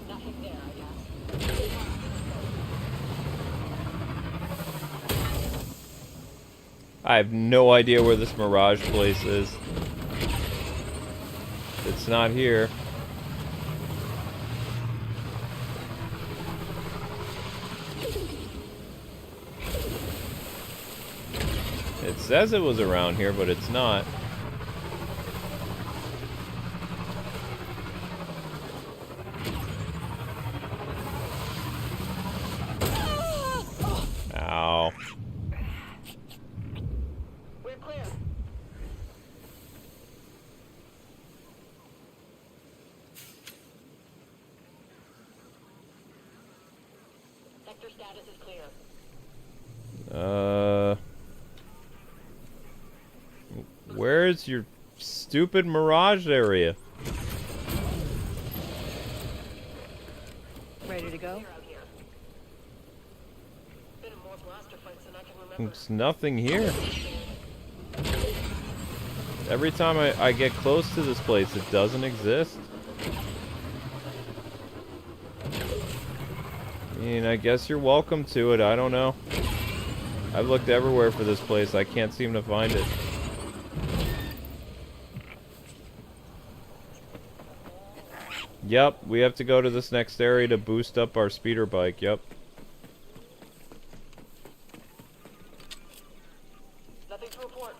Speaker 6: Nothing there, I guess.
Speaker 1: I have no idea where this Mirage place is. It's not here. It says it was around here, but it's not. Ow.
Speaker 6: We're clear. Sector status is clear.
Speaker 1: Where's your stupid Mirage area?
Speaker 8: Ready to go?
Speaker 1: There's nothing here. Every time I get close to this place, it doesn't exist. I mean, I guess you're welcome to it. I don't know. I've looked everywhere for this place. I can't seem to find it. Yep, we have to go to this next area to boost up our speeder bike. Yep.
Speaker 6: Nothing to report.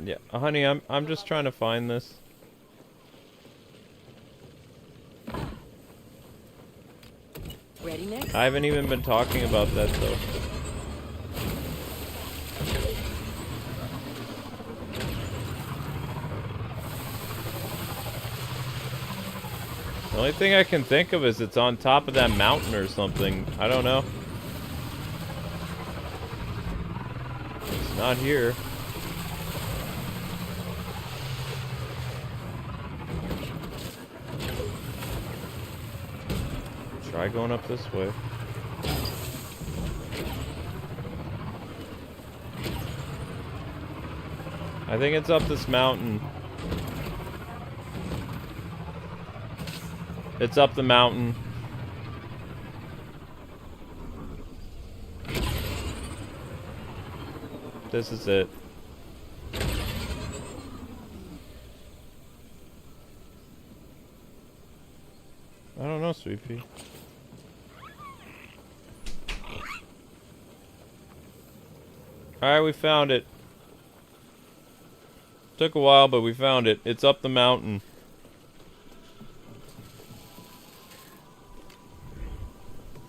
Speaker 1: Yeah, honey, I'm just trying to find this.
Speaker 8: Ready next?
Speaker 1: I haven't even been talking about that though. The only thing I can think of is it's on top of that mountain or something. I don't know. It's not here. Try going up this way. I think it's up this mountain. It's up the mountain. This is it. I don't know, Sweet Pea. Alright, we found it. Took a while, but we found it. It's up the mountain.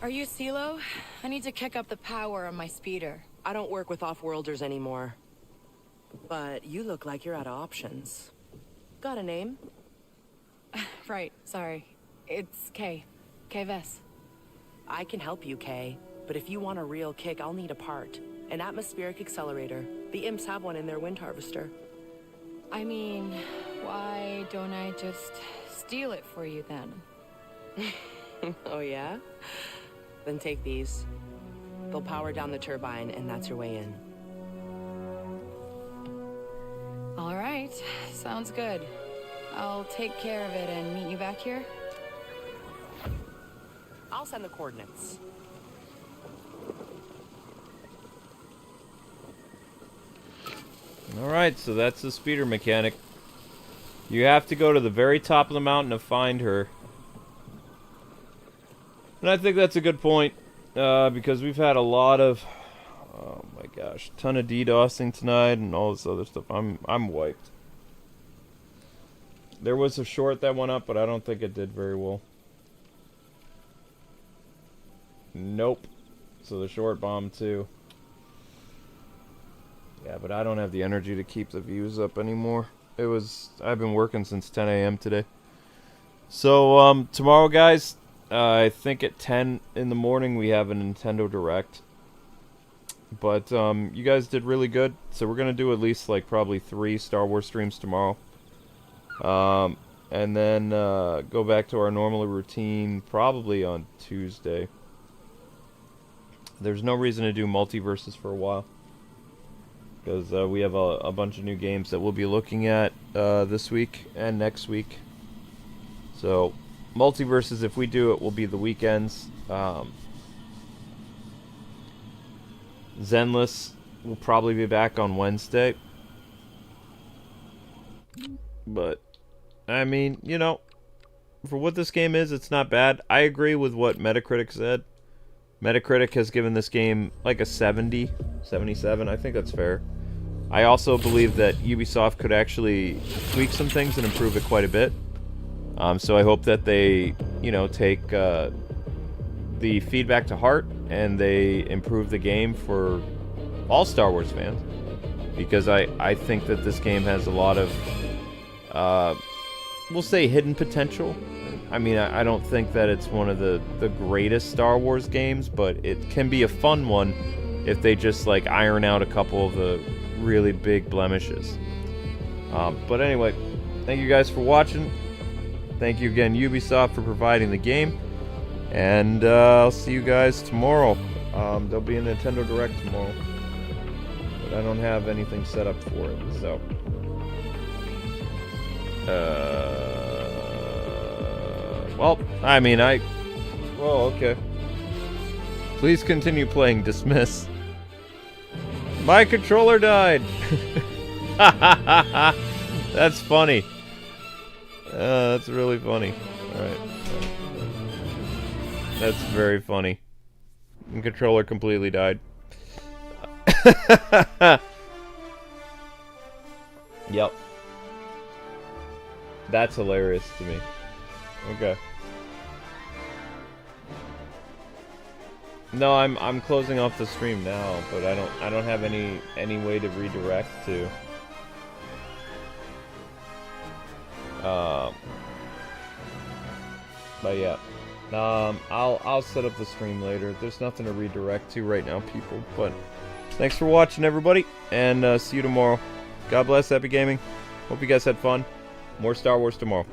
Speaker 8: Are you Selo? I need to kick up the power on my speeder.
Speaker 13: I don't work with off-worlders anymore. But you look like you're out of options. Got a name?
Speaker 8: Right, sorry. It's Kay. Kay Vess.
Speaker 13: I can help you, Kay. But if you want a real kick, I'll need a part. An atmospheric accelerator. The imps have one in their wind harvester.
Speaker 8: I mean, why don't I just steal it for you then?
Speaker 13: Oh yeah? Then take these. They'll power down the turbine, and that's your way in.
Speaker 8: All right, sounds good. I'll take care of it and meet you back here.
Speaker 13: I'll send the coordinates.
Speaker 1: Alright, so that's the speeder mechanic. You have to go to the very top of the mountain to find her. And I think that's a good point, because we've had a lot of, oh my gosh, ton of DDoSing tonight and all this other stuff. I'm wiped. There was a short that went up, but I don't think it did very well. Nope. So the short bombed too. Yeah, but I don't have the energy to keep the views up anymore. I've been working since 10 a.m. today. So, tomorrow, guys, I think at 10 in the morning we have a Nintendo Direct. But, you guys did really good. So we're going to do at least, like, probably 3 Star Wars streams tomorrow. And then, go back to our normal routine probably on Tuesday. There's no reason to do multiverses for a while. Because we have a bunch of new games that we'll be looking at this week and next week. So, multiverses, if we do it, will be the weekends. Zenless will probably be back on Wednesday. But, I mean, you know, for what this game is, it's not bad. I agree with what Metacritic said. Metacritic has given this game like a 70, 77. I think that's fair. I also believe that Ubisoft could actually tweak some things and improve it quite a bit. So I hope that they, you know, take the feedback to heart and they improve the game for all Star Wars fans. Because I think that this game has a lot of, we'll say, hidden potential. I mean, I don't think that it's one of the greatest Star Wars games, but it can be a fun one if they just, like, iron out a couple of the really big blemishes. But anyway, thank you guys for watching. Thank you again, Ubisoft, for providing the game. And I'll see you guys tomorrow. There'll be a Nintendo Direct tomorrow. But I don't have anything set up for it, so... well, I mean, well, okay. Please continue playing Dismiss. My controller died! That's funny. That's really funny. Alright. That's very funny. The controller completely died. Yep. That's hilarious to me. Okay. No, I'm closing off the stream now, but I don't have any way to redirect to. But yeah. I'll set up the stream later. There's nothing to redirect to right now, people. But thanks for watching, everybody, and see you tomorrow. God bless, happy gaming. Hope you guys had fun. More Star Wars tomorrow.